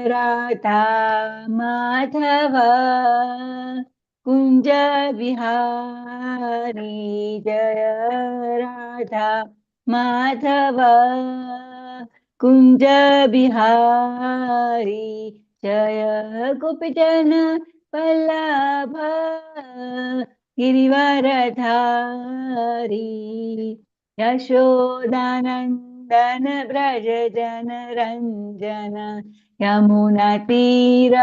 राधा माधव कुंज विहारी जय राधा माधव कुंज विहारी जय गोपीजन वल्लभ गिरिवरधारी यशोदानन्दन व्रज जन रञ्जन यमुना तीर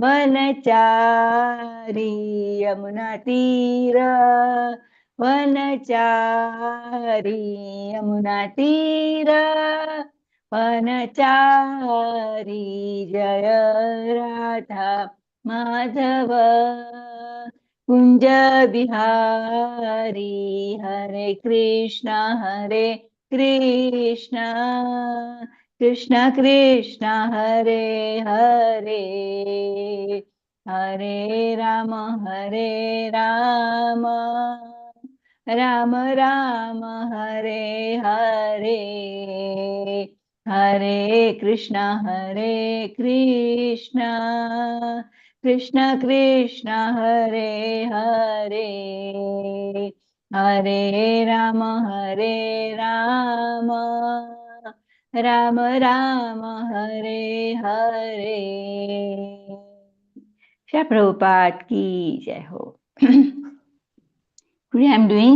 वनचारी यमुना तीर वनचारी यमुना तीर वनचारी जय राधा माधव कुंज विहारी हरे कृष्ण कृष्ण कृष्ण हरे हरे हरे राम राम राम हरे हरे हरे कृष्ण कृष्ण कृष्ण हरे हरे हरे राम राम राम हरे हरे। श्री प्रभुपाद की जय हो। Today I am doing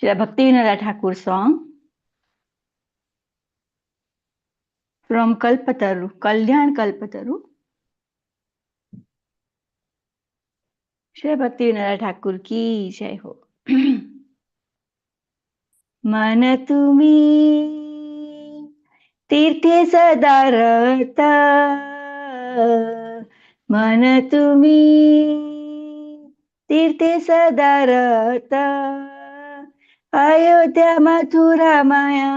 Srila Bhaktivinoda Thakur song from Kalpataru, Kalyan Kalpataru. Shri Bhaktivinod Thakur की जय हो। मन तुम्ही तीर्थे सदा रता, मन तुम्ही तीर्थे सदा रता, अयोध्या मथुरा माया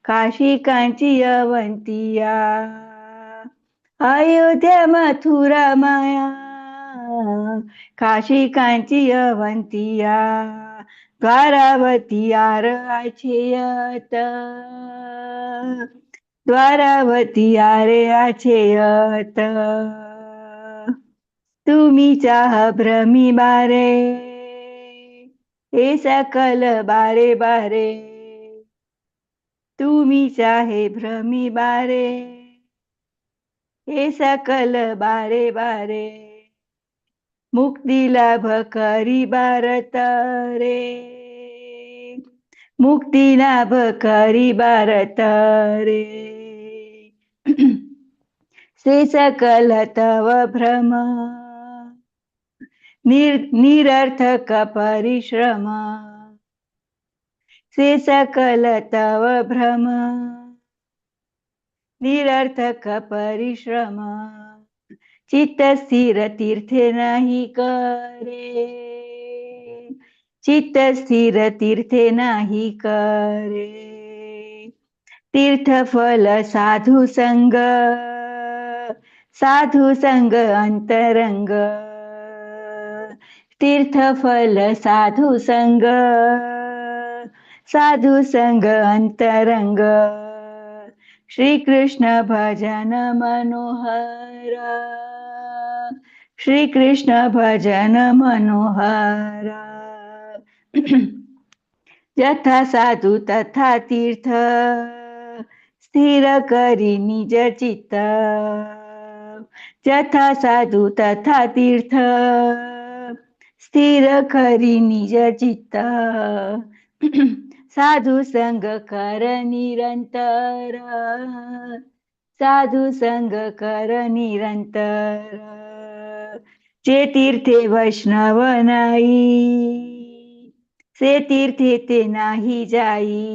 काशी कांची अवंतिया, अयोध्या मथुरा माया काशी कांची अवंतिया, द्वारावती आर आछेयत, द्वारावती आरे आछेयत, तुम्ही चाह भ्रमी बारे हे सकल बारे बारे, तुम्ही चाहे भ्रमी बारे हे सकल बारे बारे, मुक्ती लाभ करी भारत रे, मुक्ती लाभ करी भारत रे, से सकल तव भ्रम निरर्थक परिश्रम, से सकल तव भ्रम निरर्थक परिश्रम, चित्त स्थिर तीर्थे नाही करे, चित्त स्थिर तीर्थे नाही करे, तीर्थ फल साधु संग अंतरंग, तीर्थ फल साधु संग अंतरंग, श्री कृष्ण भजन मनोहर, श्री कृष्ण भजन मनोहर, यथा साधु तथा तीर्थ स्थिर करी निज चित्त, यथा साधु तथा तीर्थ स्थिर करी निज चित्त, साधु संग कर निरंतर, साधु संग कर निरंतर, जे तीर्थे वैष्णव नाही से तीर्थे ते नाही जाई,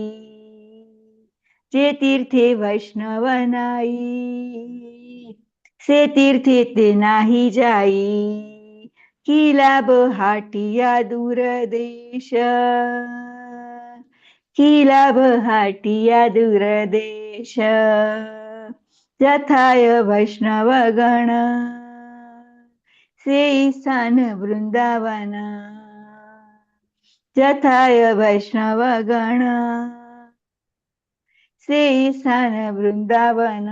जे तीर्थे वैष्णव नाही से तीर्थे ते नाही जाई, की लाभ हाटिया दूर देश, की लाभ हाटिया दूर देश, यथाय वैष्णव गण से स्थान वृंदावन, यथाय वैष्णव गण से स्थान वृंदावन,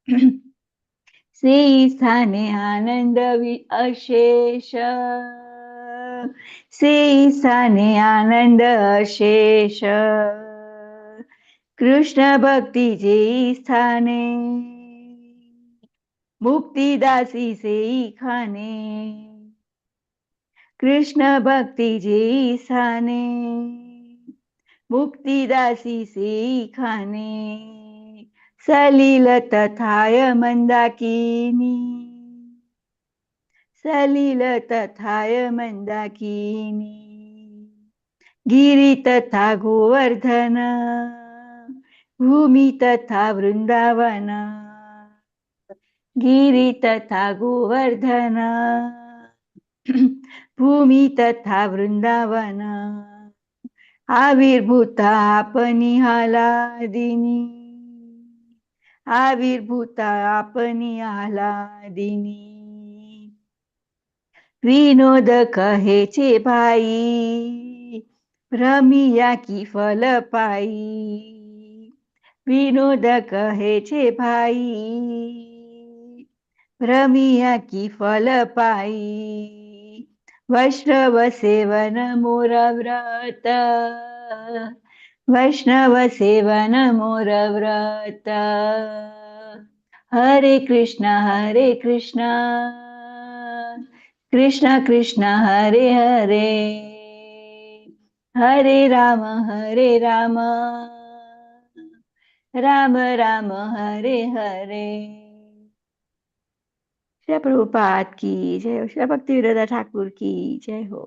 से स्थाने आनंद अशेष, से स्थाने आनंद अशेष, कृष्ण भक्ति जे स्थाने, मुक्तिदासी से खाने, कृष्ण भक्ति जे स्थाने, मुक्तिदासी से खाने, सलिल तथाय मंदाकिनी, सलिल तथाय मंदाकिनी, गिरि तथा गोवर्धन, भूमि तथा वृंदावन, गिरि तथा गोवर्धन, भूमि तथा वृंदावन, आविर्भूता आपनी आह्लादिनी, आविर्भूता आपनी आह्लादिनी, विनोद कहे छे भाई, रमिया की फल पाई, विनोद कहे छे भाई, रमिया की फल पाई, वैष्णव सेवन मोर व्रत, वैष्णव सेवन मोर व्रत, हरे कृष्ण कृष्ण कृष्ण हरे हरे, हरे राम राम राम हरे हरे। श्री प्रभुपाद की जय हो, श्री भक्ति विनोद ठाकुर की जय हो।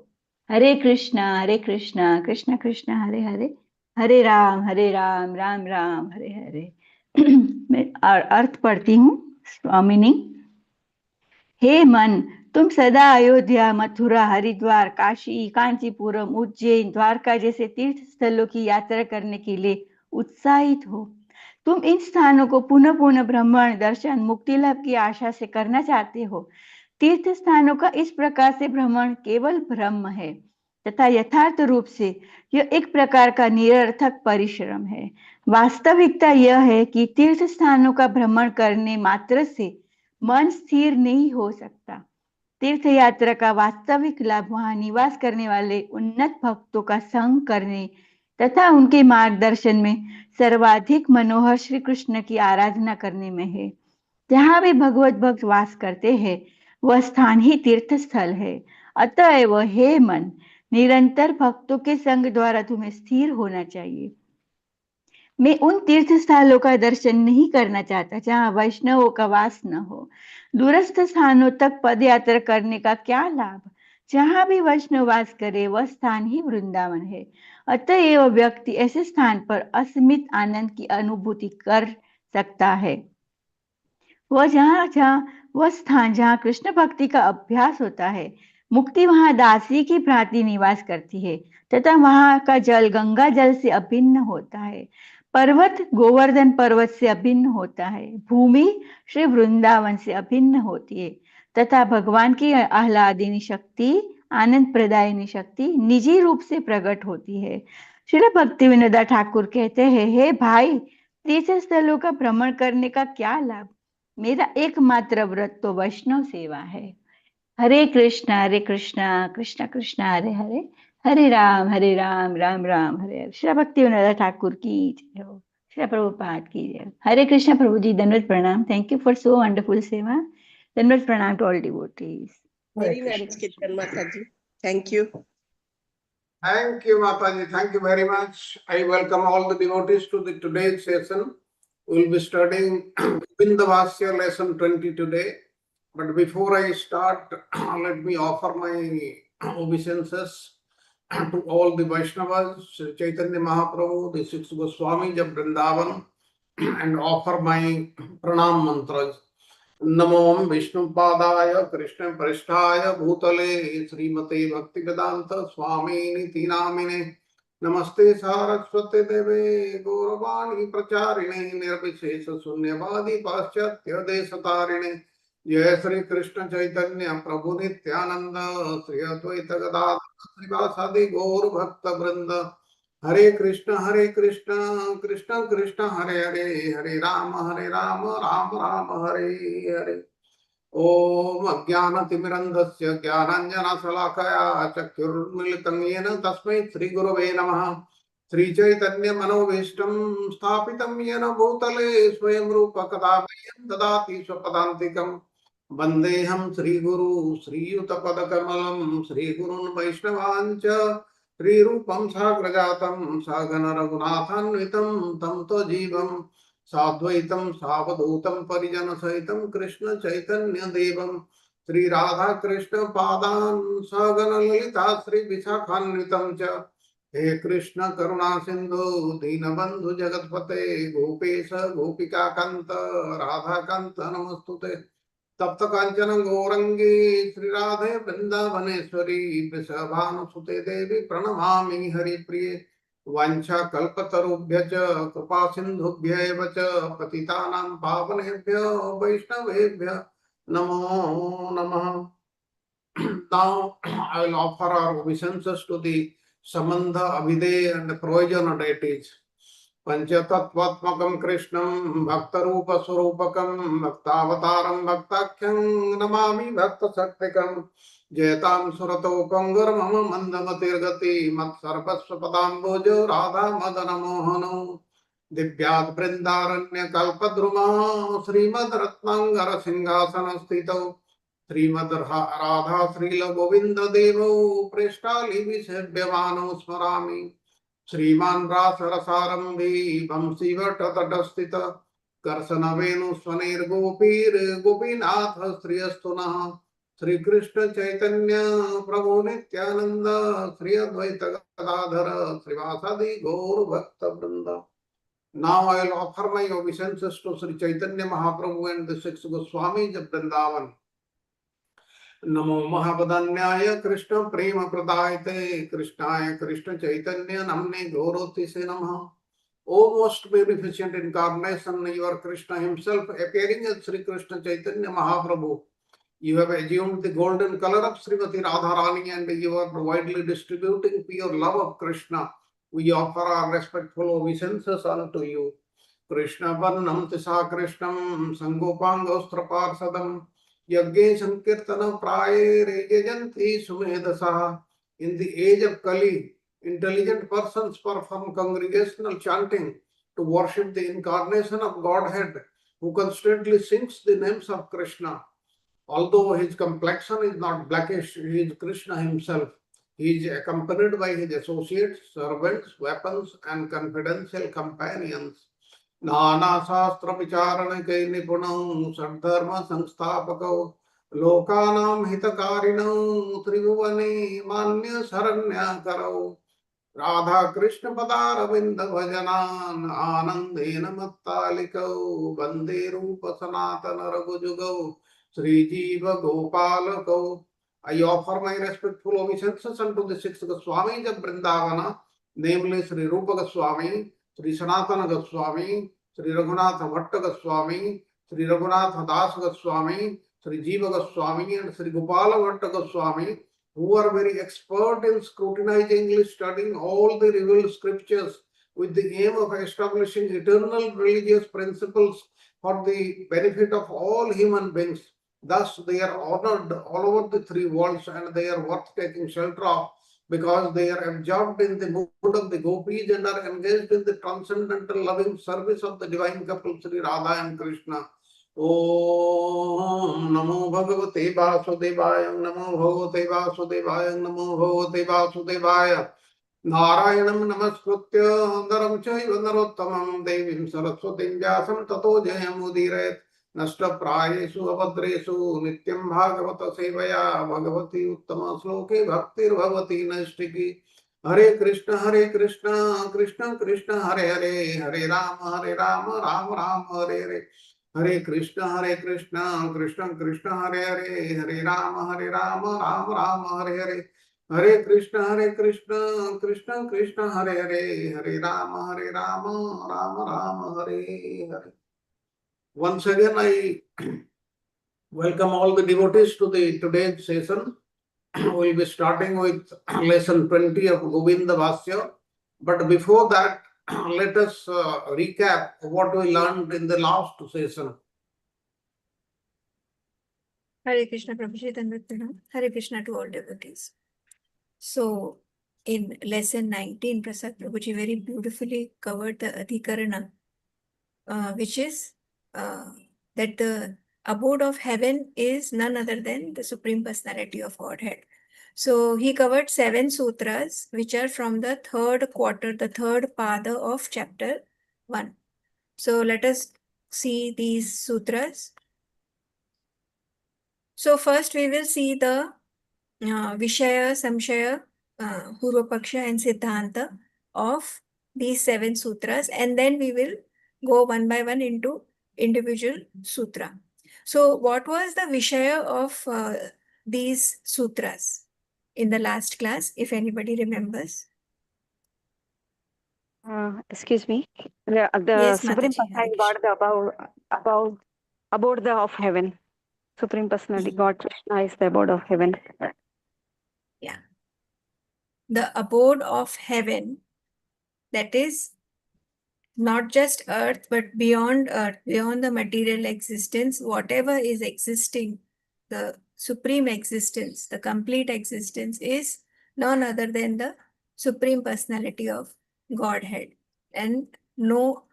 हरे कृष्णा कृष्ण कृष्ण हरे हरे, हरे राम राम राम हरे हरे। मैं अर्थ पढ़ती हूँ स्वामिनी। हे मन, तुम सदा अयोध्या, मथुरा, हरिद्वार, काशी, कांचीपुरम, उज्जैन, द्वारका जैसे तीर्थ स्थलों की यात्रा करने के लिए उत्साहित हो। तुम इन स्थानों को पुनः पुनः भ्रमण, दर्शन, मुक्ति लाभ की आशा से करना चाहते हो। तीर्थ स्थानों का इस प्रकार से भ्रमण केवल भ्रम है तथा यथार्थ रूप से यह एक प्रकार का निरर्थक परिश्रम है। वास्तविकता यह है कि तीर्थ स्थानों का भ्रमण करने मात्र से मन स्थिर नहीं हो सकता। तीर्थ यात्रा का वास्तविक लाभ वहां निवास करने वाले उन्नत भक्तों का संग करने तथा उनके मार्गदर्शन में सर्वाधिक मनोहर श्री कृष्ण की आराधना करने में है। जहां भी भगवत भक्त वास करते हैं वह स्थान ही तीर्थ स्थल है। अतएव हे मन, निरंतर भक्तों के संग द्वारा तुम्हें स्थिर होना चाहिए। मैं उन तीर्थ स्थलों का दर्शन नहीं करना चाहता जहां वैष्णवों का वास न हो। दूरस्थ स्थानों तक पद यात्रा करने का क्या लाभ? जहां भी वैष्णव वास करे वह स्थान ही वृंदावन है। अतएव व्यक्ति ऐसे स्थान पर असीमित आनंद की अनुभूति कर सकता है। वह स्थान जहाँ कृष्ण भक्ति का अभ्यास होता है। मुक्ति वहां दासी की भांति निवास करती है तथा वहां का जल गंगा जल से अभिन्न होता है। पर्वत गोवर्धन पर्वत से अभिन्न होता है। भूमि श्री वृंदावन से अभिन्न होती है तथा भगवान की आह्लादिनी शक्ति, आनंद प्रदायिनी शक्ति निजी रूप से प्रकट होती है। श्री भक्ति विनोदा ठाकुर कहते हैं, हे भाई, तीर्थ स्थलों का भ्रमण करने का क्या लाभ? मेरा एकमात्र व्रत तो वैष्णव सेवा है। हरे कृष्णा कृष्ण कृष्ण हरे हरे, हरे राम राम हरे हरे। श्री भक्ति विनोद ठाकुर की जय हो, श्री प्रभुपाद की जय हो। हरे कृष्णा प्रभु जी, दंडवत प्रणाम। Thank you for so wonderful सेवा। दंडवत प्रणाम to all devotees. Very nice, Kirtan Mataji. Thank you. Thank you, Mataji. Thank you very much. I welcome all the devotees to the today's session. We will be studying Vindavasya lesson 20 today. But before I start, let me offer my obeisances to all the Vaishnavas, Chaitanya Mahaprabhu, the six Goswamis of Vrindavan, and offer my pranam mantras. नमो विष्णुपादाय कृष्ण पृष्ठाय भूतले श्रीमते भक्तिवेदांत स्वामिनिति नामिने नमस्ते सारस्वते देवे गौरवाणी प्रचारिणे निर्विशेष शून्यवादी पाश्चात्य देशतारिणे जय श्री कृष्ण चैतन्य प्रभु नित्यानंद श्री अद्वैत गदाधर श्रीवासादि गौर भक्त वृंद Hare Krishna, Krishna Krishna, Hare Hare, Hare Rama, Rama Rama, Hare Hare. Om Ajnanatimirandhasya Jnananjanasalakaya Chakyurmilitam Yena Tasmai Shri Gurave Namaha. Shri Chaitanya Manobhishtam Sthapitam Yena Bhutale Swayam Rupa Kadavayam Dadati Swapadantikam. Vandeham Shri Guru Shri Yutapadakamalam Shri Gurun Vaishnavancha Shri Rupam Sagrajatam Sagana Raghunathanvitam Tam To Jivam साद्वैतम सावधूतम परिजन सहितम कृष्ण चैतन्य देवम श्री राधा कृष्ण पादान सगन ललिता श्री विशाखान्वितम च हे कृष्ण करुणा सिंधु दीनबंधु जगतपते गोपेश गोपिका कांत राधा कांत नमस्तुते तप्त कांचन गौरंगी श्री राधे वृंदावनेश्वरी वृषभानुसुते देवी प्रणमामि हरिप्रिये वाञ्छा कल्पतरुभ्यश्च कृपा सिन्धुभ्य एव च पतितानां पावनेभ्यो वैष्णवेभ्यः नमो नमः. Now I will offer our obeisances to the Sambandha, Abhideya and Proyojana deities. पंचतत्वात्मकं कृष्णं भक्तरूपस्वरूपकं भक्तावतारं भक्ताख्यं नमामि भक्तशक्तिकं जयतां सुरतो पंगुर्मम मन्दमतिर्गति मत्सर्वस्व पदाम्बोजो राधा मदनमोहनो दिव्यात् बृन्दारण्य कल्पद्रुमा श्रीमद् रत्नांगर सिंहासन स्थितौ श्रीमद् राधा श्रील गोविंद देवौ प्रेष्ठालि सेव्यमानौ स्मरामि श्रीमान रासरसारंभी वंशीवटतटस्थित कर्सन वेणु स्वनिर्गोपीर गोपीनाथ श्रियस्तुनः श्री कृष्ण चैतन्य प्रभु नित्यानंद श्री अद्वैत गदाधर श्रीवासादि गौर भक्त वृंद. Now I will offer my obeisances to Sri Chaitanya Mahaprabhu and the six Goswamis of Vrindavan. नमो महावदन्याय कृष्ण प्रेम प्रदायते कृष्णाय कृष्ण चैतन्य नमने गौरोतिसे नमः. O most beneficent incarnation, you are Krishna himself appearing as Sri Krishna Chaitanya Mahaprabhu. You have assumed the golden color of Srimati Radharani and you are widely distributing pure love of Krishna. We offer our respectful obeisances unto you. Krishna Varnam Tisa Krishnam Sangopangostra Parsadam Yagge Sankirtana Praye Rejayanti Sumedasa. In the age of Kali, intelligent persons perform congregational chanting to worship the incarnation of Godhead who constantly sings the names of Krishna. Although his complexion is not blackish, he is Krishna himself. He is accompanied by his associates, servants, weapons, and confidential companions. नाना शास्त्र विचारण के निपुणौ सद्धर्म संस्थापकौ लोकानां हितकारिणौ त्रिभुवने मान्य शरण्याकरौ राधा कृष्ण पदारविंद भजनान आनंदेन मत्तालिकौ वंदे रूप सनातन रघुजुगौ श्रीजीव गोपालकौ. I offer my respectful obeisances unto the six Goswamis of Vrindavana, namely Sri Rupa Goswami, Sri Sanatana Goswami, Sri Raghunath Bhatta Goswami, Sri Raghunath Das Goswami, Sri Jiva Goswami, and Sri Gopala Bhatta Goswami, who are very expert in scrutinizingly studying all the revealed scriptures with the aim of establishing eternal religious principles for the benefit of all human beings. Thus, they are honored all over the three worlds and they are worth taking shelter of because they are absorbed in the mood of the gopis and are engaged in the transcendental loving service of the divine couple Sri Radha and Krishna. Om Namo Bhagavate Vasudevaya Namo Bhagavate Vasudevaya Namo Bhagavate Vasudevaya Narayanam Namaskritya Naram Chaiva Narottamam Devim Saraswatim Vyasam Tato Jayamudiret नष्टप्रायेषु अभद्रेषु नित्यं भागवत सेवया भगवती उत्तम श्लोके भक्तिर्भवति नैष्ठिकी. हरे कृष्ण कृष्ण कृष्ण हरे हरे हरे राम राम राम हरे हरे. हरे कृष्ण कृष्ण कृष्ण हरे हरे हरे राम राम राम हरे हरे. हरे कृष्ण कृष्ण कृष्ण हरे हरे हरे राम राम राम हरे हरे. Once again, I welcome all the devotees to the today's session. We will be starting with lesson 20 of Govinda Vasya. But before that, let us recap what we learned in the last session. Hare Krishna, Prabhuji, Dandavat Pranam. Hare Krishna to all devotees. So, in lesson 19, Prasad Prabhuji very beautifully covered the Adhikarana, which is that the abode of heaven is none other than the Supreme Personality of Godhead. So, he covered 7 sutras, which are from the third quarter, the third pada of chapter 1. So, let us see these sutras. So, first we will see the Vishaya, Samshaya, Purvapaksha and Siddhanta of these 7 sutras, and then we will go one by one into individual sutra. So, what was the Vishaya of these sutras in the last class, if anybody remembers? Excuse me. The Yes, Supreme Mataji, Hare Personality Krishna. God, abode the of heaven. Supreme Personality God Krishna is the abode of heaven. Yeah. The abode of heaven, that is not just earth, but beyond earth, beyond the material existence, whatever is existing, the supreme existence, the complete existence is none other than the Supreme Personality of Godhead, and no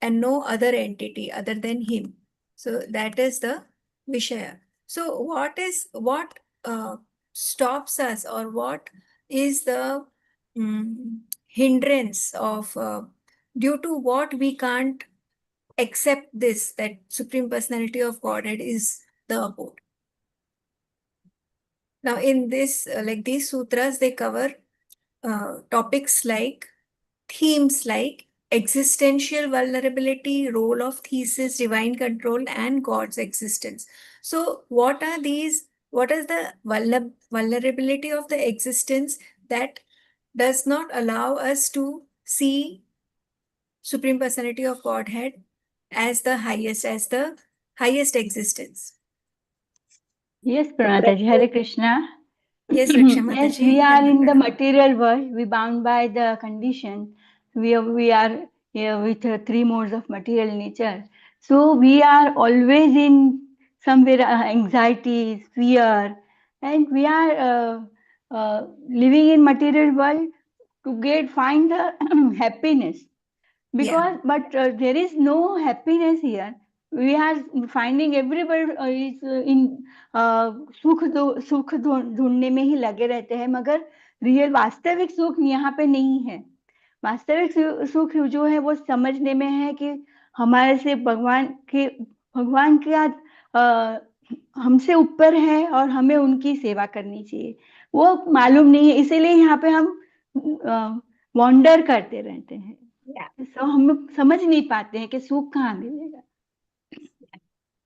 other entity other than him. So that is the Vishaya. So what stops us, or what is the hindrance of due to what we can't accept this, that Supreme Personality of Godhead is the abode? Now in this like these sutras, they cover topics like themes like existential vulnerability, role of thesis, divine control, and God's existence. So, what are these? What is the vulnerability of the existence that does not allow us to see Supreme Personality of Godhead as the highest existence? Yes, Pranataji, Hare Krishna. Yes, Raksha Yes, Mataji. we are Dandavat in the Pranam. material world. We bound by the condition. We are here with 3 modes of material nature. So we are always in somewhere anxiety, fear, and we are living in material world to find the happiness. Yeah, But there is no happiness here. We are finding everybody is in सुख ढूंढने में ही लगे रहते हैं, मगर real वास्तविक सुख यहाँ पे नहीं है. वास्तविक सुख जो है वो समझने में है कि हमारे से भगवान का हमसे ऊपर है और हमें उनकी सेवा करनी चाहिए, वो मालूम नहीं है. इसीलिए यहाँ पे हम वॉन्डर करते रहते हैं. yeah. So हम समझ नहीं पाते हैं कि सुख कहाँ मिलेगा.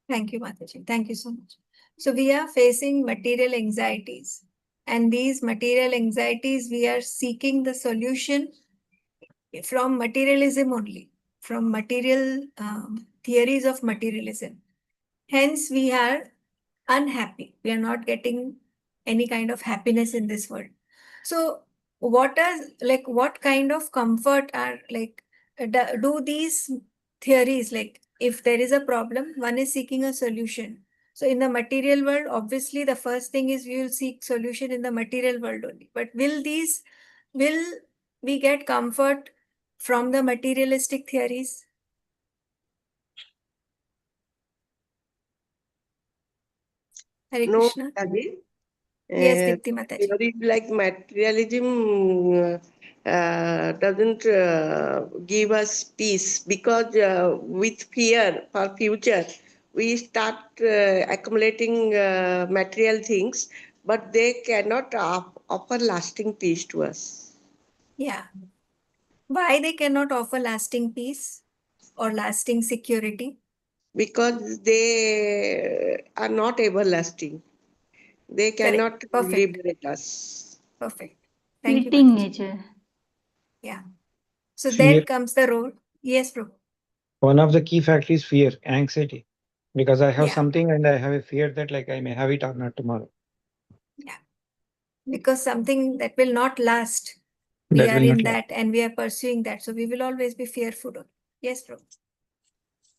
Thank you, Mataji. Thank you so much. So we are facing material anxieties, and these material anxieties, we are seeking the solution from materialism only, from material theories of materialism. Hence, we are unhappy. We are not getting any kind of happiness in this world. So, what kind of comfort are do these theories, like if there is a problem, one is seeking a solution. So in the material world, obviously the first thing is we will seek solution in the material world only. But will we get comfort from the materialistic theories? Hare No, Krishna. Mataji. Yes, Dipti Mataji. Theories like materialism doesn't give us peace, because with fear for future, we start accumulating material things, but they cannot offer lasting peace to us. Yeah. Why they cannot offer lasting peace or lasting security? Because they are not everlasting. They Correct. cannot Perfect. liberate us. Perfect. Thank you, Fleeting Mataji. nature. Yeah. So Fear. then comes the role. Yes, Prabhu. One of the key factors is fear, anxiety. Because I have Yeah. something and I have a fear that like I may have it or not tomorrow. Yeah. Because something that will not last. we That are will not in last. that and we are pursuing that. So we will always be fearful. Yes, Prabhu.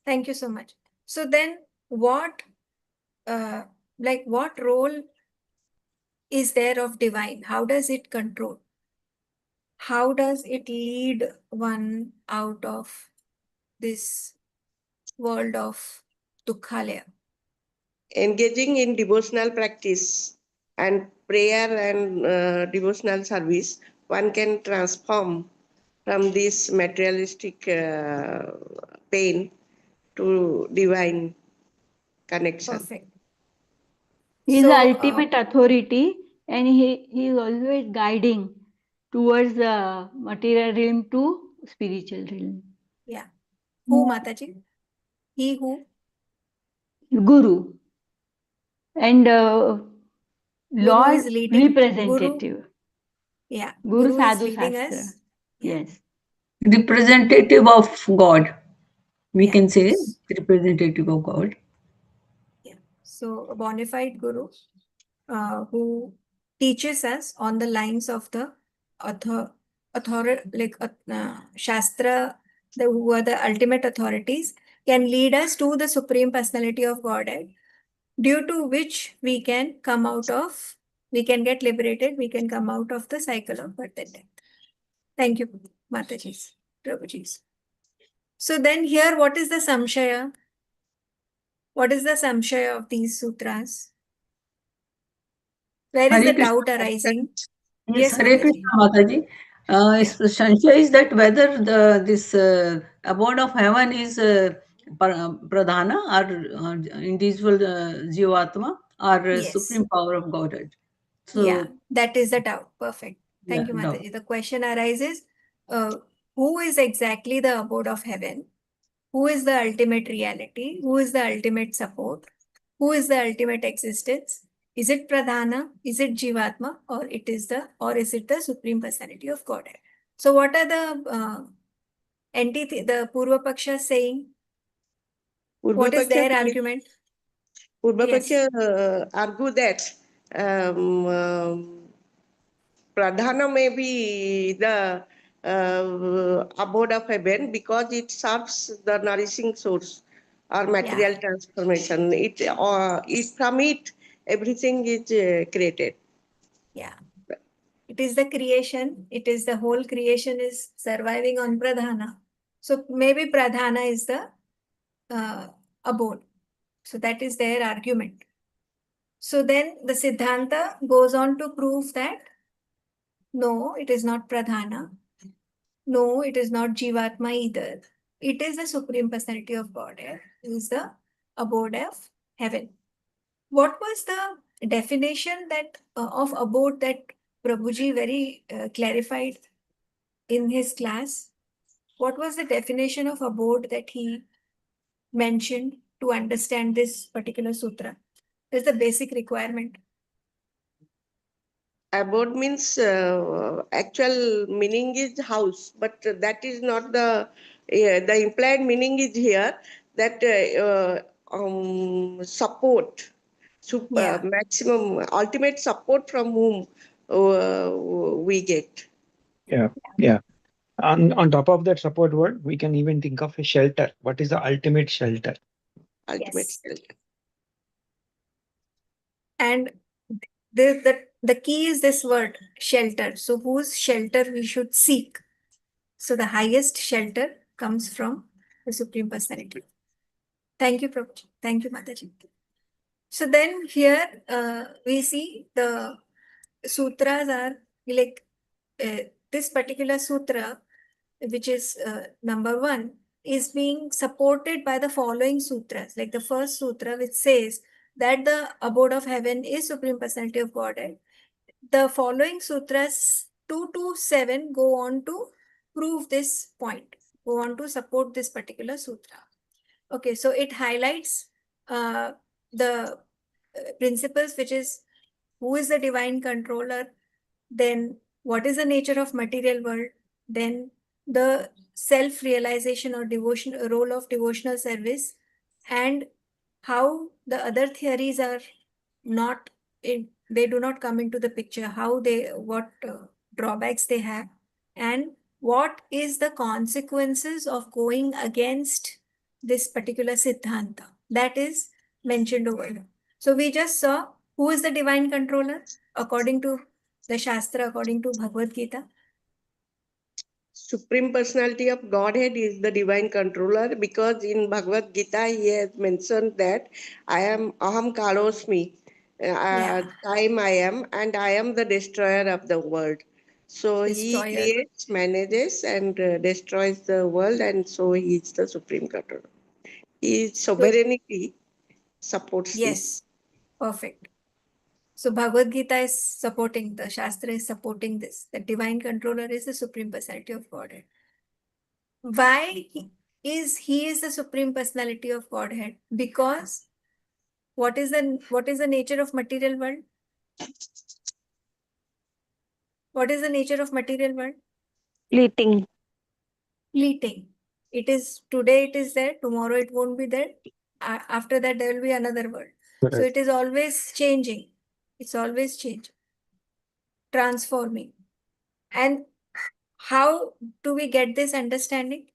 Thank you so much. So then what, what role is there of divine? How does it control? How does it lead one out of this world of Dukhalaya? Engaging in devotional practice and prayer and devotional service, one can transform from this materialistic pain to divine connection. Perfect. He is So, the ultimate authority, and he is always guiding towards the material realm to spiritual realm. yeah. Who, Mataji? He who? Guru and Guru is Lord leading. representative. Yeah. Guru Guru is Sadhu leading Shastra. us. Yeah. Yes. Representative of God. We Yeah. can say representative of God. Yeah. So a bona fide guru who teaches us on the lines of the Shastra, who are the ultimate authorities, can lead us to the Supreme Personality of Godhead, due to which we can get liberated, we can come out of the cycle of birth and death. Thank you, Mataji, Prabhuji. So then here, what is the samshaya? What is the samshaya of these sutras? Where is Hare the Krishna. doubt arising? Yes, Yes, Hare Mataji. Krishna, Mataji. Sanshaya is that whether this abode of heaven is pradhana or individual Jivatma or Yes. supreme power of Godhead. Yeah, So, that is the doubt. Perfect. Thank you, doubt. Mataji. The question arises, who is exactly the abode of heaven? Who is the ultimate reality? Who is the ultimate support? Who is the ultimate existence? Is it Pradhana? Is it Jivatma? Or is it the Supreme Personality of Godhead? So what are the the Purva Paksha saying? What is their argument? Purva Yes. Paksha argue that Pradhana may be the abode of heaven because it serves the nourishing source or material transformation. From it, everything is created. Yeah. It is the creation. It is the whole creation is surviving on Pradhana. So maybe Pradhana is the abode. So that is their argument. So then the Siddhanta goes on to prove that no, it is not Pradhana. No, it is not Jivatma either. It is the Supreme Personality of Godhead. It is the abode of heaven. What was the definition that of abode that Prabhuji very clarified in his class? What was the definition of abode that he mentioned to understand this particular sutra? Is the basic requirement. Abode means actual meaning is house, but that is not the implied meaning is here that support, maximum, ultimate support from whom we get. Yeah. Yeah. On top of that support word, we can even think of a shelter. What is the ultimate shelter? Ultimate Yes. shelter. And the key is this word shelter. So whose shelter we should seek? So the highest shelter comes from the Supreme Personality. Thank you, Prabhuji. Thank you, Mataji. So then here we see the sutras are like this particular sutra, which is number 1, is being supported by the following sutras. Like the first sutra, which says that the abode of heaven is Supreme Personality of Godhead. The following sutras 2 to 7 go on to prove this point, go on to support this particular sutra. Okay, so it highlights the principles, which is who is the divine controller, then what is the nature of material world, then the self-realization or devotion role of devotional service, and how the other theories are not in, they do not come into the picture, how they what drawbacks they have, and what is the consequences of going against this particular Siddhanta. That is mentioned over here. So we just saw who is the divine controller according to the Shastra, according to Bhagavad Gita. Supreme Personality of Godhead is the divine controller, because in Bhagavad Gita he has mentioned that I am Aham Kalosmi, time I am, and I am the destroyer of the world. So he Destroyer. creates, manages, and destroys the world, and so he is the supreme controller. His sovereignty supports this. Yes, perfect. So Bhagavad Gita is supporting, the Shastra is supporting this. The divine controller is the Supreme Personality of Godhead. Why he is the Supreme Personality of Godhead? Because what is the nature of material world? What is the nature of material world? Fleeting. Fleeting. It is today it is there, tomorrow it won't be there. After that there will be another world. So Correct. it is always changing. It's always changing, transforming. And how do we get this understanding?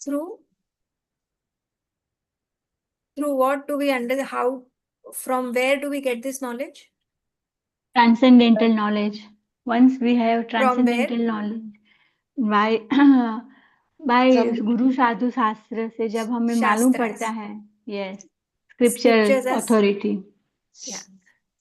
Through what do we from where do we get this knowledge? Transcendental knowledge. Once we have From where? transcendental knowledge, by by From गुरु साधु शास्त्र से जब हमें मालूम पड़ता Shastras. है, yes, Scriptures scripture as authority. Yeah.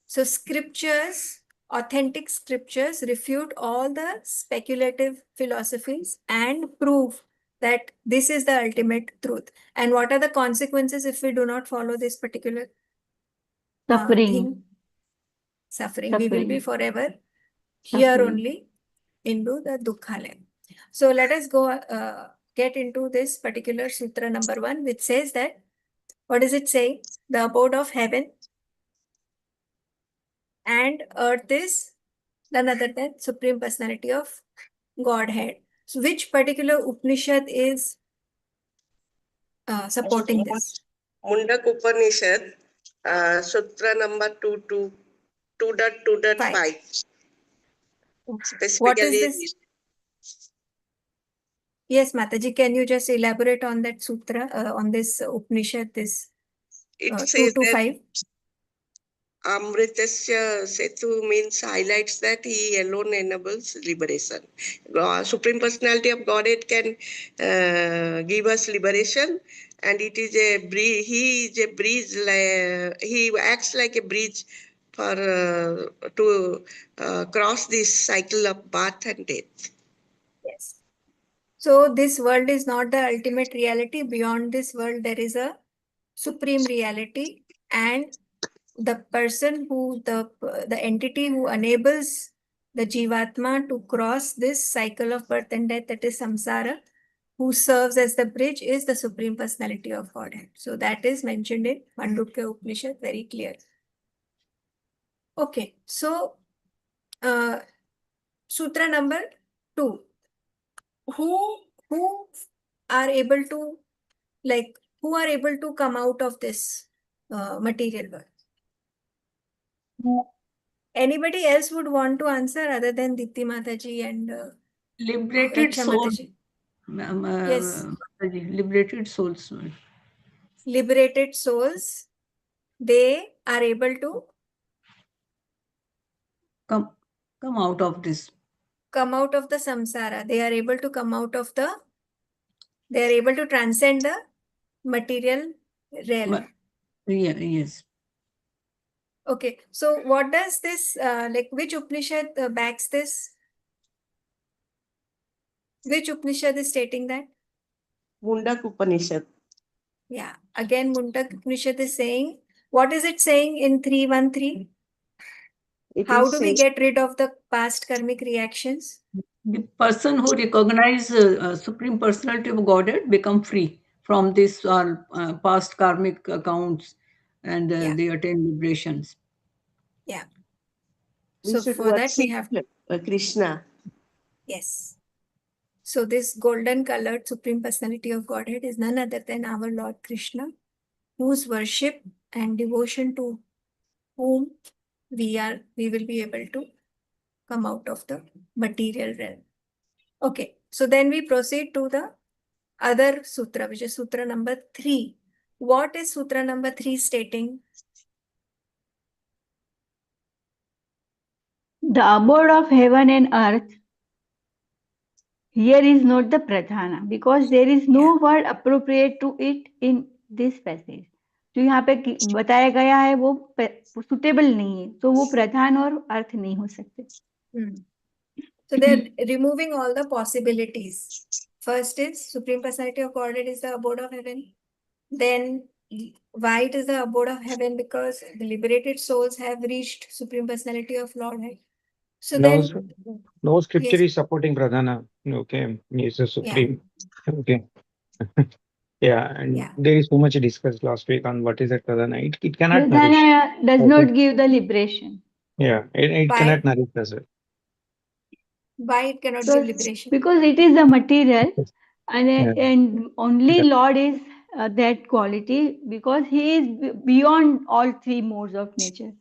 So scriptures, authentic scriptures refute all the speculative philosophies and prove that this is the ultimate truth. And what are the consequences if we do not follow this particular Suffering. thing? Suffering. We will be Suffering. forever here Suffering. only into the Dukkhalaya. So let us go get into this particular sutra number 1, which says that, what is it saying? The abode of heaven and earth is none other than Supreme Personality of Godhead. So which particular Upanishad is supporting this? Mundak Upanishad, Sutra number 2.2.5. What is Specifically, this? Yes, Mataji, can you just elaborate on that sutra, on this Upanishad, this it 2 says to that 5? Amritasya Setu means highlights that he alone enables liberation. Supreme Personality of Godhead can give us liberation, and it is a bridge. He is a bridge. He acts like a bridge for to cross this cycle of birth and death. Yes. So this world is not the ultimate reality. Beyond this world, there is a supreme reality, and the person who the entity who enables the Jivatma to cross this cycle of birth and death, that is samsara, who serves as the bridge, is the Supreme Personality of Godhead. So that is mentioned in Mandukya Upanishad very clear. Okay, so sutra number 2. Who are able to who are able to come out of this material world? Anybody else would want to answer other than Dipti Mataji and Liberated Raksha soul. Mataji? Yes. Liberated souls Liberated souls, they are able to come out of this. come out of the samsara. They are able to come out of they are able to transcend the material realm. Yes. Okay, so what does this, which Upanishad backs this? Which Upanishad is stating that? Mundak Upanishad. Yeah, again, Mundak Upanishad is saying, what is it saying in 3.1.3? How do we get rid of the past karmic reactions? The person who recognize Supreme Personality of Godhead become free from this past karmic accounts, and they attain liberations. Yeah. We So should for that we worship have Krishna. Yes. So this golden colored Supreme Personality of Godhead is none other than our Lord Krishna, whose worship and devotion to whom we will be able to come out of the material realm. Okay, so then we proceed to the other sutra, which is sutra number 3. What is sutra number 3 stating? The abode of heaven and earth here is not the pradhana because there is no word appropriate to it in this passage. जो यहाँ पे बताया गया है वो suitable नहीं है, तो वो प्रधान और अर्थ नहीं हो सकते. So they're removing all the possibilities. First is Supreme Personality of Godhead is the abode of heaven. Then why it is the abode of heaven? Because the liberated souls have reached Supreme Personality of Lordhead. So No scripture yes. is supporting Pradhana. Okay, he is a supreme. Okay. Yeah, and there is so much discussed last week on what is that Pradhana. It cannot nourish. Pradhana does not give the liberation. Yeah, it cannot nourish as well. Why it cannot give liberation? Because it is a material, and only Lord is that quality because he is beyond all three modes of nature.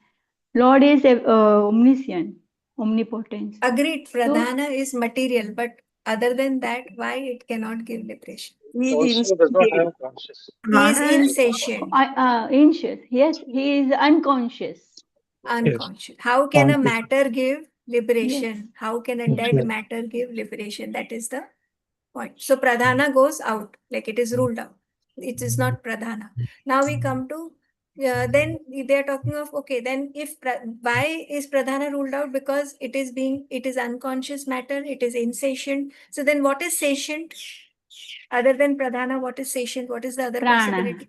Lord is omniscient, omnipotent. Agreed, Pradhana is material, but other than that, why it cannot give liberation? He also does not have conscious. He is insatiate. Yes, he is unconscious. Unconscious. How can a matter give liberation? How can a dead matter give liberation? That is the point. So Pradhana goes out, like it is ruled out. It is not Pradhana. Now we come to, then they are talking of, okay, then if, why is Pradhana ruled out? Because it is unconscious matter, it is insatient. So then what is satient? Other than Pradhana, what is satient? What is the other possibility?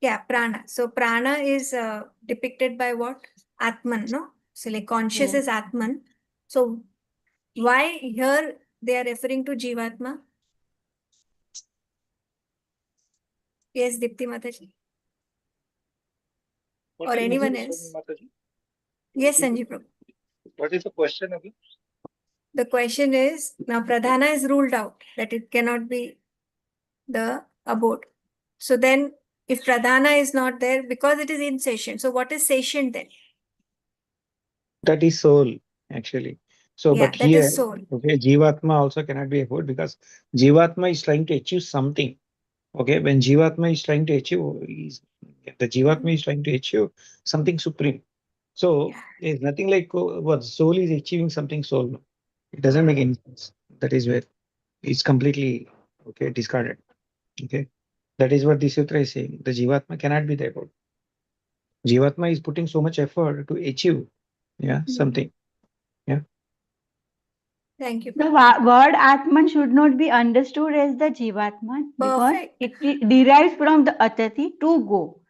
Yeah, prana. So prana is depicted by what? Atman, no? So like conscious is Atman. So why here they are referring to Jivatma? Yes, Dipti Mataji. Or anyone else? Yes, Sanjeev Prabhu. What is the question again? The question is, now Pradhana is ruled out, that it cannot be the abode. So then, if Pradhana is not there, because it is insatient, so what is satient then? That is soul, actually. So, Yeah, but that here, is soul. okay, Jivatma also cannot be abode because Jivatma is trying to achieve something. Okay, when Jivatma is trying to achieve, the Jivatma is trying to achieve something supreme. So, there's nothing like what soul is achieving something soul. It doesn't make any sense. That is where it's completely discarded. Okay, that is what the sutra is saying. The Jivatma cannot be the abode. Jivatma is putting so much effort to achieve, something. Yeah. Thank you. The word Atman should not be understood as the Jivatman because it derives from the Atati to go.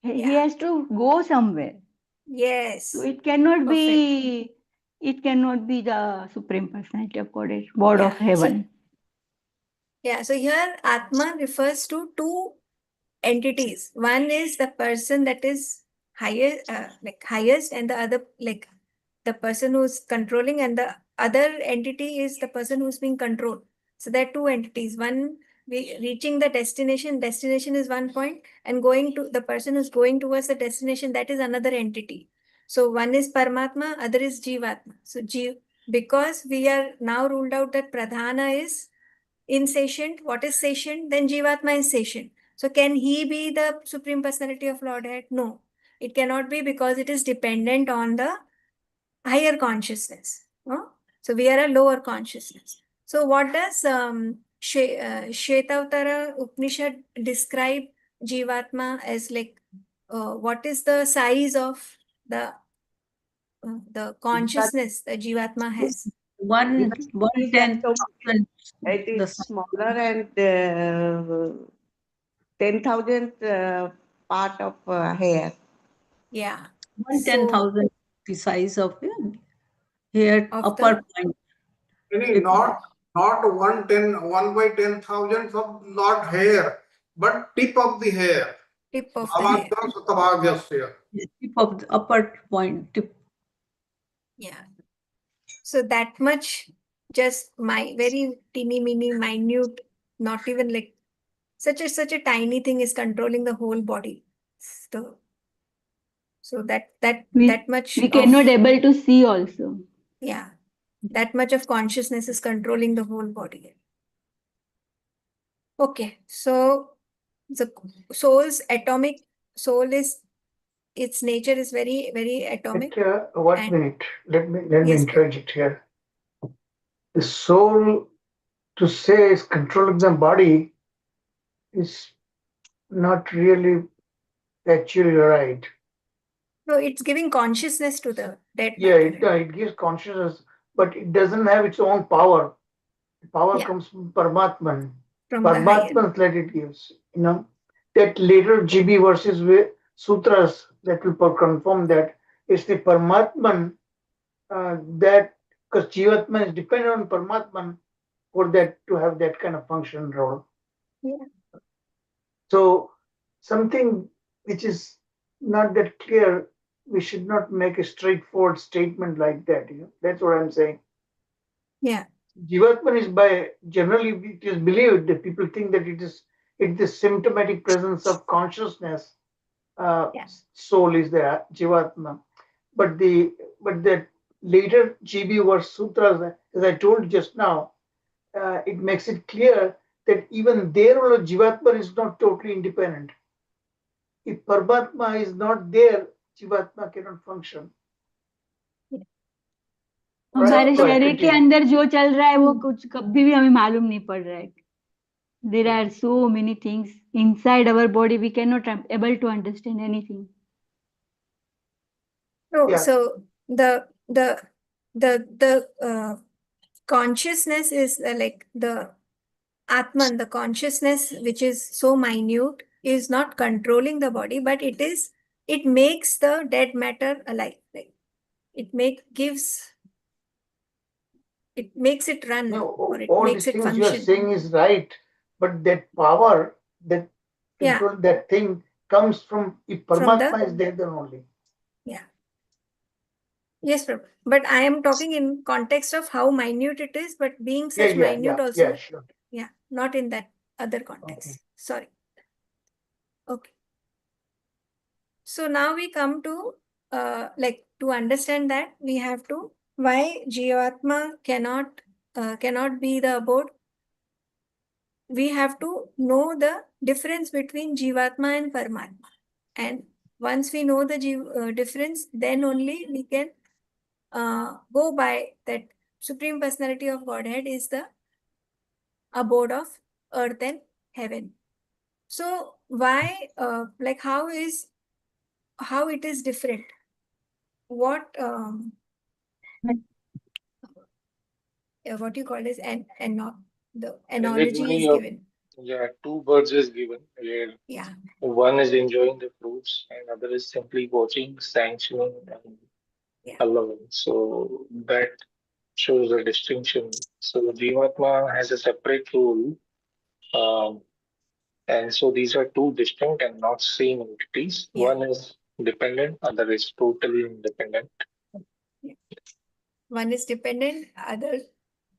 He has to go somewhere. Yes. So it cannot be the Supreme Personality of Godhead, God of heaven. So here Atma refers to two entities. One is the person that is highest, and the other like the person who's controlling, and the other entity is the person who's being controlled. So there are two entities. One, reaching the destination is one point, and going to the person who's going towards the destination, that is another entity. So one is Paramatma, other is Jivatma. So because we are now ruled out that Pradhana is insatient. What is satient? Then Jivatma is satient. So can he be the Supreme Personality of Lordhead? No, it cannot be because it is dependent on the higher consciousness. So we are a lower consciousness. So what does Shvetavtara Upanishad describe Jivatma as like? What is the size of the consciousness that Jivatma has? 1/10,000. It is smaller and 10,000th part of hair. Yeah. 1/10,000 the size of hair upper point. Not 1/10,000 of not hair, but tip of the hair. Tip of the hair. Tip of the upper point. Tip. Yeah. So that much, just my very teeny, mini, minute, not even like such a tiny thing is controlling the whole body. So So that much we cannot able to see also. Yeah, that much of consciousness is controlling the whole body. Okay, so the soul is, its nature is very, very atomic. One minute. Let me interject here. The soul, to say is controlling the body, is not really actually right. No, it's giving consciousness to the dead Yeah, matter. it gives consciousness, but it doesn't have its own power. The power comes from Paramatman. From the higher. Paramatman's let it gives. That later GB verses sutras that will confirm that it's the Paramatman that, because Jivatma is dependent on Paramatman for that to have that kind of function role. Yeah. So something which is not that clear, we should not make a straightforward statement like that. That's what I'm saying. Yeah. Jivatman is generally it is believed that people think that it's the symptomatic presence of consciousness. Soul is the Jivatma, but that later GB verse sutras, as I told just now, it makes it clear that even there also Jivatma is not totally independent. If Paramatma is not there, Jivatma cannot function. हमारे शरीर के अंदर जो चल रहा है वो कुछ कभी भी हमें मालूम नहीं पड़ रहा है. There are so many things inside our body, we cannot able to understand anything. No, so the consciousness is like the Atman, the consciousness which is so minute, is not controlling the body, but it makes the dead matter alive. Like it makes it run. No, or it all makes these it things you are function. saying is right, but that power, that control, that thing comes from, if Paramatma is there, then only. Yeah. Yes, but I am talking in context of how minute it is, but being such minute also. Yeah, sure. Yeah, not in that other context. Okay. Sorry. Okay. So now we come to to understand that we have to, why Jivatma cannot be the abode. We have to know the difference between Jivatma and Paramatma. And once we know the difference, then only we can go by that Supreme Personality of Godhead is the abode of earth and heaven. So why, how it is different? What you call is the analogy is given. Yeah, two birds is given. Where one is enjoying the fruits and other is simply watching, sanctioning, and alone. So that shows a distinction. So Jivatma has a separate role, and so these are two distinct and not same entities. One is dependent, other is totally independent. One is dependent, other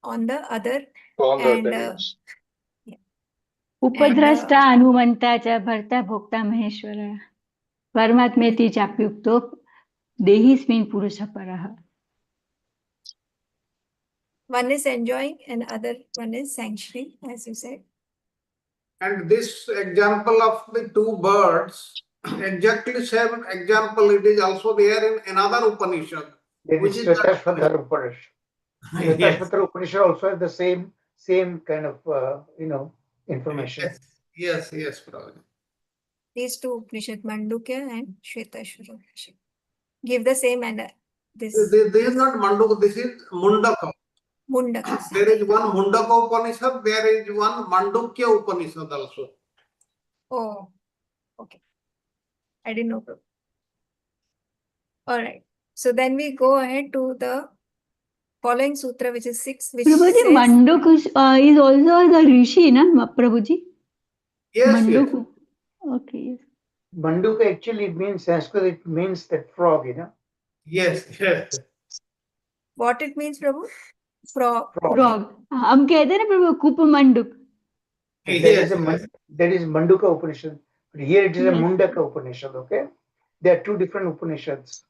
on the other. On the other, yes. उपद्रष्टा Hanumanta च भर्ता भोक्ता महेश्वर परमात्मेति चाप्युक्तो देहिस्मिन् पुरुषः परः. One is enjoying and other one is sanctioning, as you said. And this example of the two birds, exactly same example, it is also there in another Upanishad. Which is Svetashvatara Upanishad. Svetashvatara Upanishad also has the same kind of information. Yes, Prabhupada. These two Upanishad, Mandukya and Shvetashvatara Upanishad, give the same and this. This is not Mandukya, this is Mundaka. Mundaka. There is one Mundaka Upanishad, there is one Mandukya Upanishad also. Oh, okay. I didn't know. All right. So then we go ahead to the following sutra, which is 6, which Prabhuji, says... Manduk is also the Rishi, na, Prabhuji? Yes, Manduk. Okay. Manduka actually means Sanskrit, it means that frog, Yes. What it means, Prabhu? Frog. हम कहते हैं ना प्रभु कुप मंडुक. That is Manduka Upanishad. But here it is a Mundaka Upanishad, okay? They are two different Upanishads.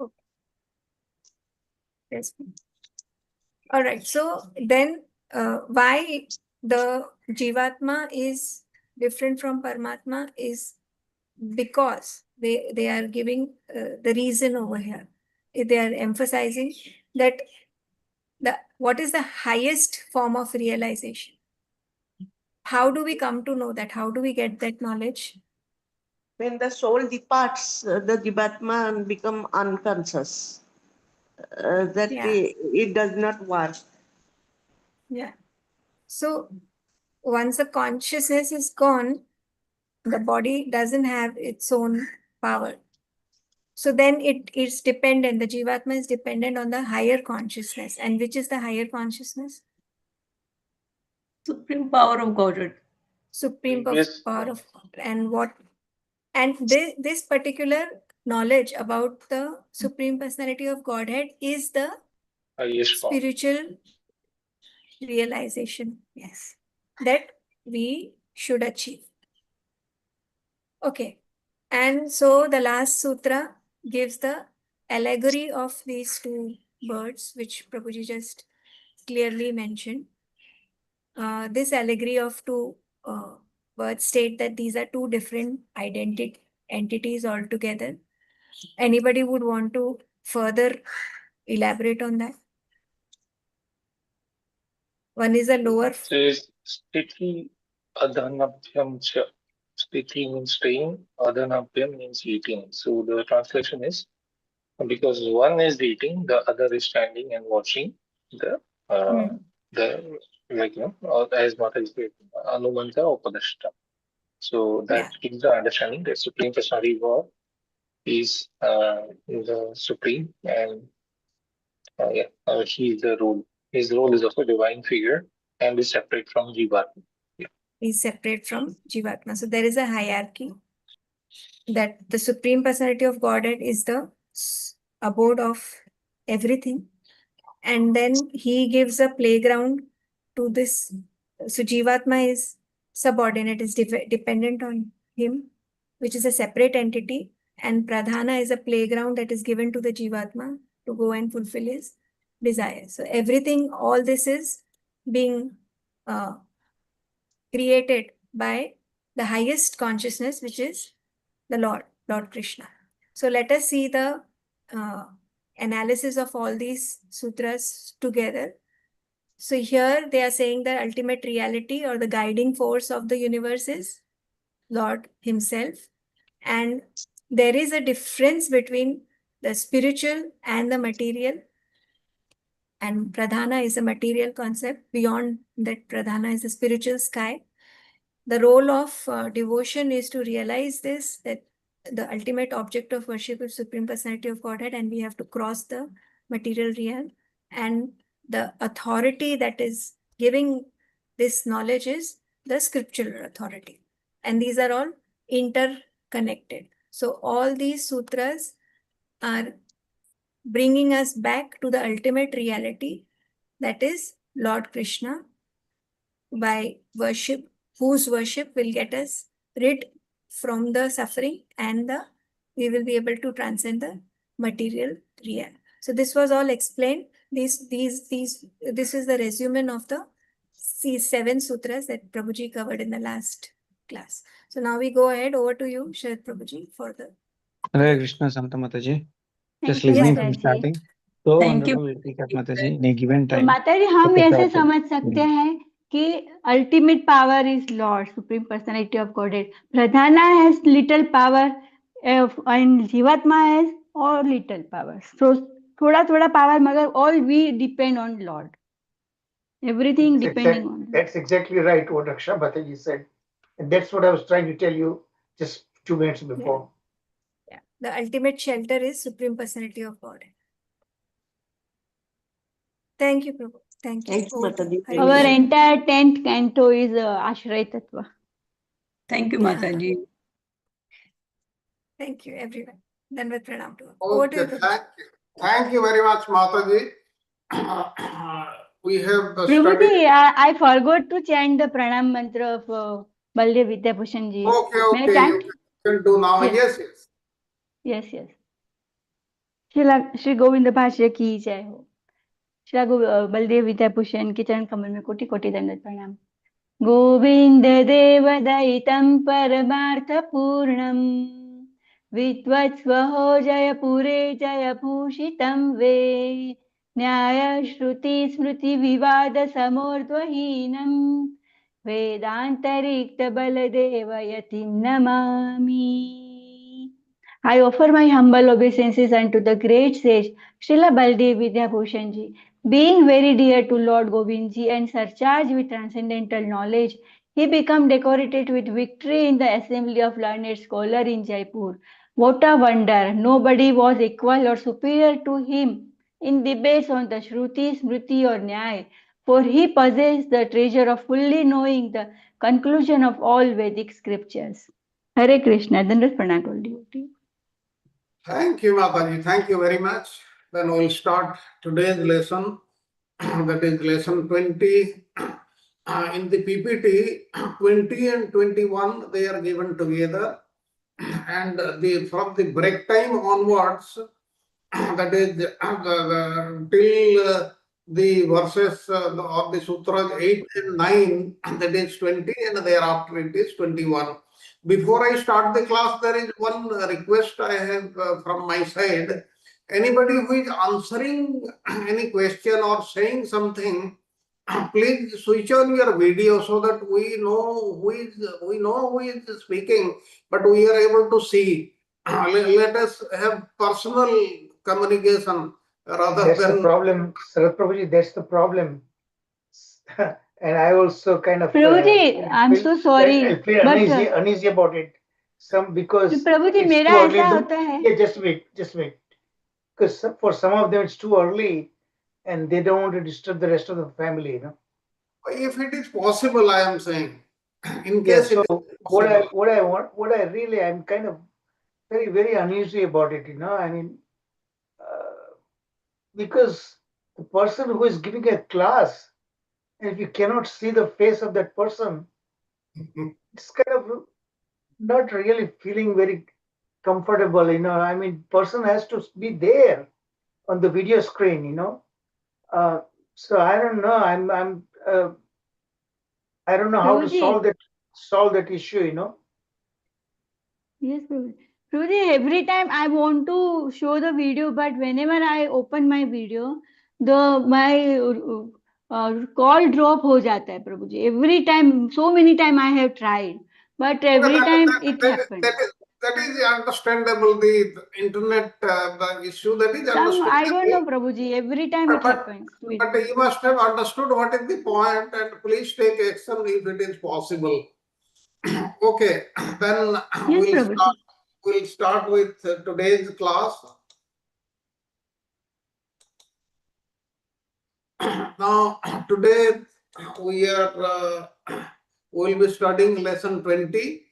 Okay. Yes. All right. So then why the Jivatma is different from Paramatma is because they are giving the reason over here. They are emphasizing that what is the highest form of realization. How do we come to know that? How do we get that knowledge? When the soul departs, the Jivatma and become unconscious. It does not work. Yeah. So once the consciousness is gone, the body doesn't have its own power. So then it is dependent, the Jivatma is dependent on the higher consciousness. And which is the higher consciousness? Supreme power of Godhead. Supreme power of God. And what? And this particular knowledge about the Supreme Personality of Godhead is the spiritual realization, yes, that we should achieve. Okay. And so the last sutra gives the allegory of these two birds, which Prabhuji just clearly mentioned. This allegory of two birds state that these are two different entities altogether. Anybody would want to further elaborate on that? One is a lower. Says Sthiti Adhanabhyam cha. Sthiti means staying, Adhanabhyam means eating. So the translation is because one is eating, the other is standing and watching the as Mata said, Anumanta Upadashta. So that is the understanding that Supreme Personality God is the Supreme, and he is the role. His role is also divine figure and is separate from Jivatma. Yeah. Is separate from Jivatma. So there is a hierarchy that the Supreme Personality of Godhead is the abode of everything. And then he gives a playground to this. So Jivatma is subordinate, is dependent on him, which is a separate entity. And Pradhana is a playground that is given to the Jivatma to go and fulfill his desire. So everything, all this is being created by the highest consciousness, which is the Lord Krishna. So let us see the analysis of all these sutras together. So here they are saying the ultimate reality or the guiding force of the universe is Lord himself. And there is a difference between the spiritual and the material. And Pradhana is a material concept. Beyond that, Pradhana is a spiritual sky. The role of devotion is to realize this, that the ultimate object of worship is Supreme Personality of Godhead, and we have to cross the material realm. And the authority that is giving this knowledge is the scriptural authority. And these are all interconnected. So all these sutras are bringing us back to the ultimate reality, that is Lord Krishna, by worship, whose worship will get us rid from the suffering, and we will be able to transcend the material realm. So this was all explained. This is the resume of the 7 sutras that Prabhuji covered in the last class. So now we go ahead, over to you, Sharad Prabhuji, for the. Hare Krishna, Santa Mataji. Just Thank you, listening from Mataji. starting. So Thank you. wonderful teacher Mataji in a given तो time. माताजी हम Such a ऐसे short time. समझ सकते हैं कि ultimate power is Lord, Supreme Personality of Godhead. Pradhana has little power and Jivatma has all little power. So थोड़ा power, मगर all we depend on Lord. Everything depending on Lord. That's exactly right what Raksha Bhataji said. And that's what I was trying to tell you just 2 minutes before. Yeah. The ultimate shelter is Supreme Personality of Godhead. Thank you, Prabhu. Thank you. Thanks, Mataji. Our entire 10th canto is Ashray Tattva. Thank you, Mataji. Thank you, everyone. Then with pranam to. Okay, thank you very much, Mataji. We have studied. Prabhuji, I forgot to chant the pranam mantra of Baldev Vidyabhushan ji. Okay. can do now. Yes. Yes. Yes, yes. Shri Govind भाष्य की जय हो। श्री बलदेव विद्याभूषण के चरण कमल में कोटि कोटि दंडवत प्रणाम। गोविंद देव दयितं परमार्थ पूर्णं विद्वत्स्वहो जयपुरे जयभूषितं वे न्याय श्रुति स्मृति विवाद समोर्ध्वहीनं वेदांतरिक्त Baldev यतिं Namami. I offer my humble obeisances unto the great sage Srila Baldev Vidyabhushan Ji. Being very dear to Lord Govind Ji and surcharged with transcendental knowledge, he became decorated with victory in the assembly of learned scholars in Jaipur. What a wonder! Nobody was equal or superior to him in debates on the Shruti, Smriti or Nyaya, for he possessed the treasure of fully knowing the conclusion of all Vedic scriptures. Hare Krishna, Dandavat Pranam to all devotees. Thank you, Mataji. Thank you very much. Then we'll start today's lesson. That is lesson 20. In the PPT, 20 and 21, they are given together. And from the break time onwards, that is till the verses or the sutras 8 and 9, that is 20, and thereafter it is 21. Before I start the class, there is one request I have from my side. Anybody who is answering any question or saying something, please switch on your video so that we know who is speaking, but we are able to see. Let us have personal communication rather That's the than. problem, Sarath Prabhuji. That's the problem. And I also kind of Prabhuji, I'm so sorry, I feel but uneasy about it. Because Prabhuji, it's मेरा too early. ऐसा होता है. Yeah, just wait. Because for some of them it's too early, and they don't want to disturb the rest of the family. You know. If it is possible, I am saying. In Yeah. case So it is possible. I'm kind of very, very uneasy about it. You know. I mean, because the person who is giving a class, and if you cannot see the face of that person, it's kind of not really feeling very comfortable, you know. I mean, person has to be there on the video screen, you know. So I don't know. I don't know how to Prabhuji, solve that issue, you know. yes, Prabhuji. Prabhuji, every time I want to show the video, but whenever I open my video, my call drop हो जाता है, Prabhuji. Every time, so many time I have tried, but every time it happens. That is understandable. The internet, the issue, that is I don't know, understandable. Prabhuji. Every time it happens. But you must have understood what is the point, and please take action if it is possible. Okay, then Yes, Prabhuji. we'll start with today's class. Now, today we'll be studying lesson 20.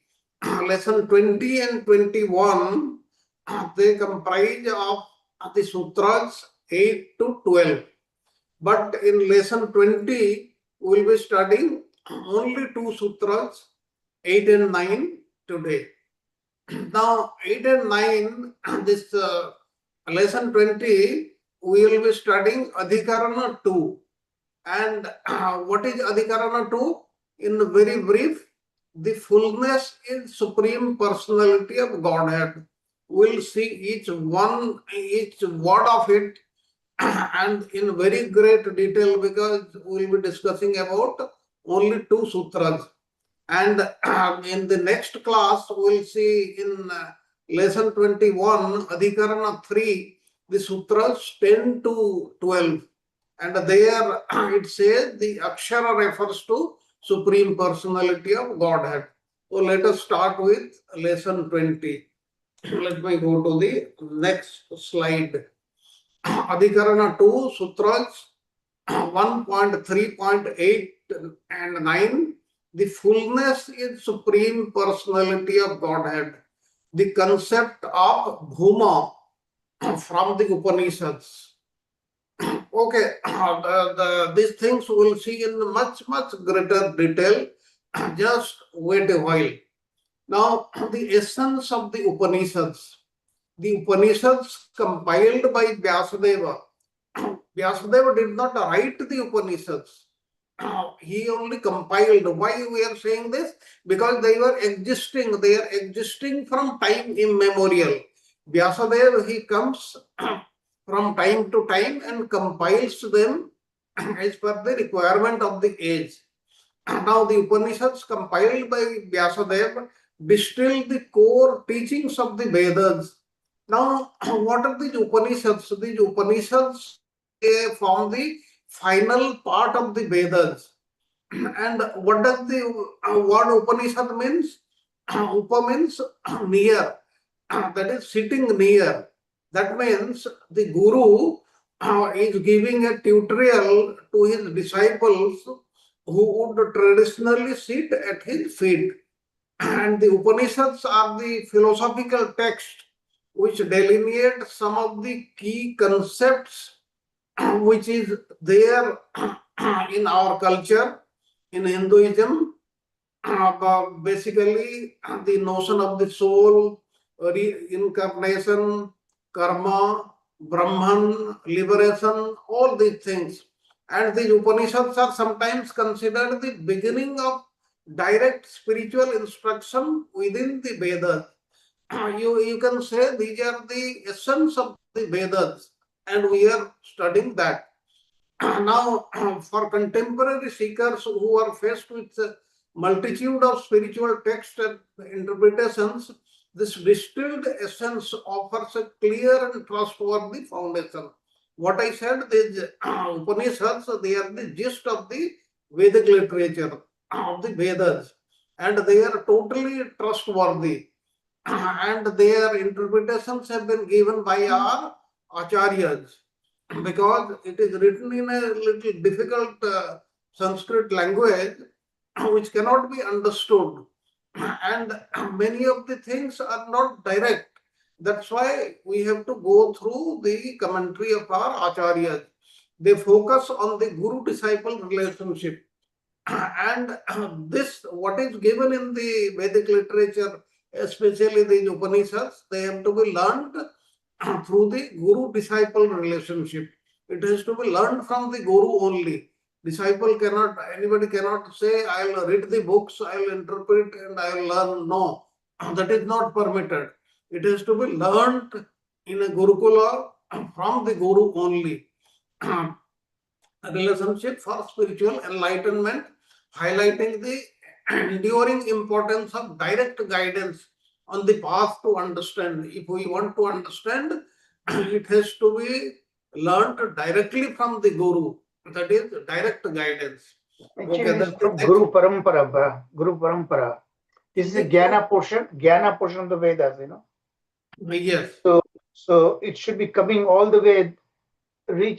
Lesson 20 and 21, they comprise of the sutras 8 to 12. But in lesson 20, we'll be studying only two sutras, 8 and 9 today. Now, 8 and 9, this lesson 20, we will be studying Adhikarana 2. And what is Adhikarana 2? In very brief, the fullness in Supreme Personality of Godhead. We'll see each word of it and in very great detail, because we'll be discussing about only two sutras. And in the next class, we'll see in lesson 21, Adhikarana 3, the sutras 10 to 12. And there it says the Akshara refers to Supreme Personality of Godhead. So let us start with lesson 20. Let me go to the next slide. Adhikarana 2, Sutras 1.3.8 and 9. The fullness in Supreme Personality of Godhead. The concept of Bhuma from the Upanishads. Okay, these things we'll see in much greater detail. Just wait a while. Now, the essence of the Upanishads. The Upanishads compiled by Vyasadeva. Vyasadeva did not write the Upanishads. He only compiled. Why we are saying this? Because they were existing. They are existing from time immemorial. Vyasadeva, he comes from time to time and compiles them as per the requirement of the age. Now the Upanishads compiled by Vyasadeva distill the core teachings of the Vedas. Now, what are these Upanishads? These Upanishads, they form the final part of the Vedas. And what does the word Upanishad means? Upa means near, that is sitting near. That means the Guru is giving a tutorial to his disciples who would traditionally sit at his feet. And the Upanishads are the philosophical texts which delineate some of the key concepts which is there in our culture, in Hinduism. Basically, the notion of the soul, reincarnation, karma, Brahman, liberation, all these things. And the Upanishads are sometimes considered the beginning of direct spiritual instruction within the Vedas. You can say these are the essence of the Vedas, and we are studying that. Now, for contemporary seekers who are faced with a multitude of spiritual texts and interpretations, this distilled essence offers a clear and trustworthy foundation. What I said, these Upanishads, they are the gist of the Vedic literature, of the Vedas, and they are totally trustworthy. And their interpretations have been given by our acharyas, because it is written in a little difficult Sanskrit language which cannot be understood. And many of the things are not direct. That's why we have to go through the commentary of our acharyas. They focus on the guru-disciple relationship. And this, what is given in the Vedic literature, especially the Upanishads, they have to be learned through the guru-disciple relationship. It has to be learned from the guru only. Disciple cannot, anybody cannot say, I'll read the books, I'll interpret and I'll learn. No, that is not permitted. It has to be learned in a Gurukula from the guru only. A relationship for spiritual enlightenment, highlighting the enduring importance of direct guidance on the path to understand. If we want to understand, it has to be learned directly from the Guru. That is direct guidance. Actually, this is from Guru Parampara. Guru Parampara. This is a Jnana portion of the Vedas, you know. Yes. So it should be coming all the way,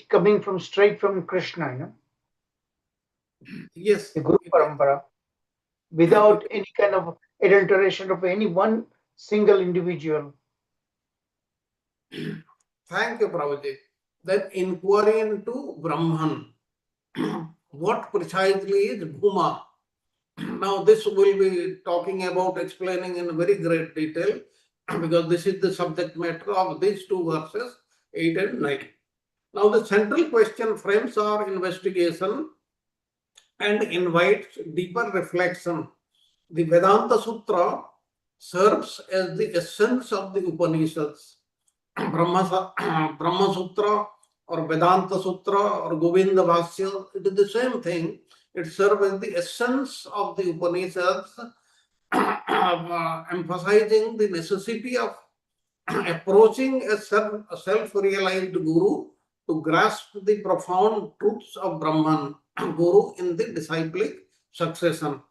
coming from straight from Krishna, you know. Yes. The Guru Parampara, without any kind of adulteration of any one single individual. Thank you, Prabhuji. Then inquiry into Brahman. What precisely is Bhuma? Now, this will be talking about, explaining in very great detail, because this is the subject matter of these two verses, 8 and 9. Now, the central question frames our investigation and invites deeper reflection. The Vedanta Sutra serves as the essence of the Upanishads. Brahma Sutra or Vedanta Sutra or Govinda Bhashya, it is the same thing. It serves as the essence of the Upanishads, emphasizing the necessity of approaching a self-realized Guru to grasp the profound truths of Brahman, Guru in the disciplic succession.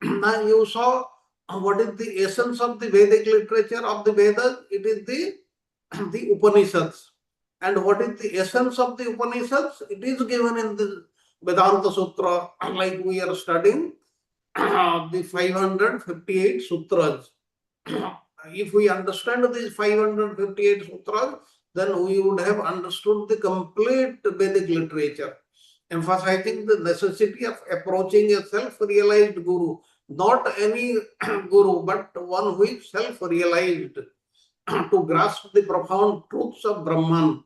Now you saw what is the essence of the Vedic literature of the Vedas? It is the Upanishads. And what is the essence of the Upanishads? It is given in the Vedanta Sutra, like we are studying the 558 sutras. If we understand these 558 sutras, then we would have understood the complete Vedic literature, emphasizing the necessity of approaching a self-realized Guru. not any guru, but one who is self-realized to grasp the profound truths of Brahman,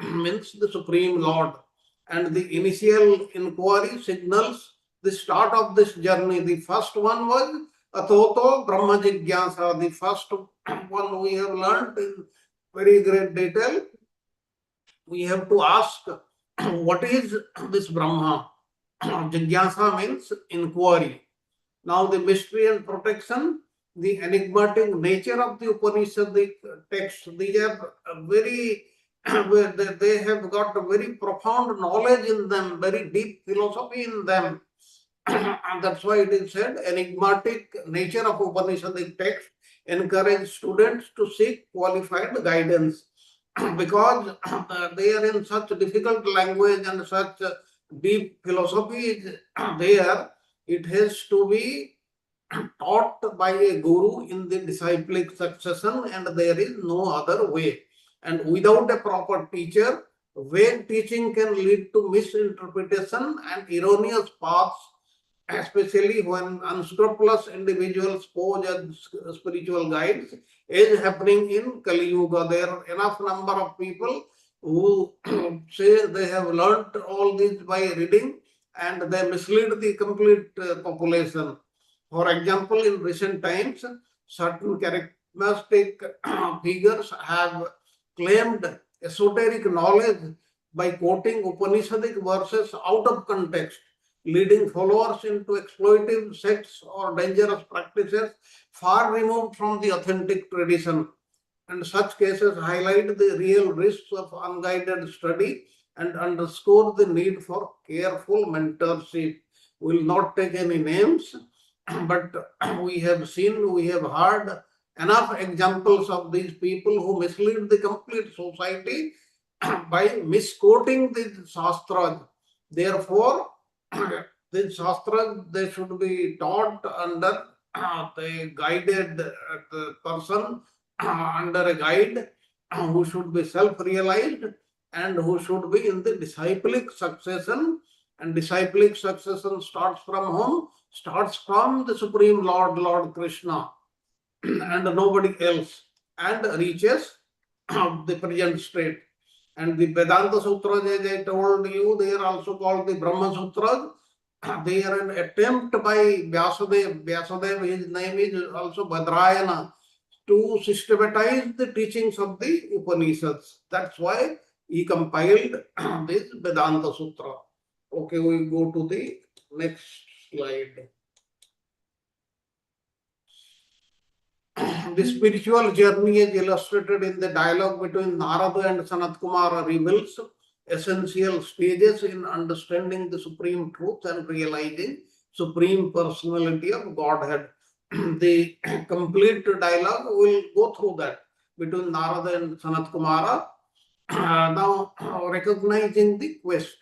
means the Supreme Lord. And the initial inquiry signals the start of this journey. The first one was Athoto Brahma Jigyasa, the first one we have learned in very great detail. We have to ask, what is this Brahma? Jigyasa means inquiry. Now the mystery and protection, the enigmatic nature of the Upanishadic text, these are very, they have got a very profound knowledge in them, very deep philosophy in them. And that's why it is said, enigmatic nature of Upanishadic text encourage students to seek qualified guidance because they are in such difficult language and such deep philosophy is there. It has to be taught by a guru in the disciplic succession, and there is no other way. And without a proper teacher, vague teaching can lead to misinterpretation and erroneous paths, especially when unscrupulous individuals pose as spiritual guides, is happening in Kali Yuga. There are enough number of people who say they have learnt all this by reading and they mislead the complete population. For example, in recent times, certain charismatic figures have claimed esoteric knowledge by quoting Upanishadic verses out of context, leading followers into exploitive sects or dangerous practices far removed from the authentic tradition. And such cases highlight the real risks of unguided study and underscore the need for careful mentorship. We will not take any names, but we have seen, we have heard enough examples of these people who mislead the complete society by misquoting the Shastras. Therefore, the Shastras, they should be taught under the guided person, under a guide who should be self-realized and who should be in the disciplic succession. And disciplic succession starts from whom? Starts from the Supreme Lord, Lord Krishna, and nobody else, and reaches the present state. And the Vedanta Sutras, as I told you, they are also called the Brahma Sutras. They are an attempt by Vyasadeva. Vyasadeva, his name is also Badrayana, to systematize the teachings of the Upanishads. That's why he compiled this Vedanta Sutra. Okay, we go to the next slide. The spiritual journey is illustrated in the dialogue between Narada and Sanat Kumara reveals essential stages in understanding the supreme truth and realizing supreme personality of Godhead. The complete dialogue will go through that between Narada and Sanat Kumara. Now, recognizing the quest,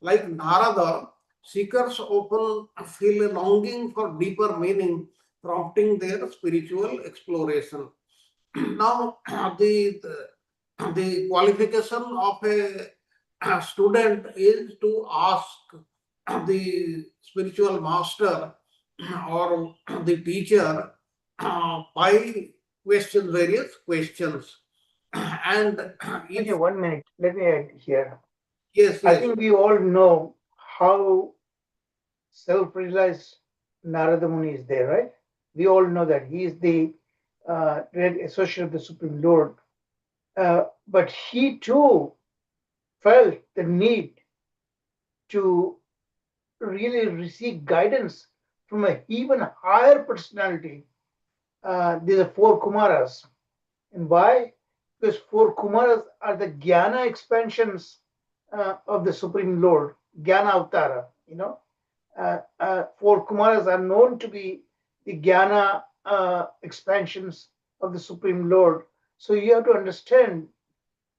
like Narada, seekers often feel a longing for deeper meaning, prompting their spiritual exploration. Now, the qualification of a student is to ask the spiritual master or the teacher by questions, various questions. And Okay, 1 minute. Let me add here. Yes, I yes. think we all know how self-realized Narada Muni is there, right? We all know that he is the direct associate of the Supreme Lord. But he too felt the need to really receive guidance from an even higher personality. These are four Kumaras. And why? Because four Kumaras are the Jnana expansions of the Supreme Lord, Jnana Avtara, you know. Four Kumaras are known to be the Jnana expansions of the Supreme Lord. So you have to understand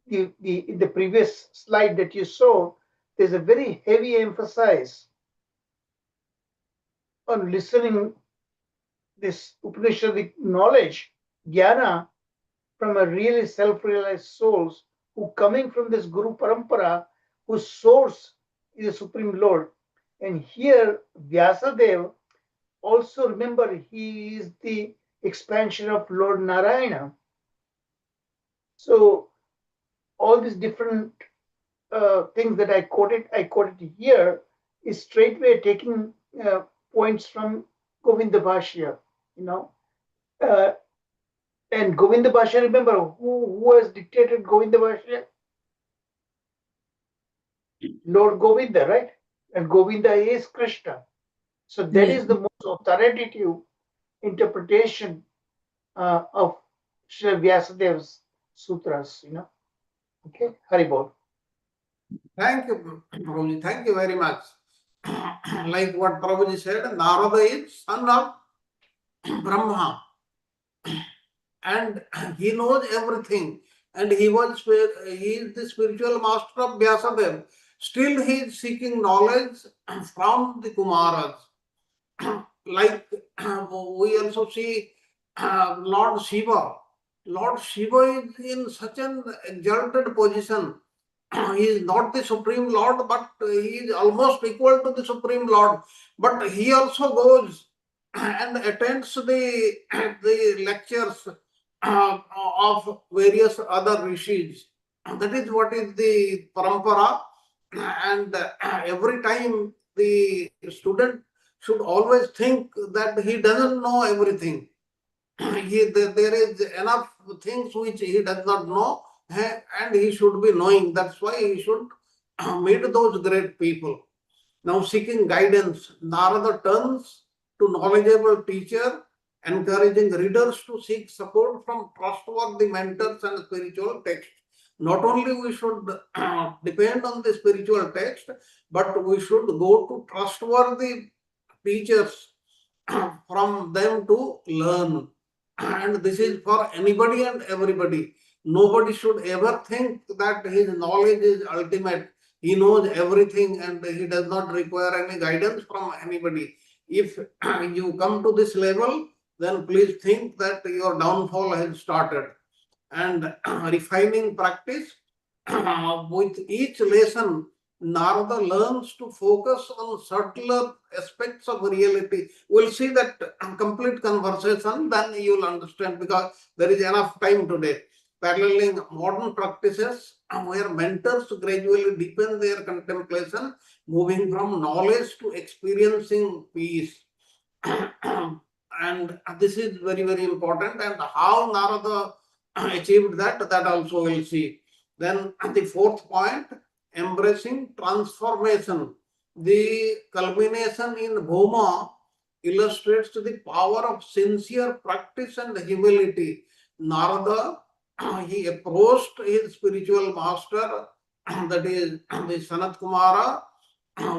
in the previous slide that you saw, there's a very heavy emphasis on listening this Upanishadic knowledge, Jnana, from a really self-realized souls who coming from this Guru Parampara, whose source is the Supreme Lord. And here Vyasadeva also remember he is the expansion of Lord Narayana. So all these different things that I quoted here is straightway taking points from Govinda Bhashya, and Govinda Bhashya, remember who has dictated Govinda Bhashya? Lord Govinda, right? And Govinda is Krishna. So that is the most authoritative interpretation of Sri Vyasadev's sutras, Okay, Haribol. Thank you, Prabhuji. Thank you very much. Like what Prabhuji said, Narada is son of Brahma, and he knows everything. And he is the spiritual master of Vyasadeva. Still, he is seeking knowledge from the Kumaras. Like we also see Lord Shiva. Lord Shiva is in such an exalted position. He is not the Supreme Lord, but he is almost equal to the Supreme Lord. But he also goes and attends the lectures of various other rishis. That is what is the parampara. And every time the student should always think that he doesn't know everything. There is enough things which he does not know, and he should be knowing. That's why he should meet those great people. Now, seeking guidance, Narada turns to knowledgeable teacher, encouraging readers to seek support from trustworthy mentors and spiritual texts. Not only we should depend on the spiritual text, but we should go to trustworthy teachers from them to learn. And this is for anybody and everybody. Nobody should ever think that his knowledge is ultimate. He knows everything and he does not require any guidance from anybody. If you come to this level, then please think that your downfall has started. And refining practice, with each lesson, Narada learns to focus on subtler aspects of reality. We'll see that complete conversation, then you'll understand, because there is enough time today. Paralleling modern practices where mentors gradually deepen their contemplation, moving from knowledge to experiencing peace. And this is very, very important. And how Narada achieved that also we'll see. Then the fourth point, embracing transformation. The culmination in Bhoma illustrates the power of sincere practice and humility. Narada, he approached his spiritual master, that is the Sanat Kumara,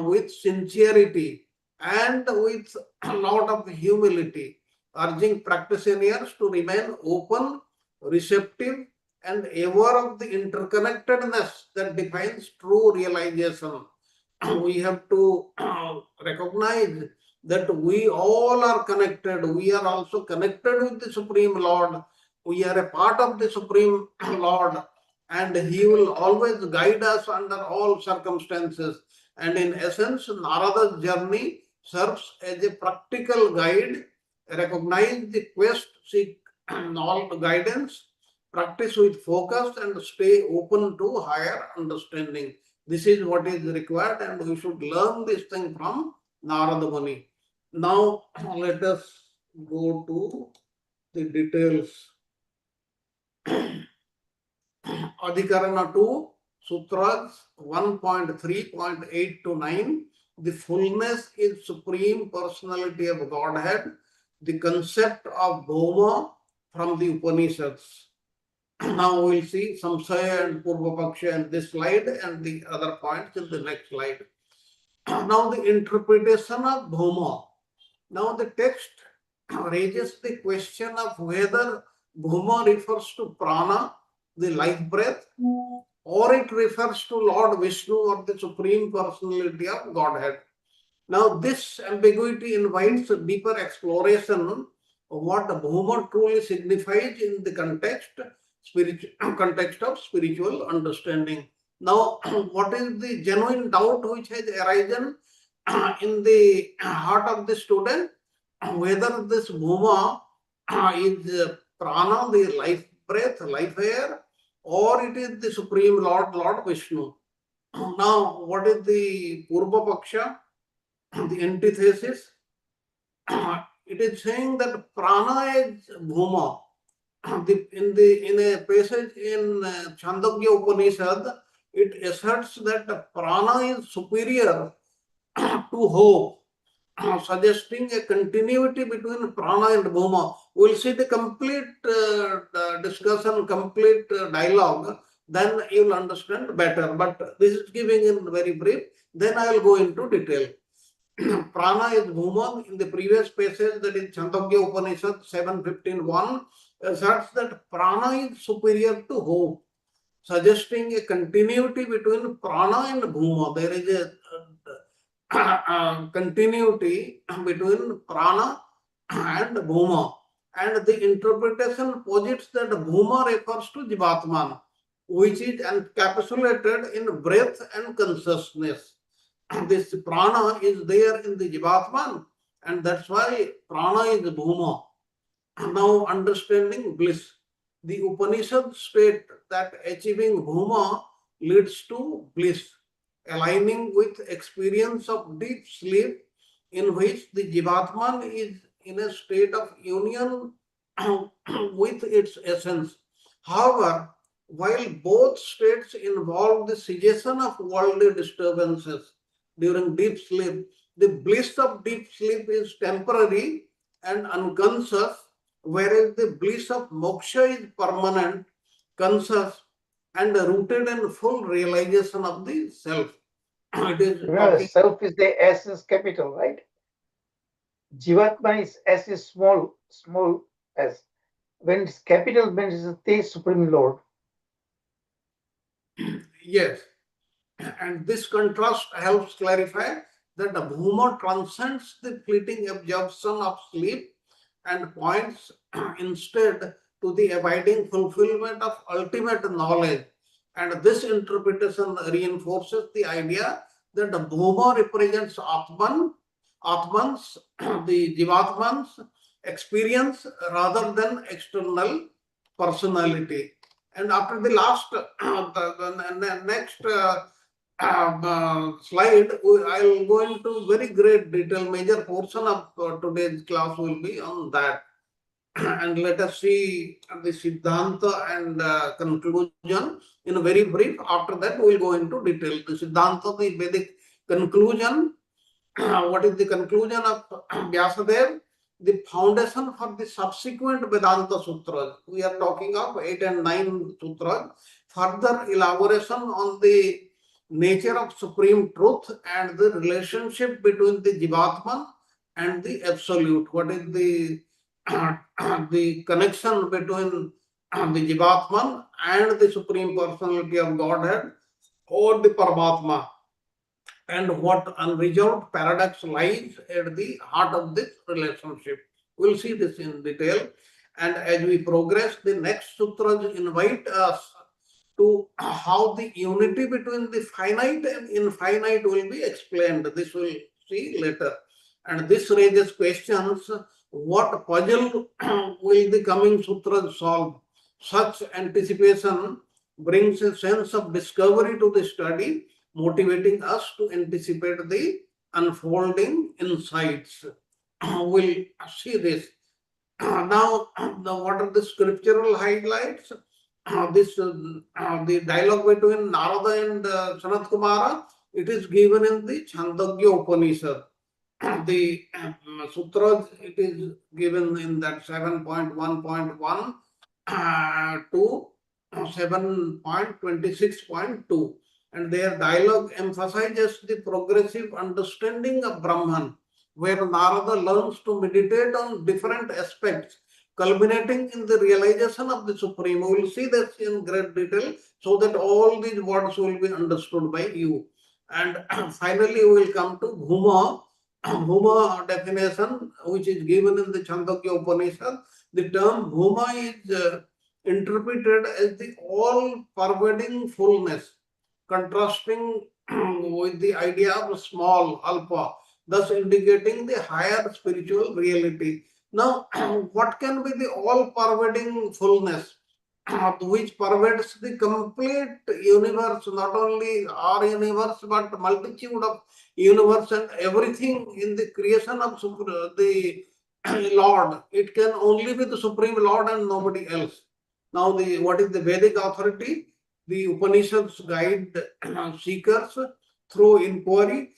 with sincerity and with a lot of humility, urging practitioners to remain open, receptive, and aware of the interconnectedness that defines true realization. We have to recognize that we all are connected. We are also connected with the Supreme Lord. We are a part of the Supreme Lord, and He will always guide us under all circumstances. And in essence, Narada's journey serves as a practical guide. Recognize the quest, seek all guidance, practice with focus, and stay open to higher understanding. This is what is required, and we should learn this thing from Narada Muni. Now, let us go to the details. Adhikarana 2, Sutras 1.3.8 to 9. The fullness is Supreme Personality of Godhead, the concept of Bhoma from the Upanishads. Now we'll see Samsaya and Purvapaksha in this slide and the other points in the next slide. Now the interpretation of Bhoma. Now the text raises the question of whether Bhoma refers to prana, the life breath, or it refers to Lord Vishnu or the Supreme Personality of Godhead. Now this ambiguity invites a deeper exploration of what Bhoma truly signifies in the context of spiritual understanding. Now, what is the genuine doubt which has arisen in the heart of the student? whether this Bhuma is prana, the life breath, life air, or it is the Supreme Lord, Lord Vishnu. Now, what is the Purva Paksha, the antithesis? It is saying that prana is Bhuma. In a passage in Chandogya Upanishad, it asserts that prana is superior to hope, suggesting a continuity between prana and bhuma. We'll see the complete discussion, complete dialogue, then you'll understand better. But this is giving in very brief. Then I will go into detail. Prana is bhuma. In the previous passage, that is Chandogya Upanishad 7:15:1, asserts that prana is superior to hope, suggesting a continuity between prana and bhuma. There is a continuity between prana and bhuma. And the interpretation posits that bhuma refers to Jivatman, which is encapsulated in breath and consciousness. This prana is there in the Jivatman, and that's why prana is bhuma. Now, understanding bliss. The Upanishad state that achieving bhuma leads to bliss, aligning with experience of deep sleep in which the Jivatman is in a state of union with its essence. However, while both states involve the cessation of worldly disturbances during deep sleep, the bliss of deep sleep is temporary and unconscious, whereas the bliss of moksha is permanent, conscious, and rooted in full realization of the self. It is Remember, talking. self is the S is capital, right? Jivatma is S is small, small s. When it's capital, means it's the Supreme Lord. Yes. And this contrast helps clarify that the bhuma transcends the fleeting absorption of sleep and points instead to the abiding fulfillment of ultimate knowledge. And this interpretation reinforces the idea that the bhuma represents Atman's, the Jivatman's experience rather than external personality. And after the last, the next slide, I'll go into very great detail. Major portion of today's class will be on that. And let us see the Siddhanta and conclusion in very brief. After that, we'll go into detail. The Siddhanta, the Vedic conclusion. What is the conclusion of Vyasadeva? The foundation for the subsequent Vedanta Sutras. We are talking of 8 and 9 Sutras. Further elaboration on the nature of supreme truth and the relationship between the Jivatman and the Absolute. What is the the connection between the Jivatman and the Supreme Personality of Godhead or the Paramatma, and what unresolved paradox lies at the heart of this relationship. We'll see this in detail. And as we progress, the next sutras invite us to how the unity between the finite and infinite will be explained. This we'll see later. And this raises questions: what puzzle will the coming sutras solve? Such anticipation brings a sense of discovery to the study, motivating us to anticipate the unfolding insights. We'll see this. Now, what are the scriptural highlights? The dialogue between Narada and Sanat Kumara, it is given in the Chandogya Upanishad. The sutras, it is given in that 7.1.1 to 7.26.2, and their dialogue emphasizes the progressive understanding of Brahman, where Narada learns to meditate on different aspects, culminating in the realization of the Supreme. We will see this in great detail so that all these words will be understood by you. And finally, we will come to Bhuma. Bhuma definition, which is given in the Chandogya Upanishad. The term Bhuma is interpreted as the all-pervading fullness, contrasting with the idea of small, alpha, thus indicating the higher spiritual reality. Now, what can be the all-pervading fullness which pervades the complete universe, not only our universe, but multitude of universe and everything in the creation of the Lord. It can only be the Supreme Lord and nobody else. Now, what is the Vedic authority? The Upanishads guide seekers through inquiry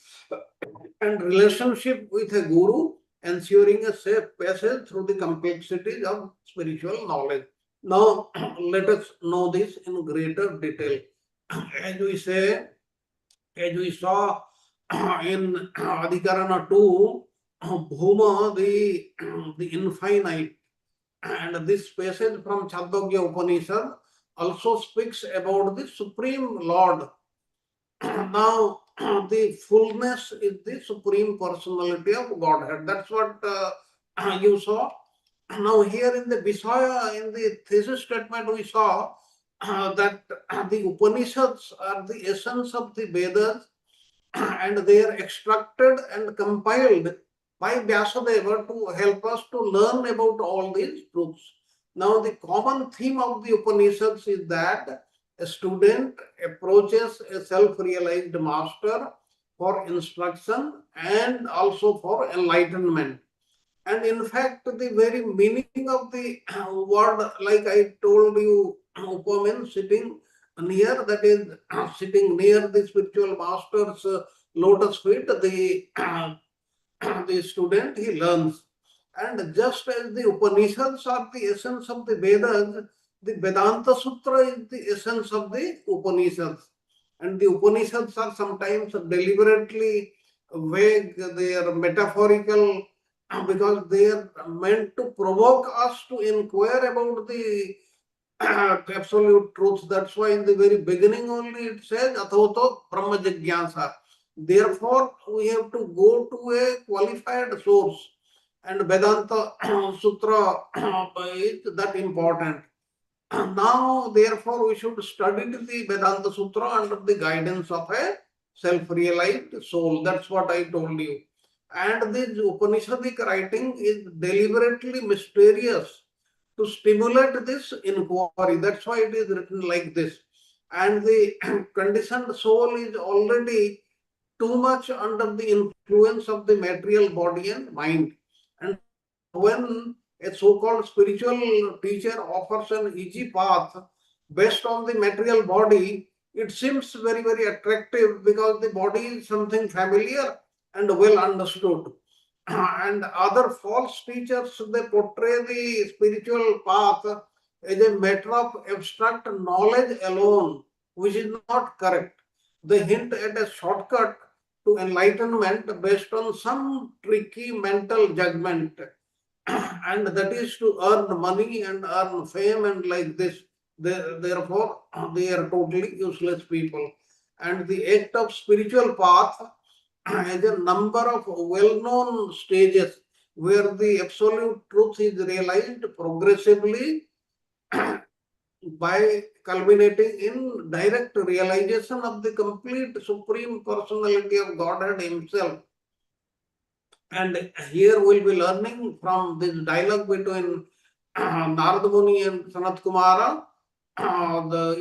and relationship with a guru, ensuring a safe passage through the complexities of spiritual knowledge. Now, let us know this in greater detail. As we say, as we saw in Adhikarana 2, Bhuma, the infinite, and this passage from Chandogya Upanishad also speaks about the Supreme Lord. Now, the fullness is the Supreme Personality of Godhead. That's what you saw. Now, here in the Visaya, in the thesis statement, we saw that the Upanishads are the essence of the Vedas and they are extracted and compiled by Vyasadeva to help us to learn about all these truths. Now, the common theme of the Upanishads is that a student approaches a self-realized master for instruction and also for enlightenment. And in fact, the very meaning of the word, like I told you, Upaman, sitting near, that is sitting near the spiritual master's lotus feet, the student, he learns. And just as the Upanishads are the essence of the Vedas, the Vedanta Sutra is the essence of the Upanishads. And the Upanishads are sometimes deliberately vague, they are metaphorical, because they are meant to provoke us to inquire about the absolute truth. That's why in the very beginning only it says Athoto Brahma Jigyasa. Therefore, we have to go to a qualified source, and Vedanta Sutra is that important. Now, therefore, we should study the Vedanta Sutra under the guidance of a self-realized soul. That's what I told you. And this Upanishadic writing is deliberately mysterious to stimulate this inquiry. That's why it is written like this. And the conditioned soul is already too much under the influence of the material body and mind. And when a so-called spiritual teacher offers an easy path based on the material body, it seems very, very attractive because the body is something familiar and well understood. And other false teachers, they portray the spiritual path as a matter of abstract knowledge alone, which is not correct. They hint at a shortcut to enlightenment based on some tricky mental judgment, and that is to earn money and earn fame and like this. Therefore, they are totally useless people. And the act of spiritual path has a number of well-known stages where the absolute truth is realized progressively by culminating in direct realization of the complete Supreme Personality of Godhead Himself. And here we'll be learning from this dialogue between Narada Muni and Sanat Kumara.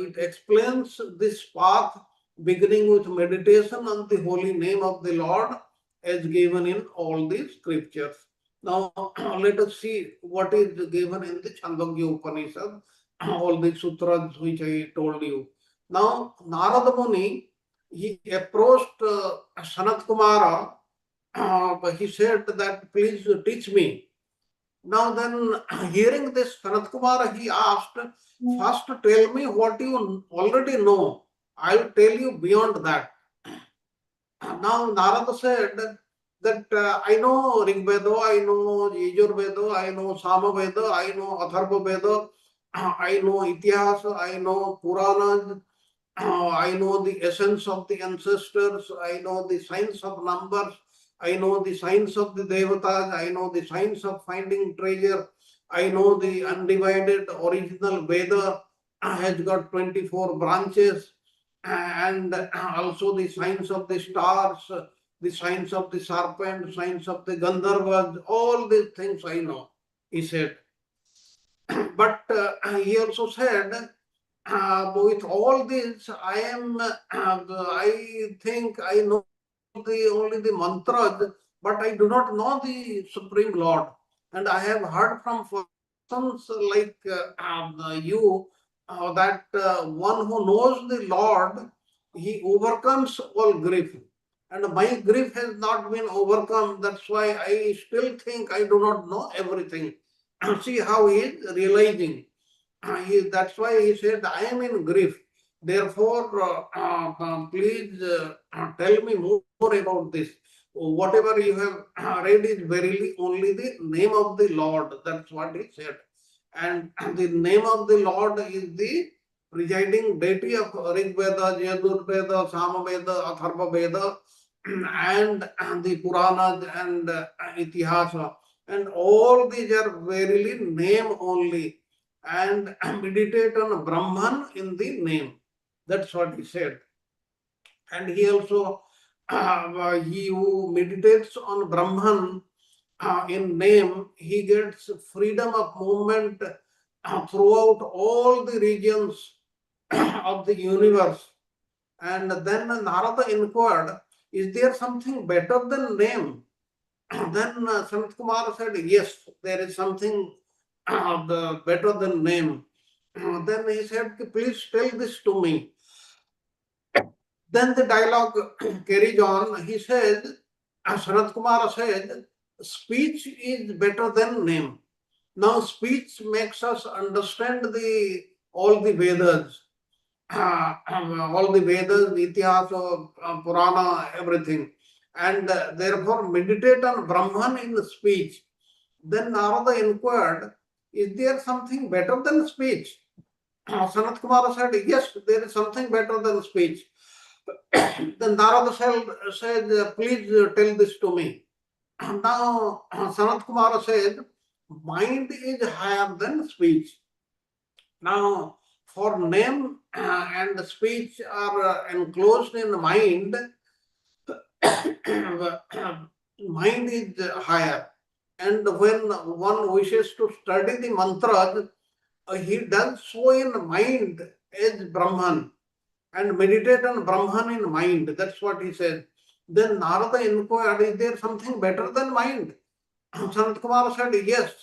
It explains this path beginning with meditation on the holy name of the Lord as given in all the scriptures. Now let us see what is given in the Chandogya Upanishad, all the sutras which I told you. Now Narada Muni, he approached Sanat Kumara, he said that please teach me. Now then, hearing this, Sanat Kumara, he asked, first tell me what you already know. I'll tell you beyond that. Now Narada said that I know Rig Veda, I know Yajur Veda, I know Sama Veda, I know Atharva Veda, I know Itihasa, I know Puranas, I know the essence of the ancestors, I know the science of numbers, I know the science of the devatas, I know the science of finding treasure, I know the undivided original Veda has got 24 branches, and also the science of the stars, the signs of the serpent, signs of the Gandharvas, all these things I know, he said. But he also said, with all this, I think I know only the mantras, but I do not know the Supreme Lord. And I have heard from persons like you that one who knows the Lord, he overcomes all grief. And my grief has not been overcome. That's why I still think I do not know everything. See how he is realizing. That's why he said, I am in grief. Therefore, please tell me more about this. Whatever you have read is verily only the name of the Lord. That's what he said. And the name of the Lord is the presiding deity of Rig Veda, Yajur Veda, Sama Veda, Atharva Veda, and the Puranas and Itihasa. And all these are verily name only. And meditate on Brahman in the name. That's what he said. And he also, he who meditates on Brahman in name, he gets freedom of movement throughout all the regions of the universe. And then Narada inquired, is there something better than name? Then Sanat Kumar said, yes, there is something better than name. Then he said, please tell this to me. Then the dialogue carries on. He said, Sanat Kumar said, speech is better than name. Now speech makes us understand all the Vedas, all the Vedas, Itihasa, Purana, everything. And therefore meditate on Brahman in speech. Then Narada inquired, is there something better than speech? Sanat Kumara said, yes, there is something better than speech. Then Narada said, please tell this to me. Now Sanat Kumara said, mind is higher than speech. Now, for name and speech are enclosed in the mind, mind is higher. And when one wishes to study the mantras, he does so in mind as Brahman and meditate on Brahman in mind. That's what he says. Then Narada inquired, is there something better than mind? Sanat Kumar said, yes,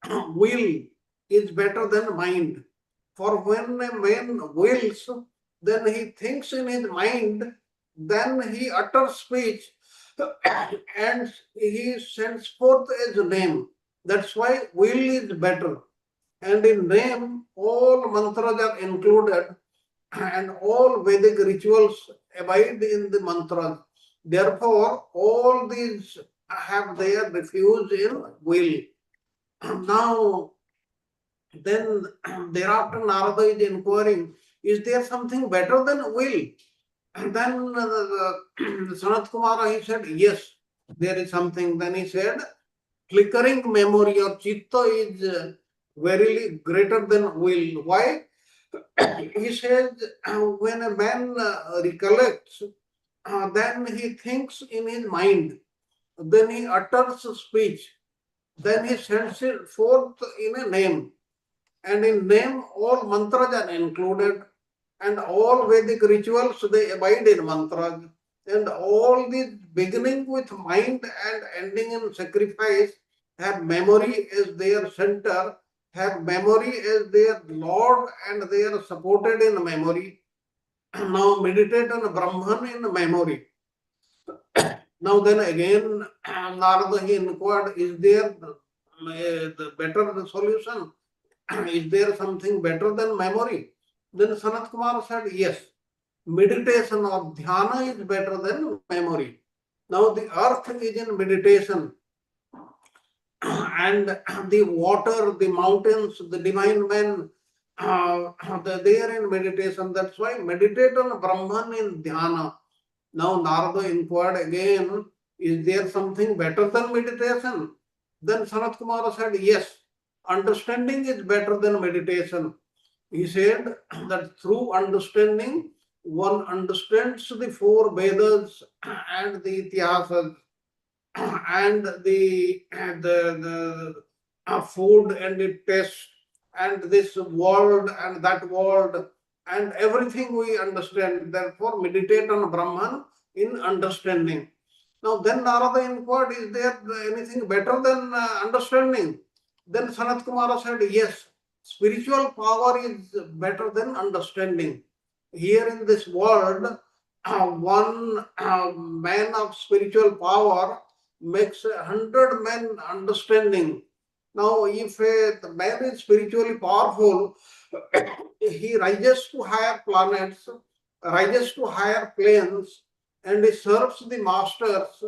will is better than mind. For when a man wills, then he thinks in his mind, then he utters speech and he sends forth as a name. That's why will is better. And in name, all mantras are included and all Vedic rituals abide in the mantras. Therefore, all these have their refuge in will. Now, then thereafter Narada is inquiring, is there something better than will? And then Sanat Kumara, he said, yes, there is something. Then he said, flickering memory or chitta is verily greater than will. Why? He says, when a man recollects, then he thinks in his mind, then he utters speech, then he sends it forth in a name. And in name, all mantras are included, and all Vedic rituals, they abide in mantras. And all these beginning with mind and ending in sacrifice have memory as their center, have memory as their Lord, and they are supported in memory. Now meditate on Brahman in memory. Now then again, Narada, he inquired, is there the better solution? Is there something better than memory? Then Sanat Kumar said, yes, meditation or dhyana is better than memory. Now the earth is in meditation and the water, the mountains, the divine men, they are in meditation. That's why meditate on Brahman in dhyana. Now Narada inquired again, is there something better than meditation? Then Sanat Kumara said, yes, understanding is better than meditation. He said that through understanding, one understands the four Vedas and the Itihasas and the food and the taste and this world and that world and everything we understand. Therefore, meditate on Brahman in understanding. Now, then Narada inquired, is there anything better than understanding? Then Sanat Kumara said, yes, spiritual power is better than understanding. Here in this world, one man of spiritual power makes 100 men understanding. Now, if the man is spiritually powerful, he rises to higher planets, rises to higher planes, and he serves the masters.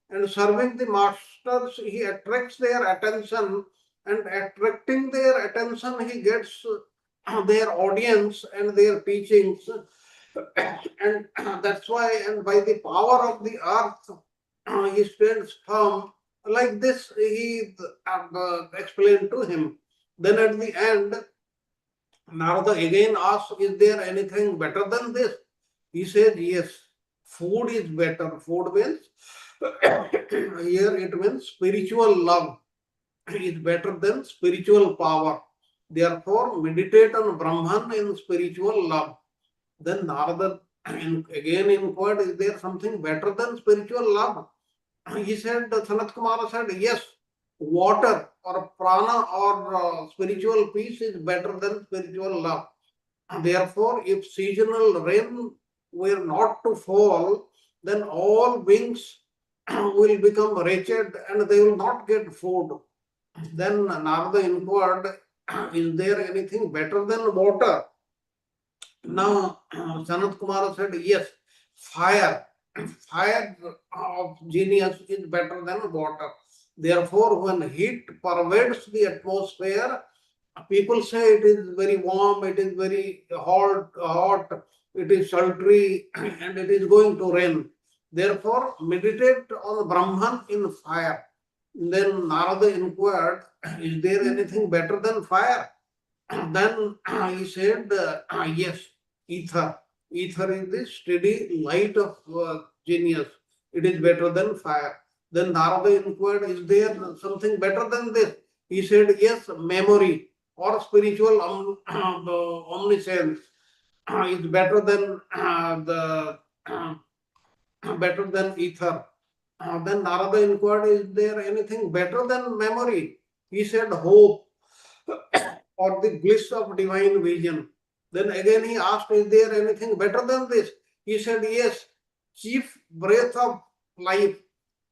And serving the masters, he attracts their attention, and attracting their attention, he gets their audience and their teachings. And that's why, and by the power of the earth, he stands firm. Like this, he explained to him. Then at the end, Narada again asked, is there anything better than this? He said, yes, food is better. Food means, here it means spiritual love is better than spiritual power. Therefore, meditate on Brahman in spiritual love. Then Narada again inquired, is there something better than spiritual love? He said, Sanat Kumara said, yes, water or prana or spiritual peace is better than spiritual love. Therefore, if seasonal rain were not to fall, then all beings will become wretched and they will not get food. Then Narada inquired, is there anything better than water? Now, Sanat Kumara said, yes, fire. Fire of genius is better than water. Therefore, when heat pervades the atmosphere, people say it is very warm, it is very hot, it is sultry, and it is going to rain. Therefore, meditate on Brahman in fire. Then Narada inquired, is there anything better than fire? Then he said, yes, ether. Ether is the steady light of genius. It is better than fire. Then Narada inquired, is there something better than this? He said, yes, memory or spiritual omniscience is better than better than ether. Then Narada inquired, is there anything better than memory? He said, hope or the bliss of divine vision. Then again he asked, is there anything better than this? He said, yes, chief breath of life,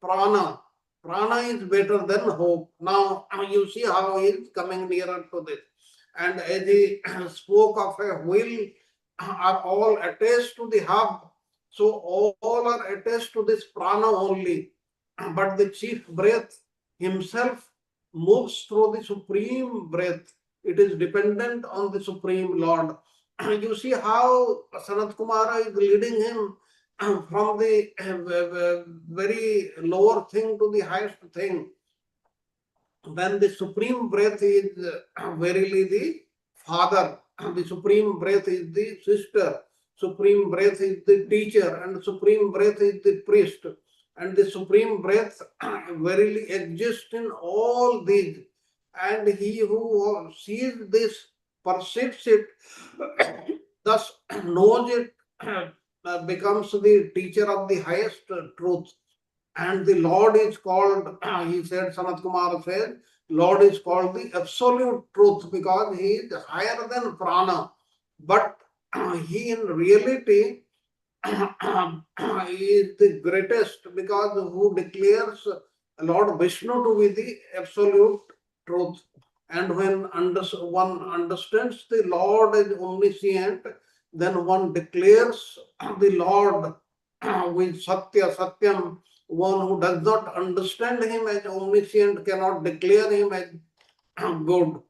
prana. Prana is better than hope. Now you see how he is coming nearer to this. And as he spoke of a wheel, are all attached to the hub. So all are attached to this prana only. But the chief breath himself moves through the supreme breath. It is dependent on the Supreme Lord. You see how Sanat Kumara is leading him from the very lower thing to the highest thing. Then the Supreme Breath is verily the Father, the Supreme Breath is the sister, Supreme Breath is the teacher, and Supreme Breath is the priest. And the Supreme Breath verily exists in all these. And he who sees this, perceives it, thus knows it, becomes the teacher of the highest truth. And the Lord is called, he said, Sanat Kumar said, Lord is called the absolute truth because he is higher than prana. But he in reality is the greatest because who declares Lord Vishnu to be the absolute truth. And when one understands the Lord as omniscient, then one declares the Lord with Satya, Satyam. One who does not understand him as omniscient cannot declare him as good.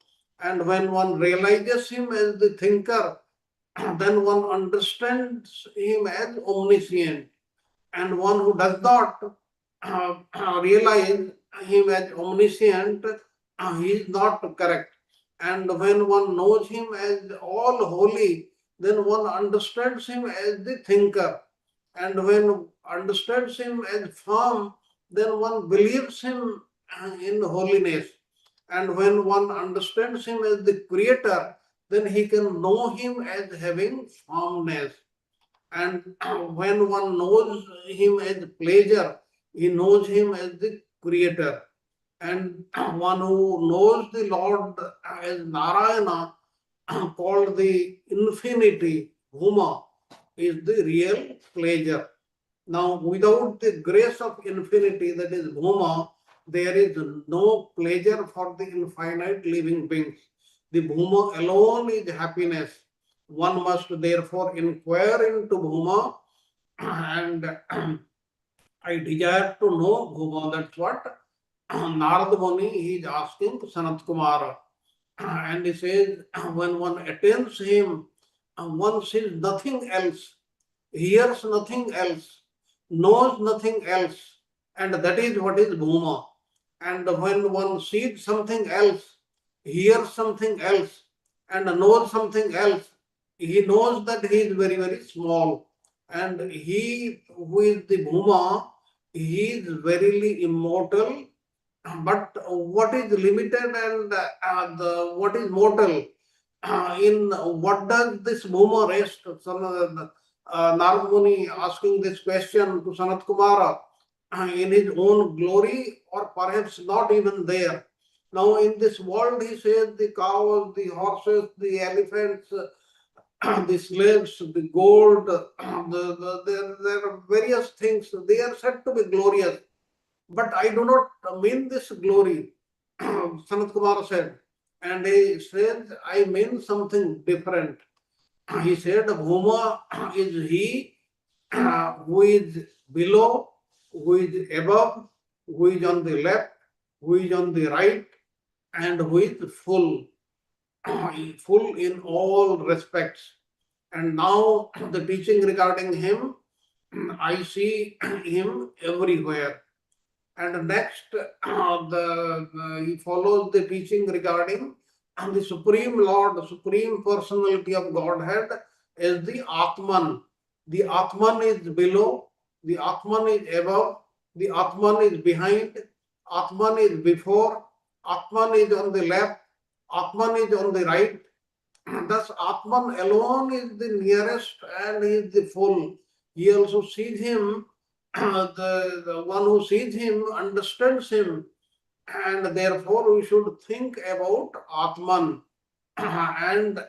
And when one realizes him as the thinker, then one understands him as omniscient. And one who does not realize him as omniscient, he is not correct. And when one knows him as all holy, then one understands him as the thinker. And when understands him as firm, then one believes him in holiness. And when one understands him as the creator, then he can know him as having firmness. And when one knows him as pleasure, he knows him as the creator. And one who knows the Lord as Narayana, called the infinity, Bhuma, is the real pleasure. Now, without the grace of infinity, that is Bhuma, there is no pleasure for the infinite living beings. The Bhuma alone is happiness. One must therefore inquire into Bhuma, and I desire to know Bhuma. That's what Narad Muni is asking Sanat Kumara. And he says, when one attains him, one sees nothing else, hears nothing else, knows nothing else, and that is what is Bhuma. And when one sees something else, hears something else, and knows something else, he knows that he is very, very small. And he who is the Bhuma, he is verily immortal. But what is limited and what is mortal? In what does this Bhuma rest? Narad Muni asking this question to Sanat Kumara, in his own glory or perhaps not even there. Now in this world, he says, the cows, the horses, the elephants, the slaves, the gold, there are various things. They are said to be glorious. But I do not mean this glory, Sanat Kumara said. And he said, I mean something different. He said, Bhuma is he who is below, who is above, who is on the left, who is on the right, and who is full, full in all respects. And now the teaching regarding him, I see him everywhere. And next, he follows the teaching regarding the Supreme Lord, the Supreme Personality of Godhead as the Atman. The Atman is below, the Atman is above, the Atman is behind, Atman is before, Atman is on the left, Atman is on the right. Thus, Atman alone is the nearest and is the full. He also sees him, the one who sees him understands him, and therefore we should think about Atman. And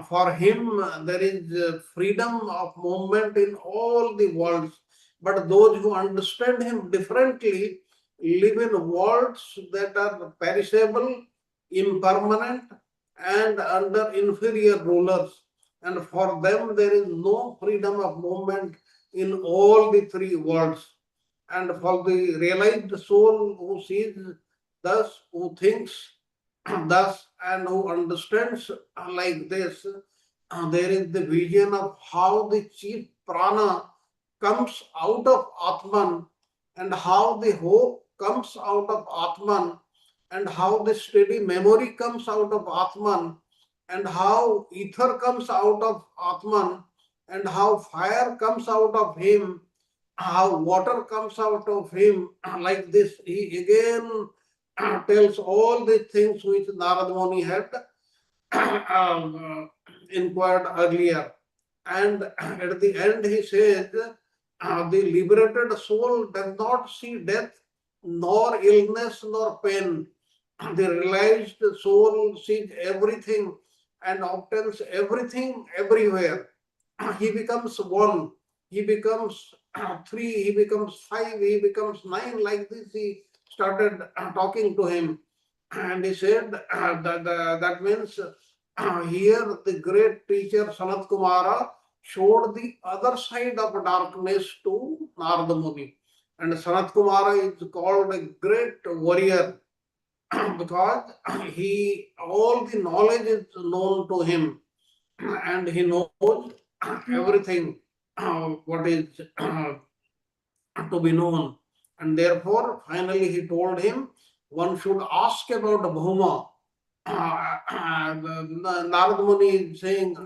for him, there is freedom of movement in all the worlds. But those who understand him differently live in worlds that are perishable, impermanent, and under inferior rulers. And for them, there is no freedom of movement in all the three worlds. And for the realized soul who sees thus, who thinks thus, and who understands like this, there is the vision of how the chief prana comes out of Atman, and how the hope comes out of Atman, and how the steady memory comes out of Atman, and how ether comes out of Atman, and how fire comes out of him, how water comes out of him. Like this, he again tells all the things which Narad Muni had inquired earlier. And at the end, he says, the liberated soul does not see death, nor illness, nor pain. The realized soul sees everything and obtains everything everywhere. He becomes one, he becomes three, he becomes five, he becomes nine. Like this, he started talking to him. And he said, that means here the great teacher Sanat Kumara showed the other side of darkness to Narada Muni. And Sanat Kumara is called a great warrior because all the knowledge is known to him, and he knows everything what is to be known. And therefore, finally he told him, one should ask about Bhuma. Narad Muni is saying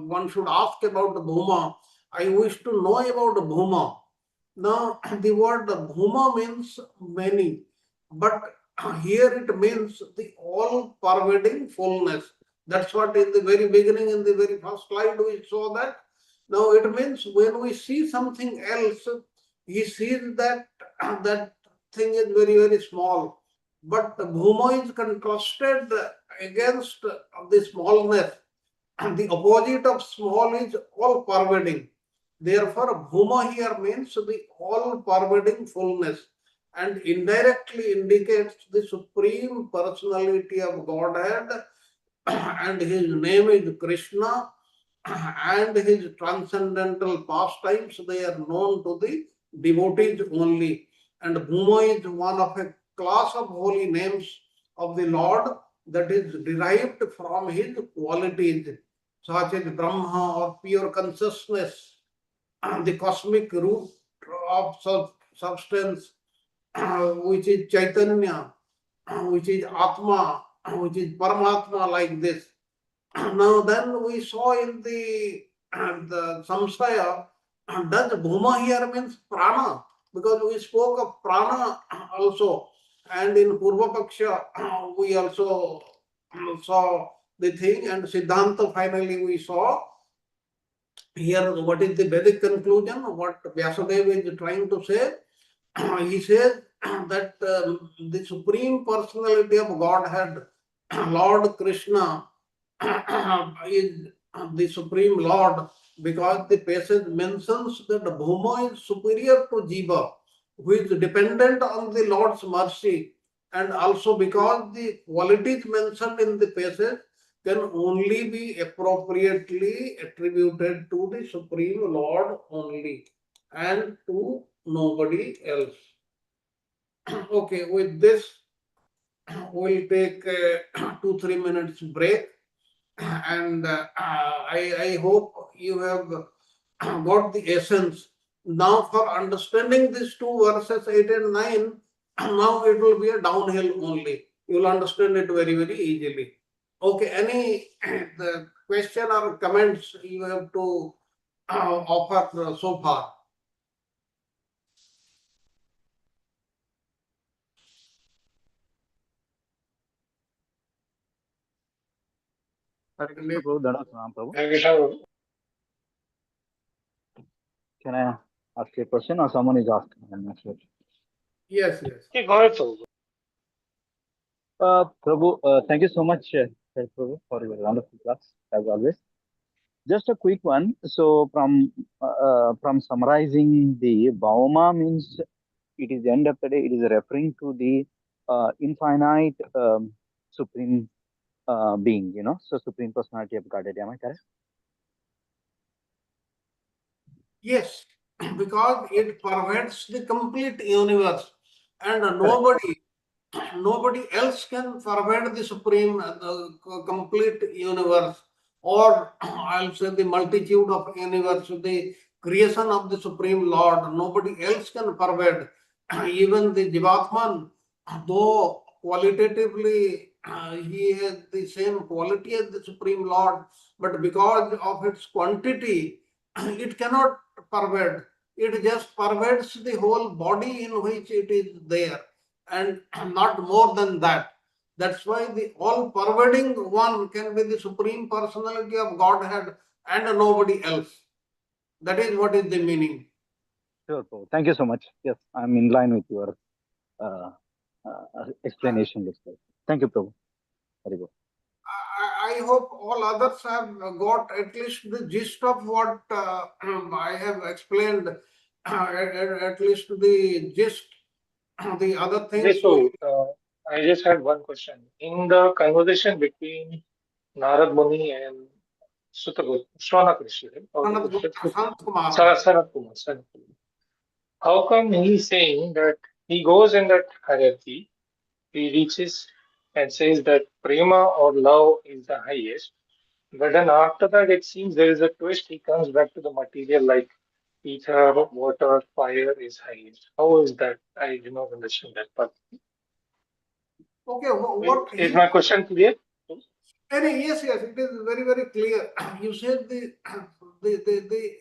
one should ask about the Bhuma. I wish to know about the Bhuma. Now, the word Bhuma means many, but here it means the all-pervading fullness. That's what in the very beginning, in the very first slide, we saw that. Now, it means when we see something else, he sees that that thing is very, very small. But the Bhuma is contrasted against the smallness. The opposite of small is all-pervading. Therefore, Bhuma here means the all-pervading fullness and indirectly indicates the supreme personality of Godhead, and his name is Krishna, and his transcendental pastimes, they are known to the devotees only. And Bhuma is one of a class of holy names of the Lord that is derived from his qualities, such as Brahma or pure consciousness, the cosmic root of substance, which is Chaitanya, which is Atma, which is Paramatma, like this. Now then we saw in the Samsaya, does Bhuma here means prana? Because we spoke of prana also, and in Purva Paksha we also saw the thing, and Siddhanta finally we saw. Here, what is the Vedic conclusion? What Vyasadeva is trying to say? He says that the Supreme Personality of Godhead, Lord Krishna, is the Supreme Lord, because the passage mentions that Bhuma is superior to Jiva, who is dependent on the Lord's mercy, and also because the qualities mentioned in the passage can only be appropriately attributed to the Supreme Lord only and to nobody else. Okay, with this, we'll take 2-3 minutes break, and I hope you have got the essence. Now, for understanding these two verses 8 and 9, now it will be a downhill only. You will understand it very, very easily. Okay, any the question or comments you have to offer so far? Hare Krishna Prabhu, Dhanasana Prabhu. Hare Krishna, Prabhu. Can I ask a question or someone is asking? I'm not sure. Yes, yes. Okay, go ahead, Prabhu. Prabhu, thank you so much, Prabhu, for your wonderful class, as always. Just a quick one. So, from summarizing, the Bauma means it is the end of the day, it is referring to the infinite supreme being, so supreme personality of Godhead. Am I correct? Yes, because it pervades the complete universe, and nobody else can pervade the supreme, the complete universe, or I'll say the multitude of universe, the creation of the Supreme Lord. Nobody else can pervade. Even the Jivatman, though qualitatively he has the same quality as the Supreme Lord, but because of its quantity, it cannot pervade. It just pervades the whole body in which it is there, and not more than that. That's why the all-pervading one can be the Supreme Personality of Godhead and nobody else. That is what is the meaning. Sure, Prabhu. Thank you so much. Yes, I'm in line with your explanation. Thank you, Prabhu. Very good. I hope all others have got at least the gist of what I have explained, at least the gist. The other things. Yes, so I just had one question. In the conversation between Narad Muni and Swana Krishi, right? Or Sant Kumar. Sanat Kumar, Sanat Kumar. How come he's saying that he goes in that hierarchy, he reaches and says that prema or love is the highest, but then after that it seems there is a twist, he comes back to the material like ether, water, fire is highest. How is that? I do not understand that part. Okay, what Is my question clear? Yes, it is very, very clear. You said the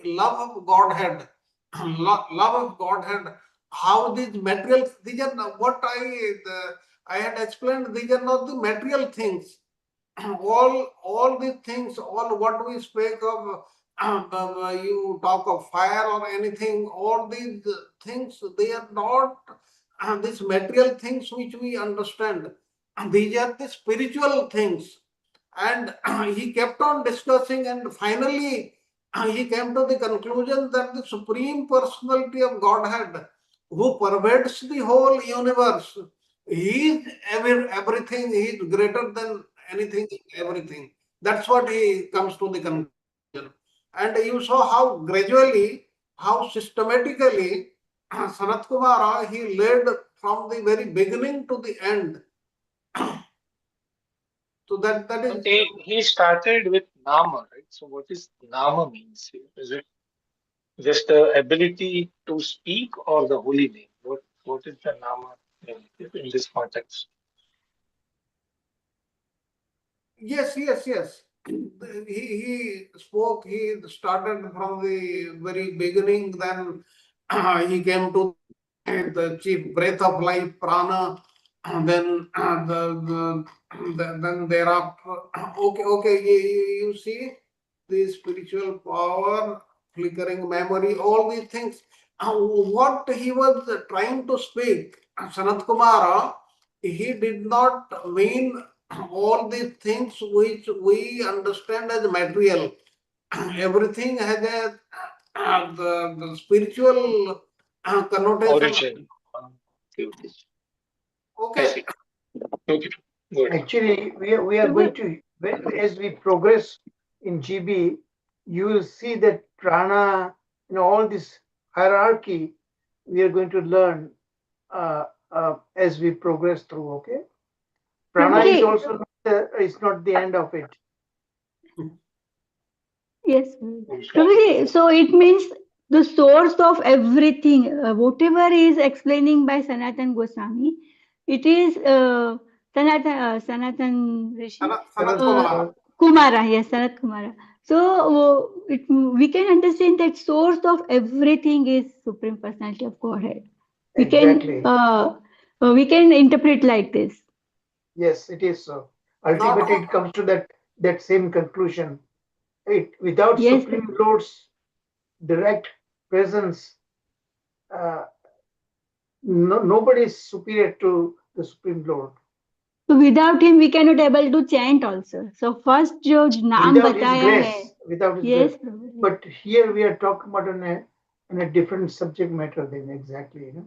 love of Godhead, love of Godhead. How these materials? These are what I had explained. These are not the material things. All these things, all what we speak of, you talk of fire or anything. All these things, they are not these material things which we understand. These are the spiritual things. And he kept on discussing, and finally he came to the conclusion that the Supreme Personality of Godhead, who pervades the whole universe, he is everything, he is greater than anything, everything. That's what he comes to the conclusion. And you saw how gradually, how systematically Sanat Kumara, he led from the very beginning to the end. So that And is he started with Nama, right? So what is Nama means here? Is it just the ability to speak or the holy name? What is the Nama in this context? Yes. He spoke, he started from the very beginning, then he came to the chief breath of life, prana, and then then thereafter, okay, you see the spiritual power, flickering memory, all these things. What he was trying to speak, Sanat Kumara, he did not mean all these things which we understand as material. Everything has the spiritual connotation. Origin. Okay, okay. I Okay. see. Okay, good. Actually, we are going to, as we progress in GB, you will see that prana, all this hierarchy, we are going to learn as we progress through. Okay, prana is Prabhuji, also is not the end of it. yes, Okay. Prabhuji, so it means the source of everything, whatever is explaining by Sanatan Goswami, it is Sanatan Rishi, Sanat uh, Kumara. Kumara, yes, Sanat Kumara. So we can understand that source of everything is Supreme Personality of Godhead. Exactly. We can interpret like this. Yes, it is so. Not Ultimately, it comes to that same conclusion. Without Yes, Supreme Lord's direct presence, uh, nobody is superior to the Supreme Lord. so without him we cannot able to chant also. So first जो नाम Without his बताया है, grace, without his grace. yes, Prabhuji. But here we are talking about on a different subject matter then exactly. here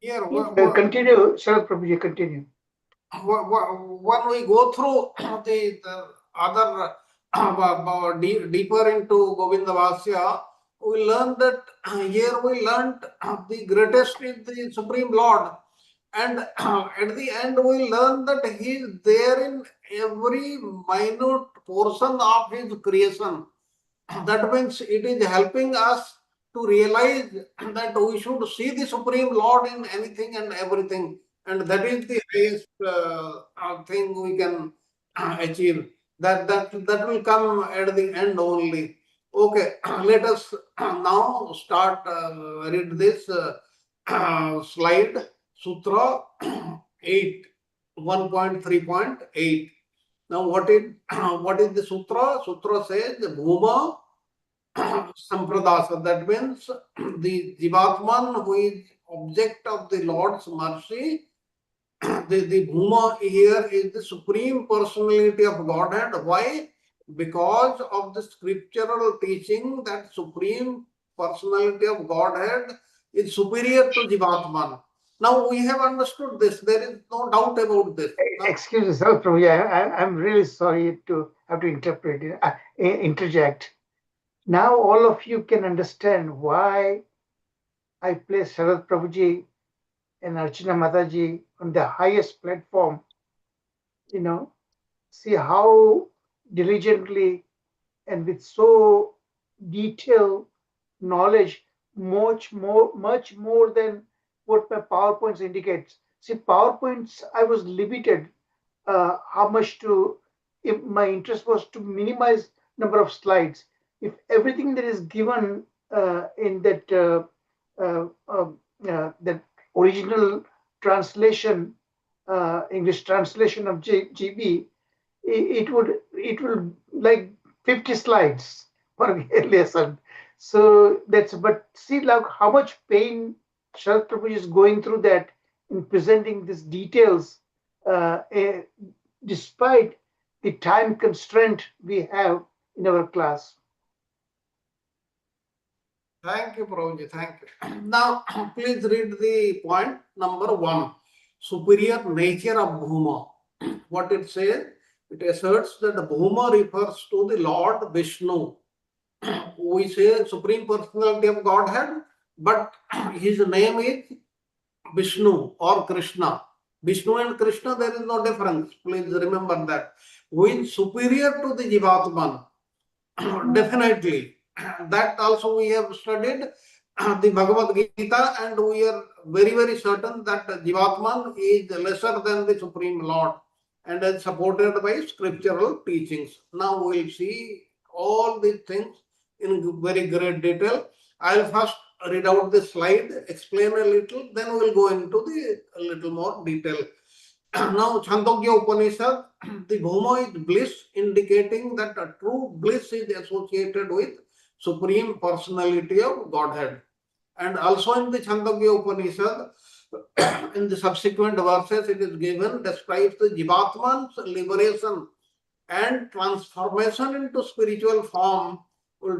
Yes, Continue, Sharad Prabhuji, continue. when we go through the other deeper into Govinda Vasya, we learn that here we learned the greatest is the Supreme Lord. And at the end, we learn that He is there in every minute portion of His creation. That means it is helping us to realize that we should see the Supreme Lord in anything and everything. And that is the highest thing we can achieve. That will come at the end only. Okay, let us now start read this slide, Sutra 8, 1.3.8. Now, what is the sutra? Sutra says the Bhuma Sampradasa. That means the Jivatman who is object of the Lord's mercy. The Bhuma here is the Supreme Personality of Godhead. Why? Because of the scriptural teaching that Supreme Personality of Godhead is superior to Jivatman. Now we have understood this. There is no doubt about this. Now, Excuse me, Sharad Prabhuji, I'm really sorry to have to interject. Now all of you can understand why I place Sharad Prabhuji and Archana Mataji on the highest platform. See how diligently and with so detailed knowledge, much more than what my PowerPoints indicates. See, PowerPoints, I was limited how much to, if my interest was to minimize number of slides. If everything that is given in that original translation, English translation of GB, it will like 50 slides per lesson. So that's, but see like how much pain Sharat Prabhu is going through that in presenting these details, despite the time constraint we have in our class. Thank you, Prabhuji. Thank you. Now, please read the point number 1. Superior nature of Bhuma. What it says? It asserts that Bhuma refers to the Lord Vishnu. We say Supreme Personality of Godhead, but his name is Vishnu or Krishna. Vishnu and Krishna, there is no difference. Please remember that. Who is superior to the Jivatman? Definitely. That also we have studied the Bhagavad Gita, and we are very, very certain that Jivatman is lesser than the Supreme Lord and is supported by scriptural teachings. Now we will see all these things in very great detail. I'll first read out the slide, explain a little, then we'll go into the a little more detail. Now, Chandogya Upanishad, the Bhuma is bliss, indicating that a true bliss is associated with Supreme Personality of Godhead. And also in the Chandogya Upanishad, in the subsequent verses, it is given, describes the Jivatman's liberation and transformation into spiritual form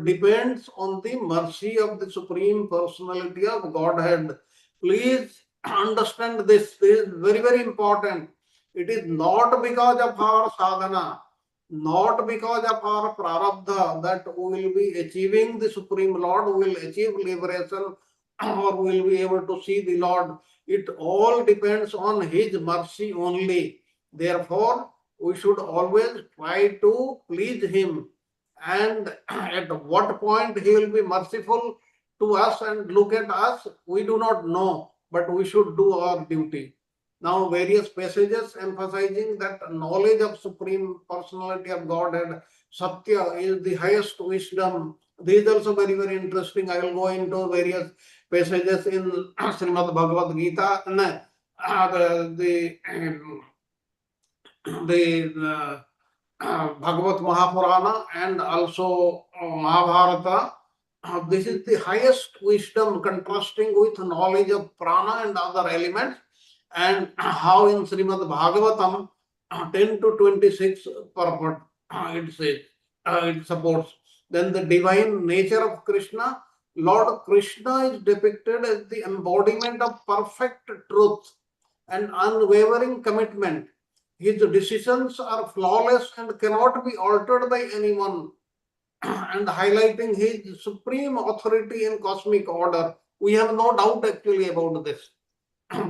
depends on the mercy of the Supreme Personality of Godhead. Please understand this. This is very, very important. It is not because of our sadhana, not because of our prarabdha that we will be achieving the Supreme Lord, we will achieve liberation or we will be able to see the Lord. It all depends on His mercy only. Therefore, we should always try to please Him. And at what point He will be merciful to us and look at us, we do not know, but we should do our duty. Now, various passages emphasizing that knowledge of Supreme Personality of Godhead, Satya, is the highest wisdom. This is also very, very interesting. I will go into various passages in Srimad Bhagavad Gita, and the Bhagavad Mahapurana and also Mahabharata. This is the highest wisdom contrasting with knowledge of prana and other elements, and how in Srimad Bhagavatam 10 to 26 purport it says, it supports. Then the divine nature of Krishna. Lord Krishna is depicted as the embodiment of perfect truth and unwavering commitment. His decisions are flawless and cannot be altered by anyone, and highlighting his supreme authority in cosmic order. We have no doubt actually about this.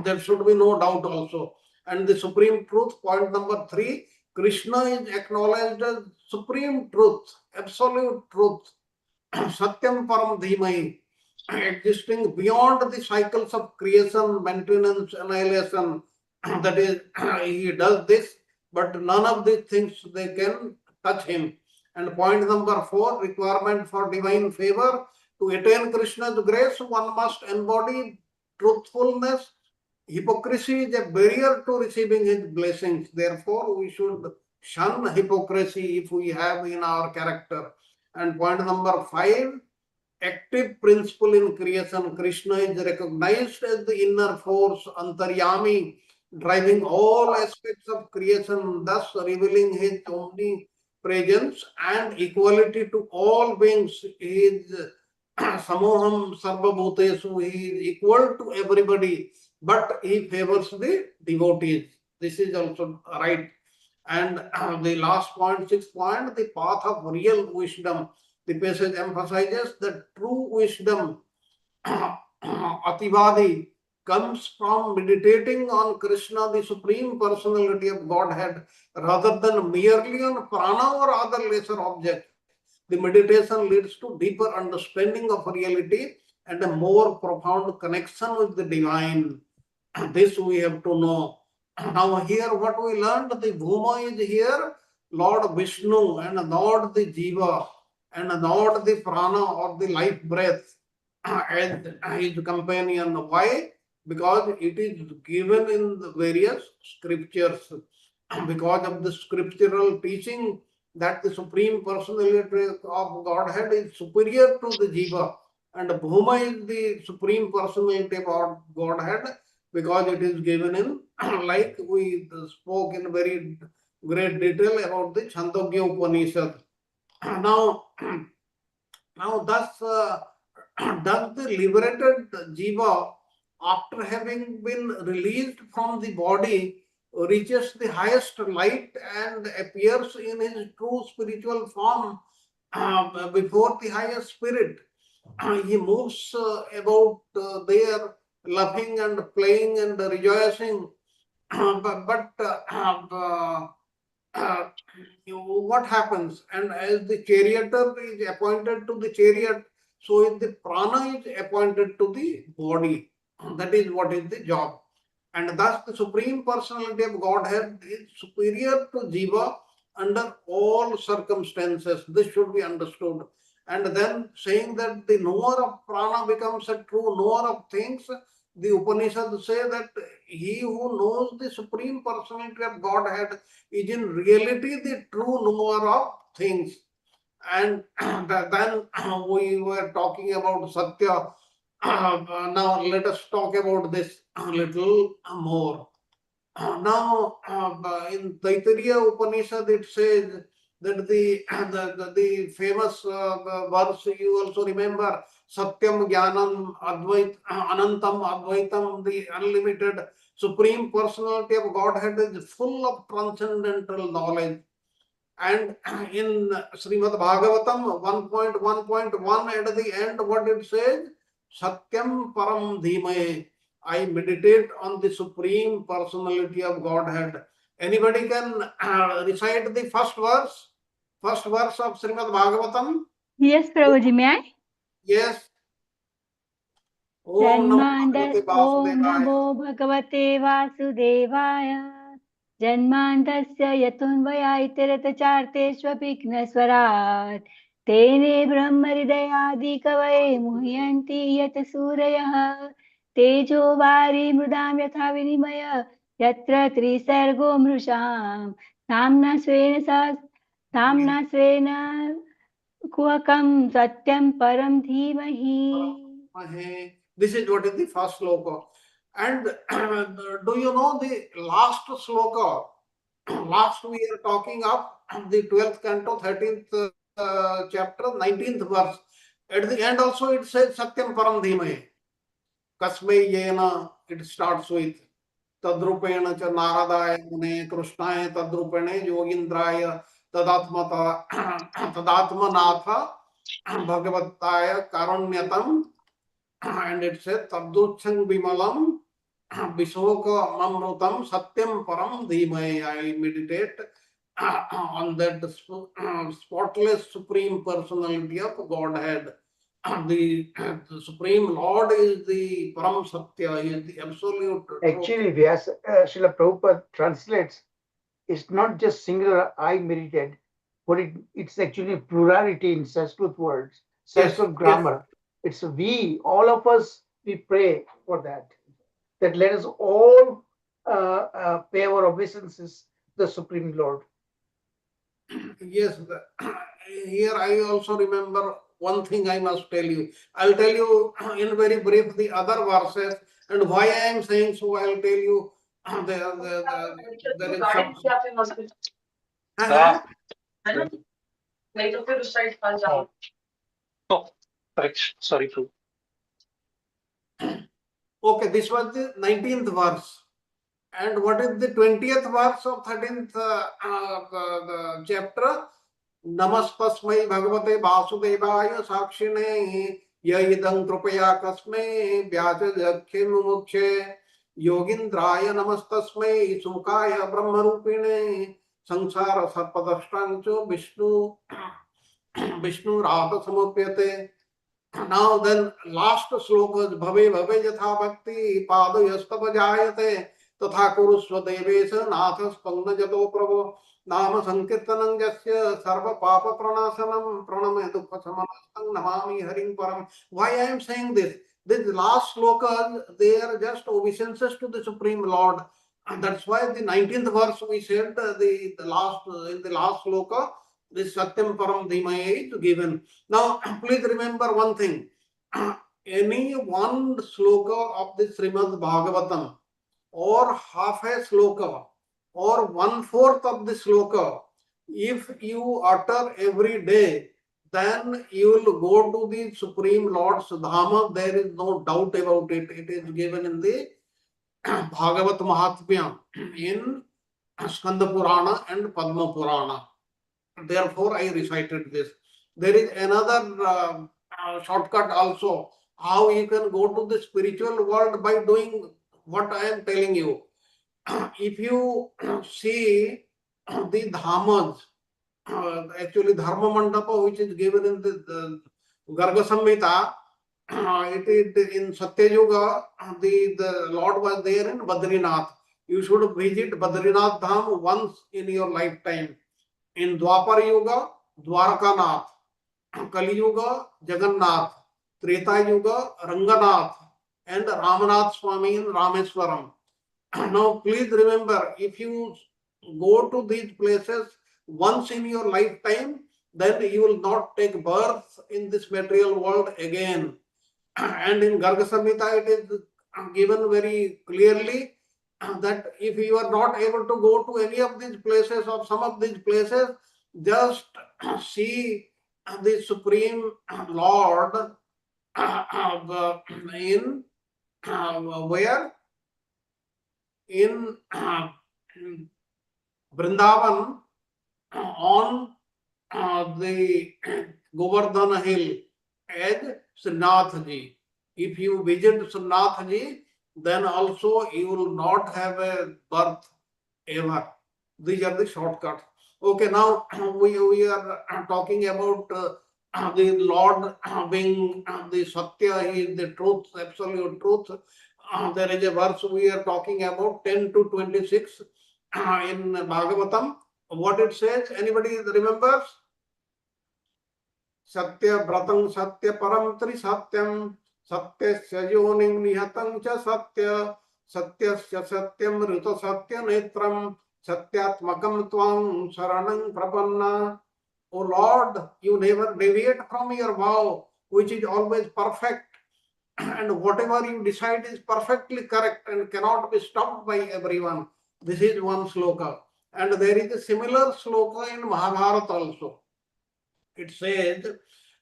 There should be no doubt also. And the supreme truth, point number 3, Krishna is acknowledged as supreme truth, absolute truth, Satyam Param Dhimai, existing beyond the cycles of creation, maintenance, annihilation. That is, he does this, but none of these things they can touch him. And point number 4, requirement for divine favor. To attain Krishna's grace, one must embody truthfulness. Hypocrisy is a barrier to receiving his blessings. Therefore, we should shun hypocrisy if we have in our character. And point number 5, active principle in creation. Krishna is recognized as the inner force, Antaryami, driving all aspects of creation, thus revealing his omnipresence and equality to all beings. He is Samoham Sarva Bhutesu, he is equal to everybody, but he favors the devotees. This is also right. And the last point, 6th point, the path of real wisdom. The passage emphasizes that true wisdom, Ativadi, comes from meditating on Krishna, the Supreme Personality of Godhead, rather than merely on prana or other lesser objects. The meditation leads to deeper understanding of reality and a more profound connection with the divine. This we have to know. Now here what we learned, the Bhuma is here, Lord Vishnu, and Lord the Jiva, and Lord the Prana or the life breath as his companion. Why? Because it is given in the various scriptures. Because of the scriptural teaching that the Supreme Personality of Godhead is superior to the Jiva, and Bhuma is the Supreme Personality of Godhead, because it is given in, like we spoke in very great detail about the Chandogya Upanishad. Now, thus, does the liberated jiva, after having been released from the body, reaches the highest light and appears in his true spiritual form before the highest spirit. He moves about there, laughing and playing and rejoicing. Uh, what happens? And as the charioteer is appointed to the chariot, so is the prana is appointed to the body. That is what is the job. And thus the Supreme Personality of Godhead is superior to Jiva under all circumstances. This should be understood. And then saying that the knower of prana becomes a true knower of things, the Upanishads say that he who knows the Supreme Personality of Godhead is in reality the true knower of things. And then we were talking about Satya. Now let us talk about this a little more. Now, in Taittiriya Upanishad, it says that the famous verse you also remember, Satyam Jnanam Advait Anantam Advaitam, the unlimited Supreme Personality of Godhead is full of transcendental knowledge. And in Srimad Bhagavatam 1.1.1 at the end, what it says, Satyam Param Dhimaye, I meditate on the Supreme Personality of Godhead. Anybody can recite the first verse of Srimad Bhagavatam? Yes, Prabhuji, may I? Yes. Om Vasudevaya. Namo Bhagavate Vasudevaya. जन्मान्तस्य यतोऽन्वयातिरतचार्तेष्वभिघ्नस्वराट् तेने ब्रह्महृदयादिकवये मुह्यन्ति यत् सूरयः तेजो वारि मृदां यथा विनिमय यत्र त्रिसर्गो मृषां साम्ना स्वेन कुहकं सत्यं परं धीमहि. This is what is the first sloka. And do you know the last sloka? Last we are talking of the 12th canto, 13th chapter, 19th verse. At the end also it says Satyam Param Dhimaye. Kasmai Yena, it starts with Tadrupena cha Naradaya Mune Krishnaya Tadrupene Yogindraya Tadatmanatha Bhagavataya Karunyatam, and it says Tabduchang Bimalam Vishoka Mamrutam Satyam Param Dhimai. I meditate on that spotless Supreme Personality of Godhead. The Supreme Lord is the Param Satya, he is the absolute truth. Actually, Vyas, Srila Prabhupada translates, it's not just singular I meditate, but it's actually plurality in Sanskrit words, Sanskrit grammar. It's we, all of us, we pray for that. That let us all pay our obeisances to the Supreme Lord. Yes, here I also remember one thing I must tell you. I'll tell you in very brief the other verses, and why I am saying so, I'll tell you. There is some... Oh, correction. Sorry, Prabhu. Okay, this was the 19th verse. And what is the 20th verse of 13th chapter? Namaspasmai Bhagavate Vasudevaya Sakshine Yaidam Trupaya Kasme Vyasa Jakhe Mumukshe Yogindraya Namastasmai Sukaya Brahmarupine Sansara Sarpadashtancho Vishnu Rata Samupyate. Now then last sloka is Bhave Bhave Yatha Bhakti Pada Yastava Jayate तथा कुरुस्व देवेश नाथ स्पंदजतो प्रभो नाम संकीर्तनं यस्य सर्व पाप प्रणाशनं प्रणमे दुःख शमनं नमामि हरिं परम. Why I am saying this? These last slokas, they are just obeisances to the Supreme Lord. And that's why the 19th verse we said the last in the last sloka, this Satyam Param Dhimaya is given. Now, please remember one thing. Any one sloka of the Srimad Bhagavatam or half a sloka or 1/4 of the sloka, if you utter every day, then you will go to the Supreme Lord's Dhama. There is no doubt about it. It is given in the Bhagavat Mahatmya in Skanda Purana and Padma Purana. Therefore, I recited this. There is another shortcut also, how you can go to the spiritual world by doing what I am telling you. If you see the dhamas, actually Dharma Mandapa, which is given in the Garga Samhita, it is in Satya Yuga, the Lord was there in Badrinath. You should visit Badrinath Dham once in your lifetime. In Dwapar Yuga, Dwarkanath. Kali Yuga, Jagannath. Treta Yuga, Ranganath. And Ramanath Swami in Rameswaram. Now, please remember, if you go to these places once in your lifetime, then you will not take birth in this material world again. And in Garga Samhita, it is given very clearly that if you are not able to go to any of these places or some of these places, just see the Supreme Lord in where? In Vrindavan on the Govardhana hill as Srinathji. If you visit Srinathji, then also you will not have a birth ever. These are the shortcuts. Okay, now we are talking about the Lord being the Satya, He is the truth, absolute truth. There is a verse we are talking about 10 to 26 in Bhagavatam. What it says, anybody remembers? Satya Vratam Satya Param Tri Satyam Satyasya Yonim Nihatam Cha Satya Satyasya Satyam Rita Satya Netram Satyatmakam Tvam Saranam Prapanna. O Lord, you never deviate from your vow, which is always perfect, and whatever you decide is perfectly correct and cannot be stopped by everyone. This is one sloka. And there is a similar sloka in Mahabharata also. It says,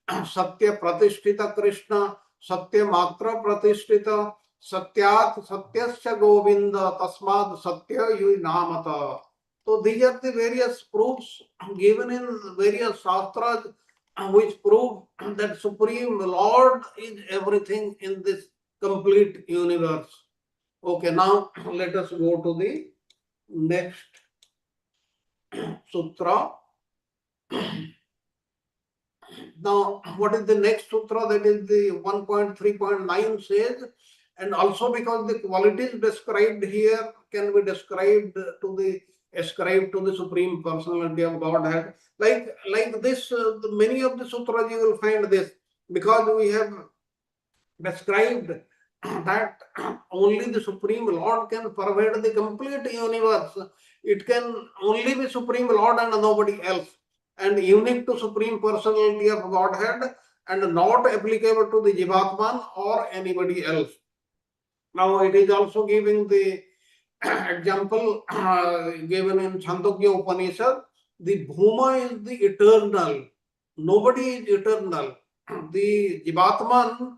Satya Pratishtita Krishna, Satya Matra Pratishtita, Satyat Satyasya Govinda, Tasmad Satya Yuinamata. So these are the various proofs given in various shastras which prove that Supreme Lord is everything in this complete universe. Okay, now let us go to the next sutra. Now, what is the next sutra? That is the 1.3.9 says, and also because the qualities described here can be described to the ascribed to the Supreme Personality of Godhead. Like this, many of the sutras you will find this, because we have described that only the Supreme Lord can pervade the complete universe. It can only be Supreme Lord and nobody else, and unique to Supreme Personality of Godhead, and not applicable to the Jivatman or anybody else. Now it is also giving the example given in Chandogya Upanishad. The Bhuma is the eternal. Nobody is eternal. The Jivatman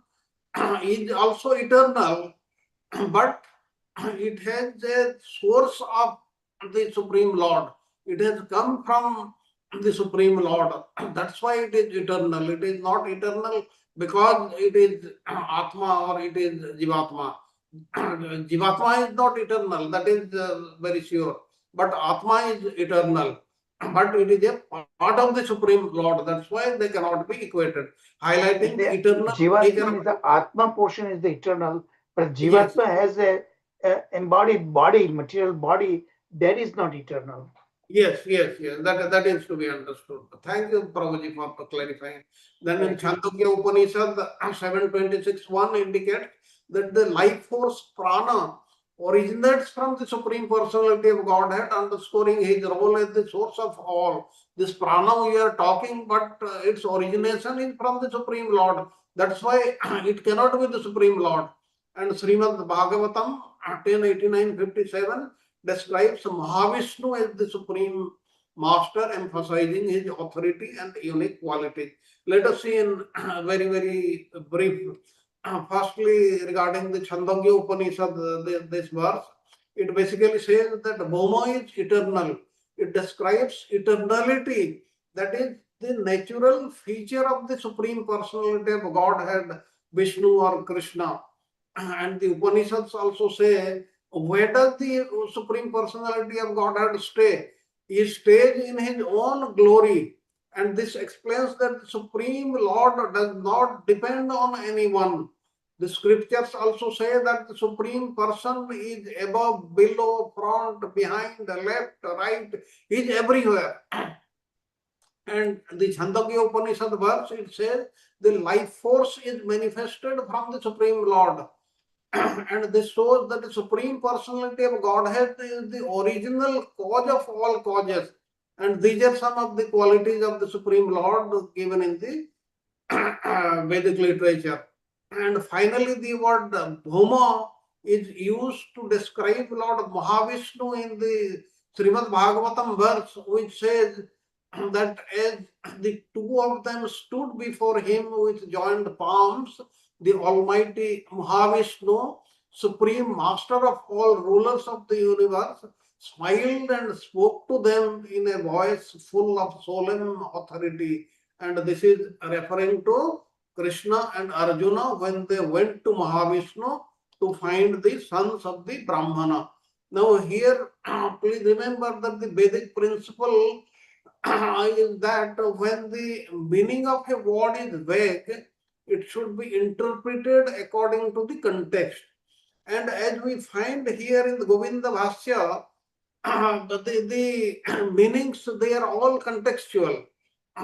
is also eternal, but it has a source of the Supreme Lord. It has come from the Supreme Lord. That's why it is eternal. It is not eternal because it is Atma or it is Jivatma. Jivatma is not eternal, that is very sure. But Atma is eternal. But it is a part of the Supreme Lord. That's why they cannot be equated. Highlighting the eternal nature Jivatma of is the Atma portion is the eternal, but yes. Jivatma has a embodied body, material body, that is not eternal. Yes. That is to be understood. Thank you, Prabhuji, for clarifying. Then in Chandogya Upanishad, 7:26:1 indicates that the life force prana originates from the Supreme Personality of Godhead, underscoring his role as the source of all. This prana we are talking, but its origination is from the Supreme Lord. That's why it cannot be the Supreme Lord. And Srimad Bhagavatam 10:89-57 describes Mahavishnu as the Supreme Master, emphasizing his authority and unique quality. Let us see in very, very brief. Firstly, regarding the Chandogya Upanishad, this verse, it basically says that Bhoma is eternal. It describes eternality, that is the natural feature of the Supreme Personality of Godhead, Vishnu or Krishna. And the Upanishads also say, where does the Supreme Personality of Godhead stay? He stays in his own glory. And this explains that the Supreme Lord does not depend on anyone. The scriptures also say that the Supreme Person is above, below, front, behind, left, right, he is everywhere. And the Chandogya Upanishad verse, it says, the life force is manifested from the Supreme Lord. And this shows that the Supreme Personality of Godhead is the original cause of all causes. And these are some of the qualities of the Supreme Lord given in the Vedic literature. And finally, the word Bhoma is used to describe Lord Mahavishnu in the Srimad Bhagavatam verse, which says that as the two of them stood before him with joined palms, the Almighty Mahavishnu, Supreme Master of all rulers of the universe, smiled and spoke to them in a voice full of solemn authority. And this is referring to Krishna and Arjuna when they went to Mahavishnu to find the sons of the Brahmana. Now here, please remember that the Vedic principle is that when the meaning of a word is vague, it should be interpreted according to the context. And as we find here in the Govinda Bhashya, the meanings, they are all contextual.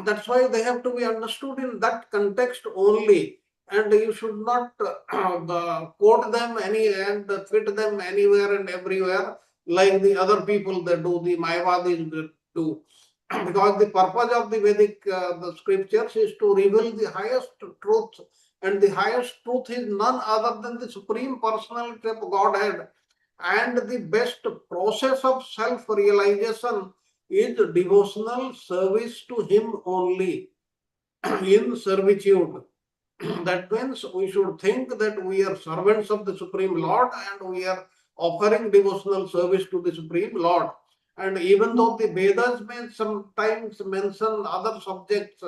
That's why they have to be understood in that context only. And you should not quote them and fit them anywhere and everywhere like the other people that do, the Mayavadis do. Because the purpose of the Vedic the scriptures is to reveal the highest truth. And the highest truth is none other than the Supreme Personality of Godhead. And the best process of self-realization is devotional service to Him only in servitude. That means we should think that we are servants of the Supreme Lord and we are offering devotional service to the Supreme Lord. And even though the Vedas may sometimes mention other subjects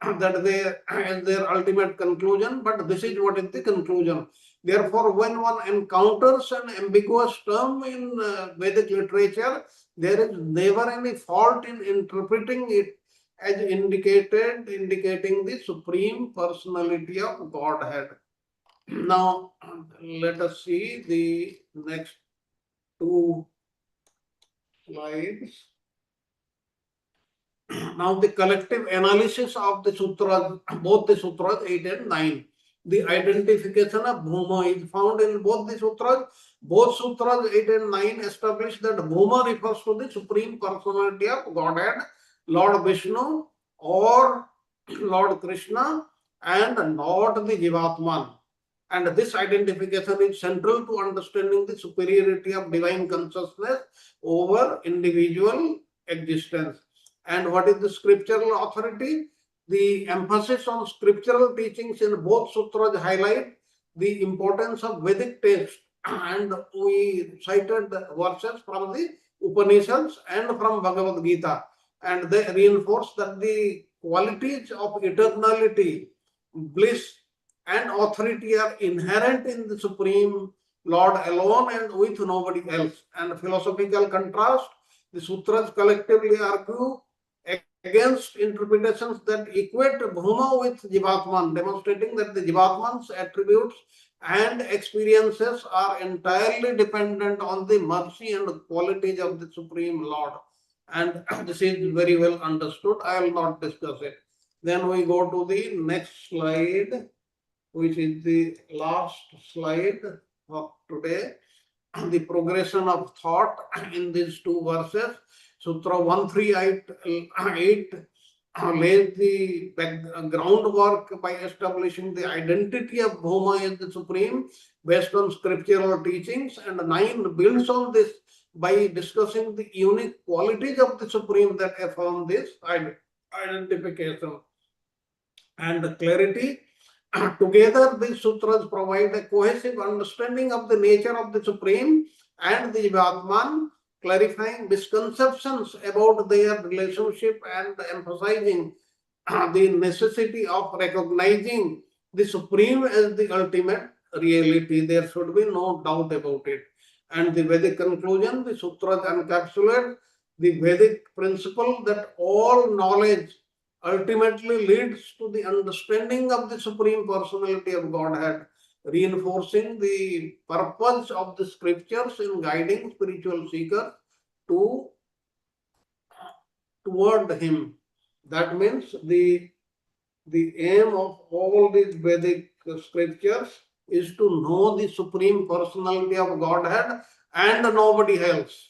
that they as their ultimate conclusion, but this is what is the conclusion. Therefore, when one encounters an ambiguous term in Vedic literature, there is never any fault in interpreting it as indicating the Supreme Personality of Godhead. Now, let us see the next two slides. Now, the collective analysis of the sutras, both the sutras 8 and 9. The identification of Bhuma is found in both the sutras. Both sutras 8 and 9 establish that Bhuma refers to the Supreme Personality of Godhead, Lord Vishnu or Lord Krishna, and not the Jivatman. And this identification is central to understanding the superiority of divine consciousness over individual existence. And what is the scriptural authority? The emphasis on scriptural teachings in both sutras highlight the importance of Vedic text. And we cited verses from the Upanishads and from Bhagavad Gita. And they reinforce that the qualities of eternality, bliss, and authority are inherent in the Supreme Lord alone and with nobody else. And philosophical contrast, the sutras collectively argue against interpretations that equate Bhuma with Jivatman, demonstrating that the Jivatman's attributes and experiences are entirely dependent on the mercy and qualities of the Supreme Lord. And this is very well understood. I will not discuss it. Then we go to the next slide, which is the last slide of today. The progression of thought in these two verses. Sutra 138 lays the groundwork by establishing the identity of Bhuma as the Supreme based on scriptural teachings, and 9 builds on this by discussing the unique qualities of the Supreme that affirm this identification and clarity. Together, these sutras provide a cohesive understanding of the nature of the Supreme and the Jivatman, clarifying misconceptions about their relationship and emphasizing the necessity of recognizing the Supreme as the ultimate reality. There should be no doubt about it. And the Vedic conclusion, the sutras encapsulate the Vedic principle that all knowledge ultimately leads to the understanding of the Supreme Personality of Godhead, reinforcing the purpose of the scriptures in guiding spiritual seekers toward Him. That means the aim of all these Vedic scriptures is to know the Supreme Personality of Godhead and nobody else.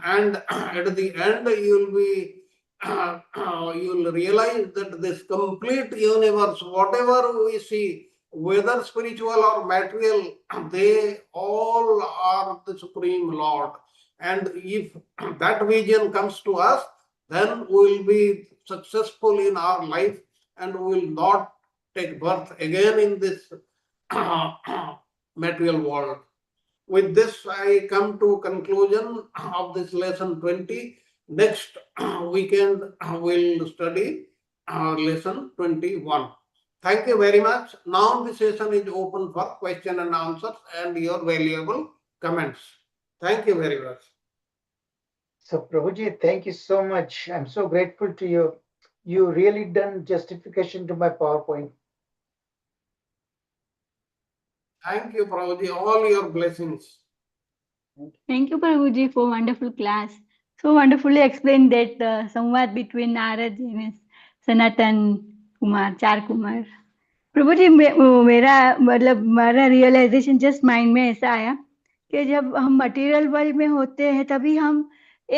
And at the end, you'll realize that this complete universe, whatever we see, whether spiritual or material, they all are the Supreme Lord. And if that vision comes to us, then we will be successful in our life and we will not take birth again in this material world. With this, I come to conclusion of this lesson 20. Next weekend, we'll study lesson 21. Thank you very much. Now the session is open for question and answers and your valuable comments. Thank you very much. So Prabhuji, thank you so much. I'm so grateful to you. You really done justification to my PowerPoint. Thank you, Prabhuji. All your blessings. Thank you, Prabhuji, for wonderful class. So wonderfully explained that samvad between Narad and Sanatan Kumar, Char Kumar. प्रभु जी मेरा मतलब हमारा realisation just mind में ऐसा आया कि जब हम material world में होते हैं तभी हम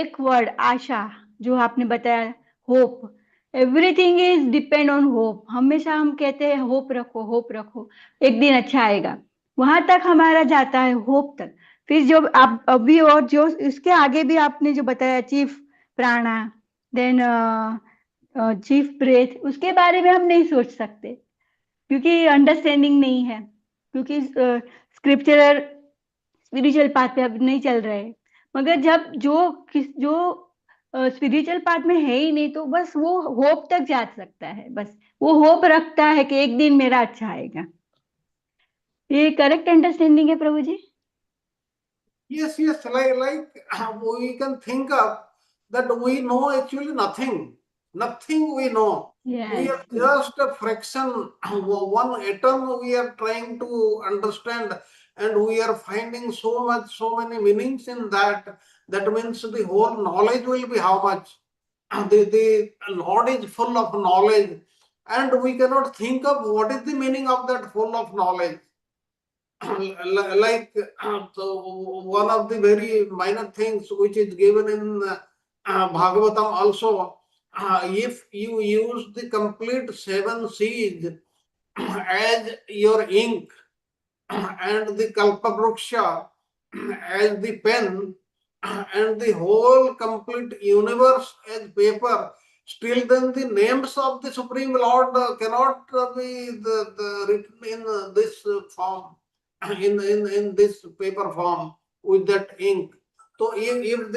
एक वर्ड आशा जो आपने बताया hope everything is depend on hope हमेशा हम कहते हैं होप रखो एक दिन अच्छा आएगा वहां तक हमारा जाता है होप तक फिर जो आप अभी और जो इसके आगे भी आपने जो बताया चीफ प्राणा देन चीफ ब्रेथ उसके बारे में हम नहीं सोच सकते क्योंकि अंडरस्टैंडिंग नहीं है क्योंकि स्क्रिप्चरल स्पिरिचुअल पाथ पे अब नहीं चल रहे मगर जब जो स्पिरिचुअल पाथ में है ही नहीं तो बस वो होप तक जा सकता है बस वो होप रखता है कि एक दिन मेरा अच्छा आएगा ये करेक्ट अंडरस्टैंडिंग है प्रभु जी Yes, like we can think of that we know actually nothing we know. yes. We are just a fraction, one atom we are trying to understand, and we are finding so many meanings in that. That means the whole knowledge will be how much? The Lord is full of knowledge, and we cannot think of what is the meaning of that full of knowledge. Like so one of the very minor things which is given in Bhagavatam also, if you use the complete 7 seas as your ink and the Kalpavruksha as the pen and the whole complete universe as paper, still then the names of the Supreme Lord cannot be written in this form. In this paper form with that ink. So if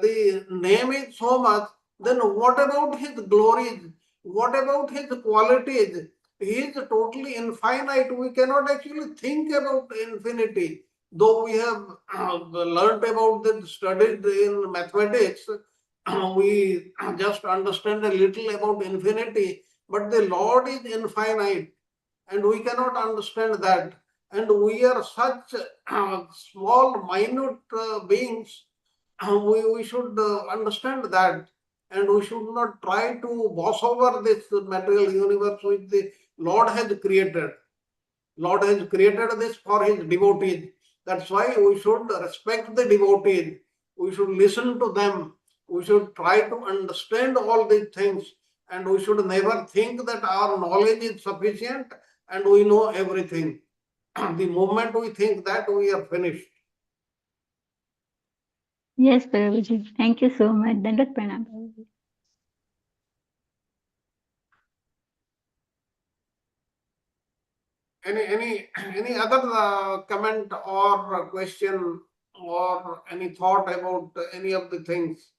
the name is so much, then what about his glories? What about his qualities? He is totally infinite. We cannot actually think about infinity. Though we have learnt about that, studied in mathematics, we just understand a little about infinity. But the Lord is infinite. and we cannot understand that. And we are such small, minute beings. We should understand that, and we should not try to boss over this material universe which the Lord has created. Lord has created this for his devotees. That's why we should respect the devotees. We should listen to them. We should try to understand all these things. And we should never think that our knowledge is sufficient and we know everything. The moment we think that, we are finished. Yes, Prabhuji. Thank you so much. Dandat pranam, Prabhuji. Any other comment or question or any thought about any of the things?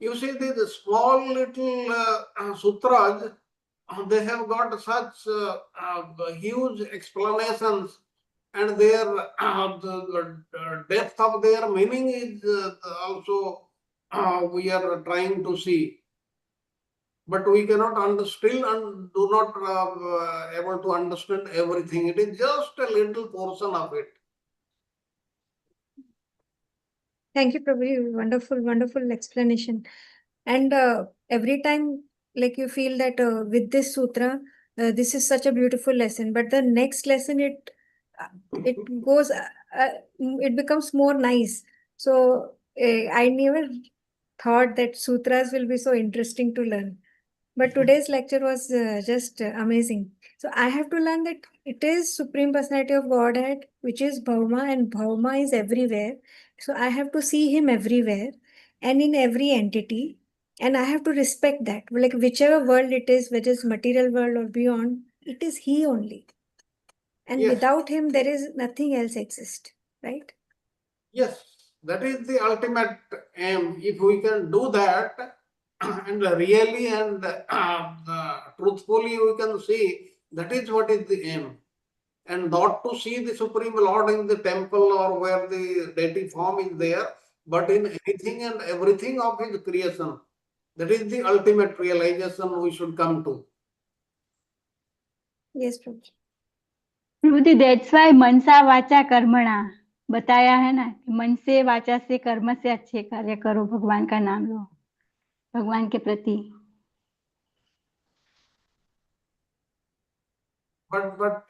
You see, these small little sutras, they have got such huge explanations, and their the depth of their meaning is also we are trying to see. But we cannot still and do not able to understand everything. It is just a little portion of it. Thank you, Prabhu. Wonderful, wonderful explanation. And every time, like you feel that with this sutra, this is such a beautiful lesson. But the next lesson, it goes, it becomes more nice. So I never thought that sutras will be so interesting to learn. But today's lecture was just amazing. So I have to learn that it is Supreme Personality of Godhead, which is Bhauma, and Bhauma is everywhere. So I have to see him everywhere and in every entity. And I have to respect that. Like whichever world it is, whether it's material world or beyond, it is he only. And Yes. without him, there is nothing else exist, right? Yes, that is the ultimate aim. If we can do that, and really and truthfully we can see, that is what is the aim. And not to see the Supreme Lord in the temple or where the deity form is there, but in anything and everything of his creation. That is the ultimate realization we should come to. Yes, Prabhuji. Prabhuji, that's why मनसा वाचा कर्मणा बताया है ना, कि मन से वाचा से कर्म से अच्छे कार्य करो, भगवान का नाम लो, भगवान के प्रति. But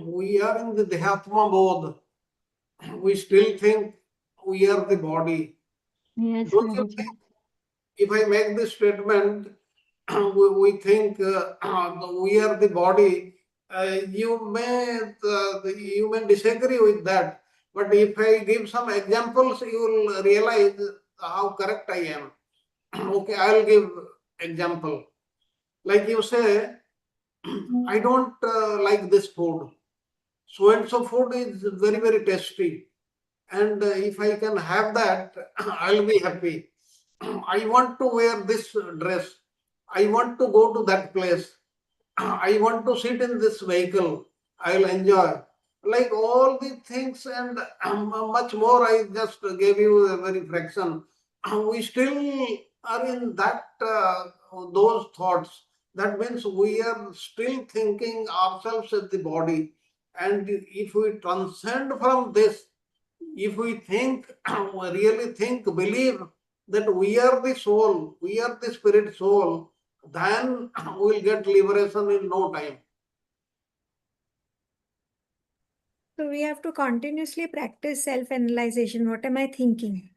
we are in the Dehatma mode. We still think we are the body. Yes, Don't you Prabhuji. think? If I make this statement, we think we are the body. You may disagree with that, but if I give some examples, you will realize how correct I am. Okay, I'll give example. Like you say, I don't like this food. So and so food is very, very tasty. And if I can have that, I'll be happy. I want to wear this dress. I want to go to that place. I want to sit in this vehicle. I'll enjoy. Like all these things and much more, I just gave you a very fraction. We still are in that those thoughts. That means we are still thinking ourselves as the body. And if we transcend from this, if we think, really think, believe that we are the soul, we are the spirit soul, then we'll get liberation in no time. So we have to continuously practice self-analyzation. What am I thinking?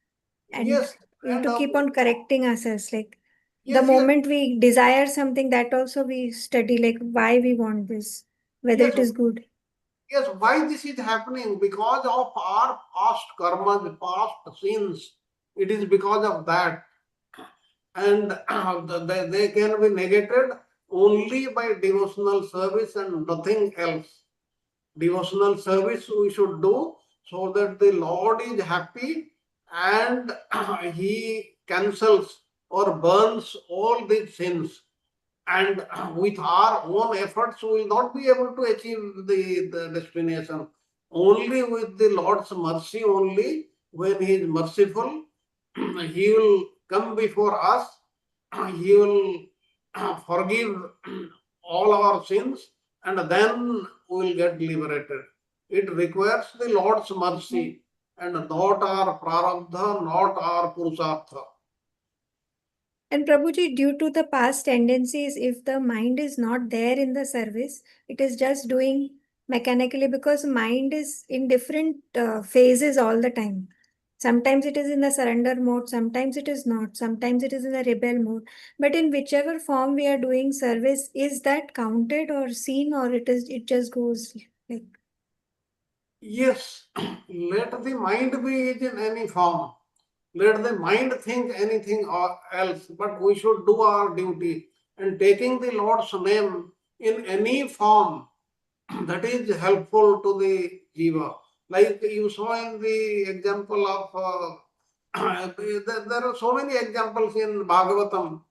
And Yes, we have and to keep on correcting ourselves. Like the yes, moment we desire something, that also we study, like why we want this, whether yes, it is good. yes. Why this is happening? Because of our past karmas, past sins. It is because of that. And they can be negated only by devotional service and nothing else. Devotional service we should do so that the Lord is happy and he cancels or burns all these sins. And with our own efforts, we will not be able to achieve the destination. Only with the Lord's mercy, only when He is merciful, He will come before us, He will forgive all our sins, and then we will get liberated. It requires the Lord's mercy and not our prarabdha, not our purusartha. And Prabhuji, due to the past tendencies, if the mind is not there in the service, it is just doing mechanically, because mind is in different phases all the time. Sometimes it is in the surrender mode, sometimes it is not, sometimes it is in the rebel mode. But in whichever form we are doing service, is that counted or seen, or it just goes like? Yes, let the mind be in any form. Let the mind think anything or else, but we should do our duty. And taking the Lord's name in any form, that is helpful to the jiva. Like you saw in the example of, there are so many examples in Bhagavatam.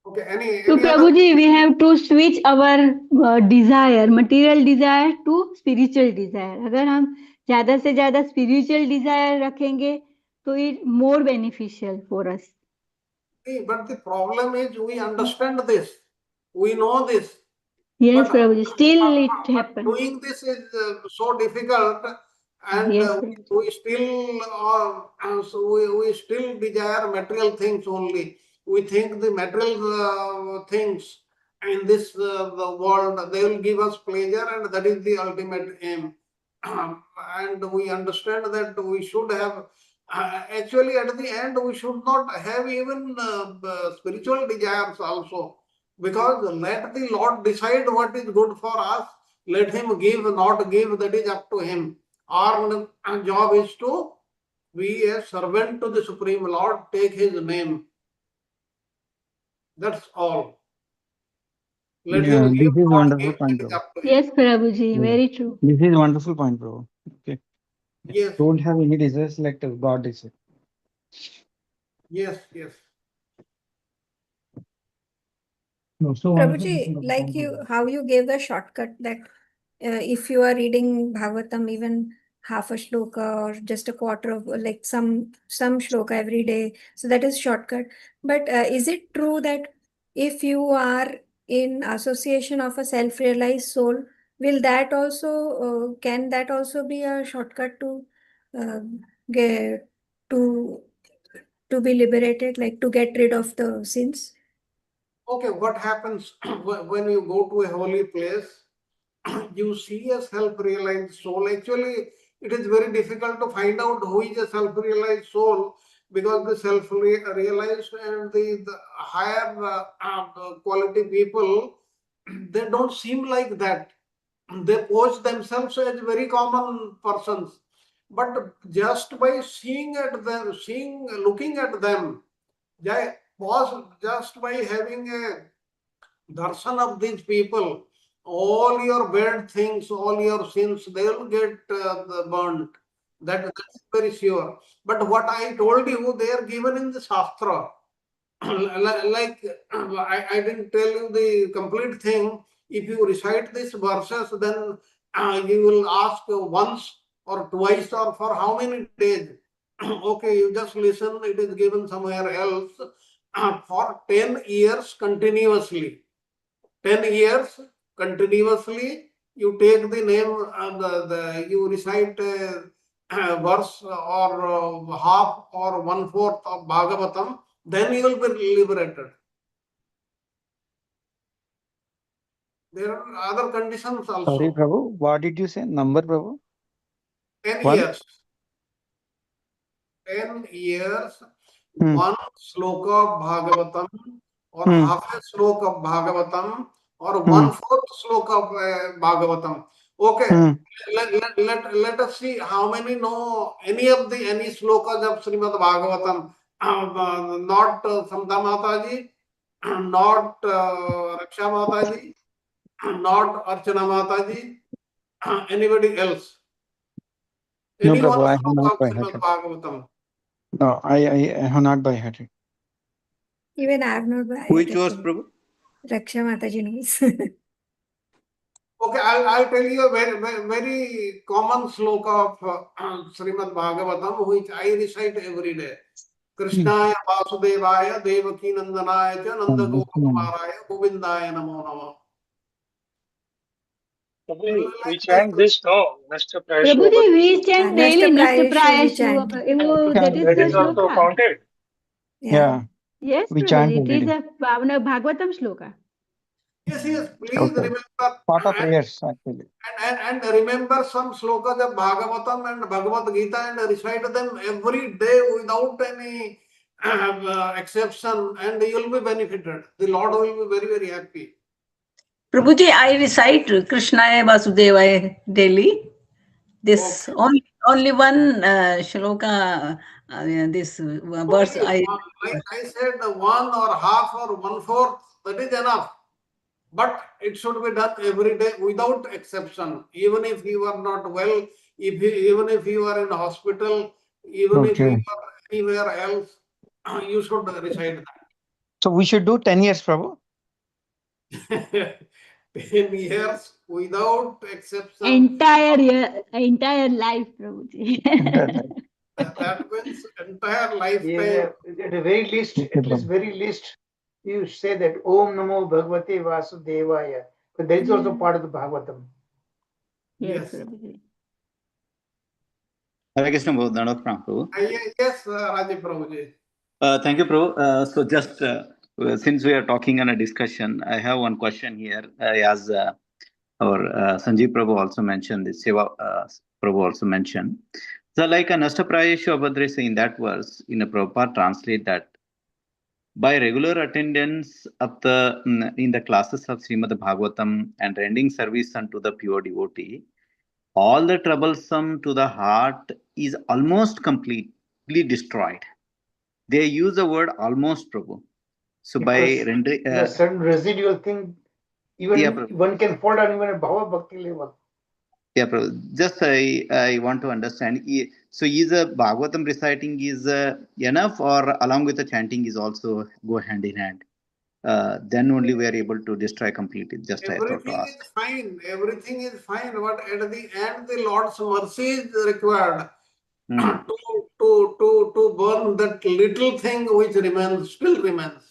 Okay, So any other? Prabhuji, we have to switch our desire, material desire to spiritual desire. अगर हम ज़्यादा से ज़्यादा spiritual desire रखेंगे, तो it more beneficial for us. But the problem is we understand this, we know this. Yes, But, Prabhuji. Still it but happens. doing this is so difficult, and Yes, Prabhuji. we still so we still desire material things only. We think the material things in this the world, they will give us pleasure, and that is the ultimate aim. And we understand that we should have actually at the end we should not have even spiritual desires also, because let the Lord decide what is good for us. Let him give, not give, that is up to him. Our job is to be a servant to the Supreme Lord, take his name. That's all. Let him Yeah, give, this is not wonderful give, point, that is bro. up to him. Yes, Prabhuji. Yeah. Very true. This is wonderful point, bro. Okay. Yes. Don't have any desires like God is it. Yes, yes. No, so Prabhuji, like how you gave the shortcut that if you are reading Bhagavatam even half a shloka or just a quarter of like some shloka every day, so that is shortcut. But is it true that if you are in association of a self-realized soul, will that also can that also be a shortcut to get to be liberated, like to get rid of the sins? Okay, what happens when you go to a holy place? You see a self-realized soul. Actually, it is very difficult to find out who is a self-realized soul, because the self-realized and the higher quality people, they don't seem like that. They pose themselves as very common persons. But just by seeing at them, looking at them, just by having a darshan of these people, all your bad things, all your sins, they will get burnt. That's very sure. But what I told you, they are given in the Shastra. Like, I didn't tell you the complete thing. If you recite these verses, then you will ask once or twice or for how many days. Okay, you just listen, it is given somewhere else. For 10 years continuously. 10 years continuously, you take the name, you recite a verse or half or one-fourth of Bhagavatam, then you will be liberated. There are other conditions Sorry, also. Prabhu. What did you say? Number, Prabhu? 10 One? years. 10 years, Hmm. one sloka of Bhagavatam or half a sloka of Bhagavatam or one-fourth sloka of Bhagavatam. Okay, let us see how many know any slokas of Srimad Bhagavatam. Not Samdha Mataji, not Raksha Mataji, not Archana Mataji, anybody else. No, Any one Prabhu, I have sloka not of by Srimad heart. Bhagavatam. No, I have not by heart. Even I have not by Which heart, was actually. Prabhu? Raksha Mataji knows. Okay, I'll tell you a very common sloka of Srimad Bhagavatam, which I recite every day. Krishnaya Vasudevaya Devaki Nandanaya cha Nanda Gopakumaraya Govindaya Namo Namah. We chant this now, Nashta Prayashu Prabhuji, we Abhadreshu. chant daily Nashta Nashta Prayashu we Prayashu. chant. That is That the is also shloka. counted. Yeah. Yes, we chant Prabhuji, it every is day. a Bhagavatam shloka. Yes, please Okay. remember. Part of prayers, actually. And remember some slokas of Bhagavatam and Bhagavad Gita and recite them every day without any exception, and you will be benefited. The Lord will be very, very happy. Prabhuji, I recite Krishnaya Vasudevaya daily. This Okay. only one shloka, this verse Like I said, 1 or half or 1/4, that is enough. But it should be done every day without exception. Even if you are not well, even if you are in a hospital, even if you Okay. are anywhere else, you should recite So we should do 10 years, Prabhu. that. 10 years without exception. Entire life, Prabhuji. That means entire lifetime. At the very least, very least, you say that Om Namo Bhagavate Vasudevaya. But that is also part of the Bhagavatam. Yes, Prabhuji. Hare Krishna Bhagavatam Prabhu. Yes, Raji Prabhuji. Thank you, Prabhu. So just since we are talking on a discussion, I have one question here. As our Sanjeev Prabhu also mentioned, this Seva Prabhu also mentioned. So like a Nashtaprayeshu Abhadresha in that verse, in a Prabhupada translate that by regular attendance of in the classes of Srimad Bhagavatam and rendering service unto the pure devotee, all the troublesome to the heart is almost completely destroyed. They use the word almost, Prabhu. So by rendering the certain residual thing, even one can fall down even at Bhava Bhakti level. Yeah, Prabhu. Just I want to understand. So is a Bhagavatam reciting is enough, or along with the chanting is also go hand in hand? Then only we are able to destroy completely. Just I thought to ask. Is fine. Everything is fine. But at the end, the Lord's mercy is required to burn that little thing which remains, still remains.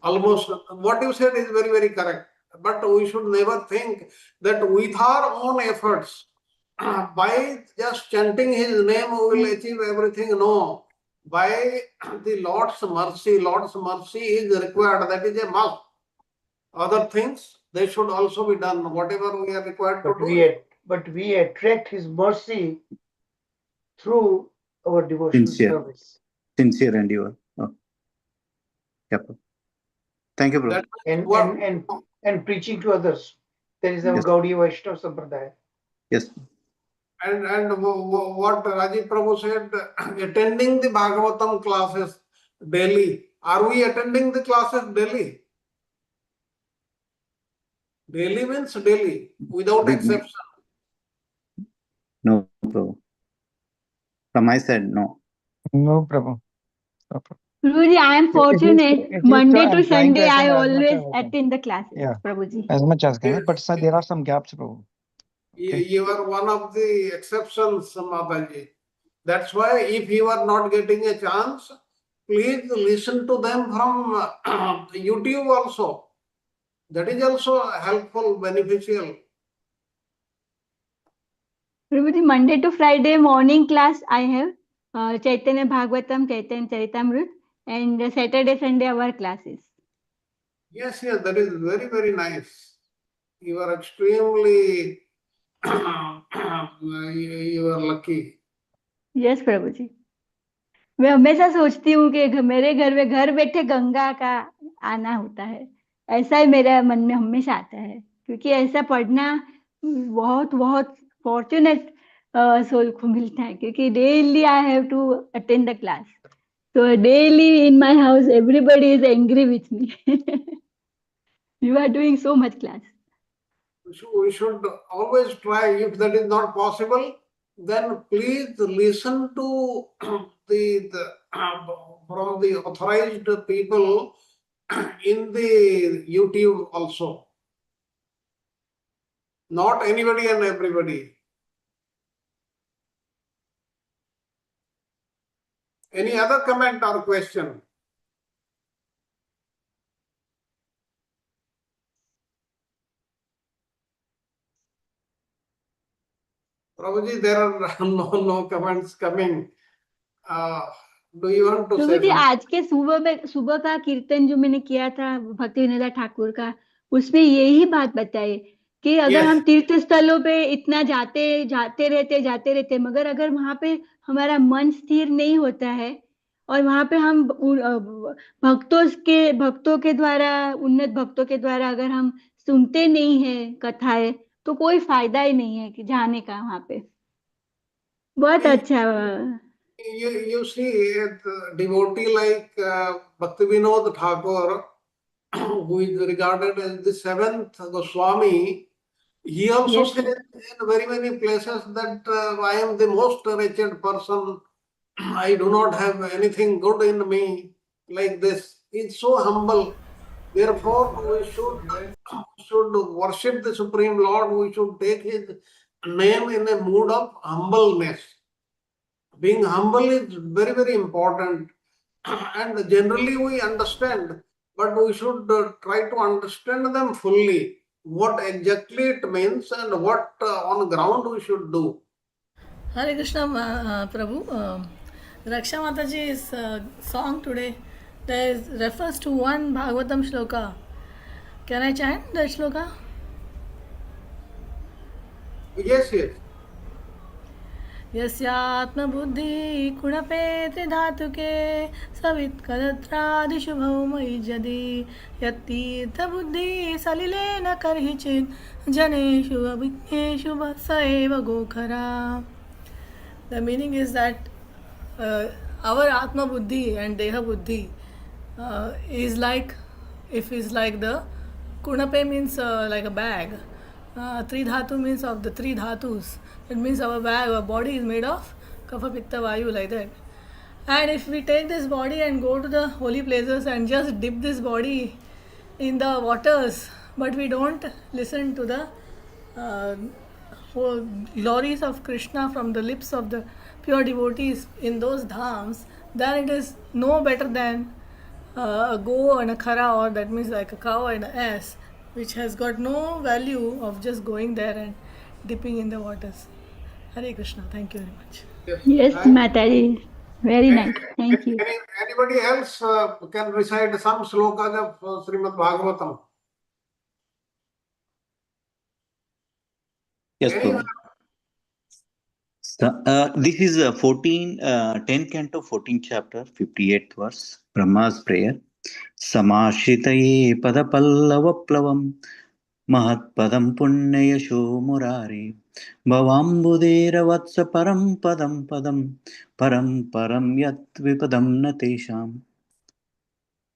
Almost what you said is very, very correct. But we should never think that with our own efforts, by just chanting His name, we will achieve everything. No. By the Lord's mercy is required. That is a must. Other things, they should also be done. Whatever we are required to do. But we attract His mercy through our devotional service. Sincere endeavor. Oh. Yep. Thank you, bro. And preaching to others. That is our Gaudiya Vaishnava Sampradaya. Yes. And what Rajiv Prabhu said, attending the Bhagavatam classes daily. Are we attending the classes daily? Daily means daily, without exception. No, Prabhu. From my side, no. No, Prabhu. No, Prabhu. Prabhuji, I am fortunate. Monday to Sunday, I always attend the classes. Yeah, Prabhuji. as much as can. But there are some gaps, Prabhu. Okay. You are one of the exceptions, Mataji. That's why if you are not getting a chance, please listen to them from YouTube also. That is also helpful, beneficial. Prabhuji, Monday to Friday morning class I have Chaitanya Bhagavatam, Chaitanya Charitamrita, and Saturday, Sunday our classes. Yes, that is very, very nice. You are extremely you are lucky. Yes, Prabhuji. मैं हमेशा सोचती हूँ कि मेरे घर में घर बैठे गंगा का आना होता है, ऐसा ही मेरे मन में हमेशा आता है, क्योंकि ऐसा पढ़ना बहुत बहुत फॉर्चुनेट सोल को मिलता है, क्योंकि daily I have to attend the class. So daily in my house everybody is angry with me. You are doing so much class. We should always try. If that is not possible, then please listen to the from the authorized people in the YouTube also. Not anybody and everybody. Any other comment or question? Prabhuji, there are no comments coming. Do you want to प्रभु say जी, something? आज के सुबह का कीर्तन जो मैंने किया था भक्ति विनोदा ठाकुर का, उसमें यही बात बताई कि अगर Yes. हम तीर्थ स्थलों पे इतना जाते रहते, मगर अगर वहां पे हमारा मन स्थिर नहीं होता है और वहां पे हम भक्तों के द्वारा, उन्नत भक्तों के द्वारा अगर हम सुनते नहीं है कथाएं, तो कोई फायदा ही नहीं है कि जाने का वहां पे। बहुत अच्छा। You see, a devotee like Bhakti Vinod Thakur, who is regarded as the seventh Goswami, he also Yes, said in very many places that I am the most wretched person. I do not have anything good in me, like this. He's so humble. Therefore, we should worship the Supreme Lord. We should take His name in a mood of humbleness. Being humble is very, very important. And generally we understand, but we should try to understand them fully, what exactly it means and what on ground we should do. Hare Krishna, Prabhu. Raksha Mataji's song today, there is refers to one Bhagavatam shloka. Can I chant that shloka? Yes, yes. यस्यात्मबुद्धि कुणपे त्रिधातुके सवित्कलत्रादिषु भौमयि यदि यत्तीर्थबुद्धि सलिलेन कर्हिचित् जनेषु अभिज्ञेषु स एव गोखरा. The meaning is that our Atma Buddhi and Deha Buddhi is like, if is like the Kunape means like a bag. Three Dhatu means of the three Dhatus. It means our bag, our body is made of Kapha Pitta Vayu, like that. And if we take this body and go to the holy places and just dip this body in the waters, but we don't listen to the glories of Krishna from the lips of the pure devotees in those dhams, then it is no better than a go and a khara, or that means like a cow and an ass, which has got no value of just going there and dipping in the waters. Hare Krishna. Thank you very much. Yes, Mataji. Very nice. Thank you. Anybody else can recite some slokas of Srimad Bhagavatam? Yes, Prabhu. This is 10 canto, 14th chapter, 58th verse, Brahma's prayer. Samashitaye padapallavaplavam Mahatpadam punyayasho murari Bhavambudera vatsa param param yat vipadam natesham.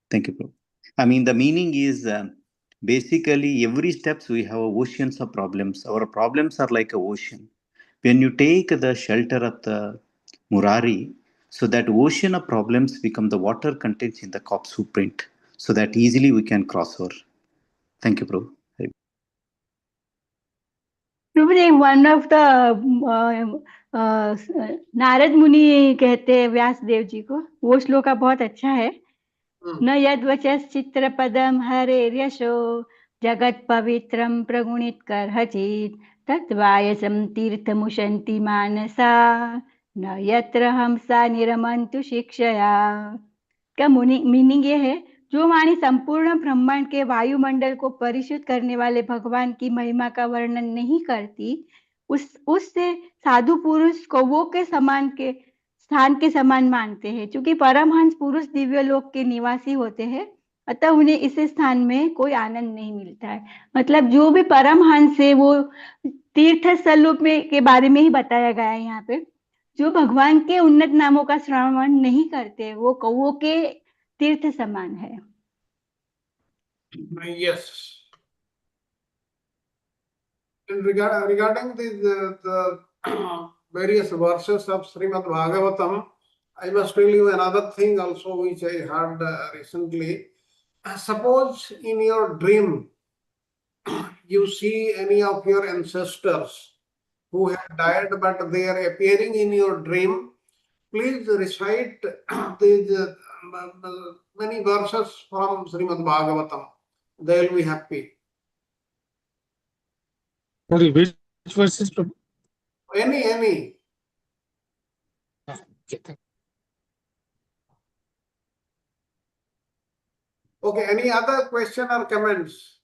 Thank you, Prabhu. I mean, the meaning is basically every steps we have oceans of problems. Our problems are like a ocean. When you take the shelter of the Murari, so that ocean of problems become the water contains in the corpse footprint, so that easily we can cross over. Thank you, Prabhu. प्रभु जी, one of the Narad Muni कहते हैं व्यास देव जी को, वो श्लोका बहुत अच्छा है। न यद्वचश्चित्र पदम हरे यशो जगत पवित्रम प्रगुणित करहचित तत्वायसम तीर्थमुशन्ति मानसा न यत्र हमसा निरमन्तु शिक्षया। का मीनिंग ये है, जो वाणी संपूर्ण ब्रह्मांड के वायुमंडल को परिशुद्ध करने वाले भगवान की महिमा का वर्णन नहीं करती, उससे साधु पुरुष कौवों के समान के स्थान के समान मानते हैं। क्योंकि परमहंस पुरुष दिव्य लोक के निवासी होते हैं, अतः उन्हें इस स्थान में कोई आनंद नहीं मिलता है। मतलब जो भी परमहंस है वो तीर्थ स्थलों में के बारे में ही बताया गया है यहाँ पे। जो भगवान के उन्नत नामों का श्रवण नहीं करते, वो कौवों के तीर्थ समान है। Yes. And regarding the various verses of Srimad Bhagavatam, I must tell you another thing also which I heard recently. suppose in your dream you see any of your ancestors who have died, but they are appearing in your dream, please recite these many verses from Srimad Bhagavatam. They will be happy. Sorry, which verses, Prabhu? Any. Okay, any other question or comments?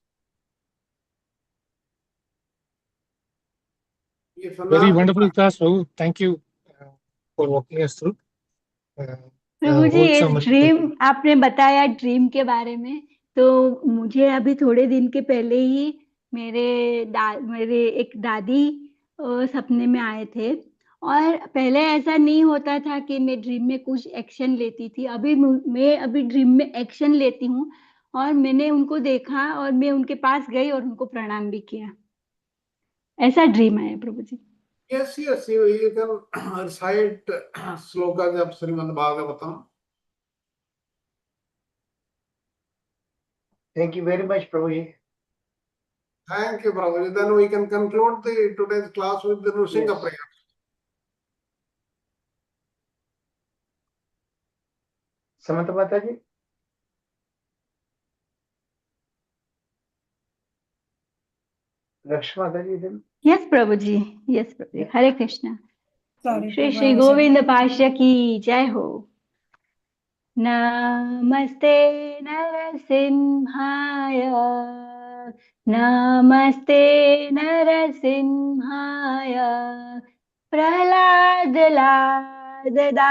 If Very not, wonderful class, Prabhu. Thank you for walking us through. प्रभु जी, ये wholesome. Dream आपने बताया dream के बारे में, तो मुझे अभी थोड़े दिन के पहले ही मेरे एक दादी सपने में आए थे, और पहले ऐसा नहीं होता था कि मैं ड्रीम में कुछ एक्शन लेती थी। मैं अभी ड्रीम में एक्शन लेती हूँ, और मैंने उनको देखा और मैं उनके पास गई और उनको प्रणाम भी किया। ऐसा ड्रीम आया प्रभु जी। Yes, you can recite slokas of Srimad Bhagavatam. Thank you very much, Prabhuji. Thank you, Prabhuji. Then we can conclude today's class with the Nrsinga prayer. Samantha Mataji. Lakshmi Mataji then. Yes, Prabhuji. Yes, Prabhuji. Yeah. Hare Krishna. Sorry, Shri Prabhu, Shri I was Govind पाश्य की जय हो। नमस्ते नरसिंहाय, नमस्ते नरसिंहाय, प्रहलाद लाददायिने,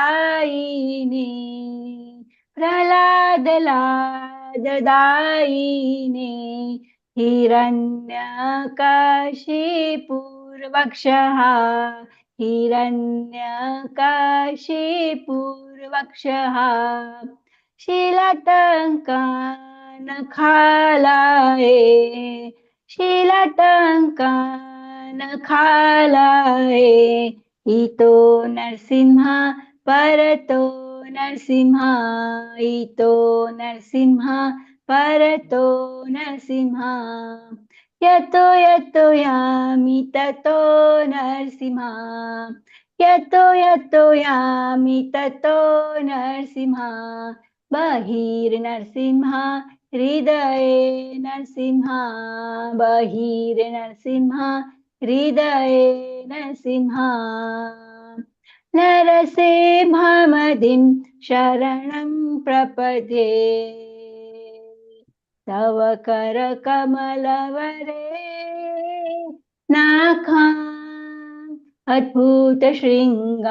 प्रहलाद लाददायिने, हिरण्यकशिपुर्वक्षः, हिरण्यकशिपुर्वक्षः, शीलटङ्कानखालाये, शीलटङ्कानखालाये, इतो नरसिंह परतो नरसिंह, इतो नरसिंह परतो नरसिंह, यतो यतो यामि ततो नरसिंह, यतो यतो यामि ततो नरसिंह, बहिर्नरसिंह हृदये नरसिंह, बहिर्नरसिंह हृदये नरसिंह, नरसिंहमदिं शरणं प्रपद्ये, तव करकमलवरे नाखाम् अद्भुतशृङ्गाम्,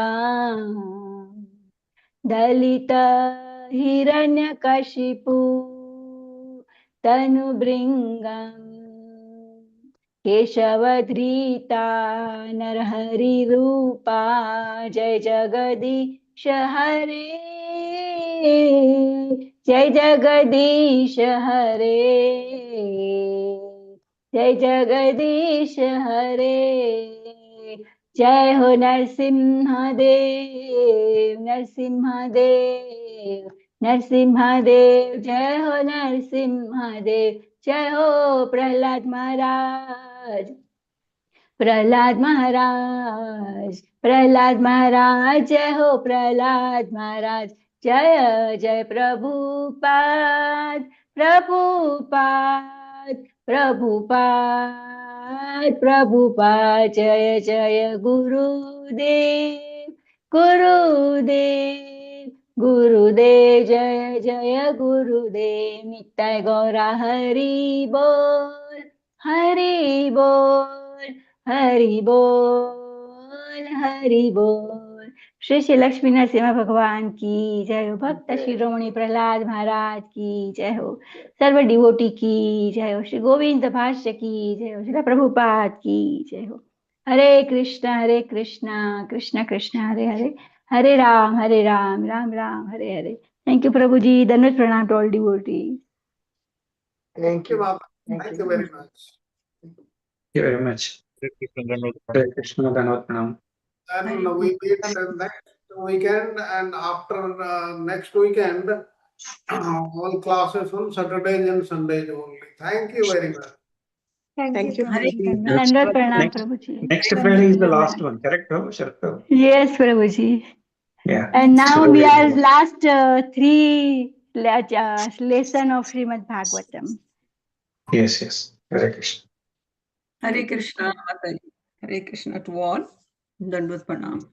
दलित हिरण्यकशिपु तनुभृङ्गम्, केशवधृता नरहरिरूपा, जय जगदीश हरे, जय जगदीश हरे, जय जगदीश हरे, जय हो नरसिंहदेव, नरसिंहदेव, नरसिंहदेव, जय हो नरसिंहदेव, जय हो प्रहलाद महाराज, प्रहलाद महाराज, प्रहलाद महाराज, जय हो प्रहलाद महाराज, जय जय प्रभुपाद, प्रभुपाद, प्रभुपाद, प्रभुपाद, जय जय गुरुदेव, गुरुदेव, गुरुदेव, जय जय गुरुदेव, नित्य गौरा हरि बोल, हरि बोल, हरि बोल, हरि बोल। श्री श्री लक्ष्मी नरसिंह भगवान की जय हो, भक्त शिरोमणि प्रहलाद महाराज की जय हो, सर्व डिवोटी की जय हो, श्री गोविंद भाष्य की जय हो, श्री प्रभुपाद की जय हो। हरे कृष्ण कृष्ण कृष्ण हरे हरे, हरे राम राम राम हरे हरे। थैंक यू प्रभु जी, धन्यवाद, प्रणाम to all devotee. Thank you. Thank you very much. Thank you very much. Hare Krishna, Dhanavad Pranam. And we meet next weekend, and after next weekend all classes on Saturdays and Sundays only. Thank you very much. Thank you, Hare Prabhuji. Dandavat pranam, Next, Prabhuji. next Friday is the last one, correct? Sharad Prabhu? Yes, Prabhuji. Yeah. And now So, we are last three lesson of Srimad Bhagavatam. Yes, yes. Hare Krishna. Hare Krishna, Mataji. Hare Krishna to all. Dandavat pranam.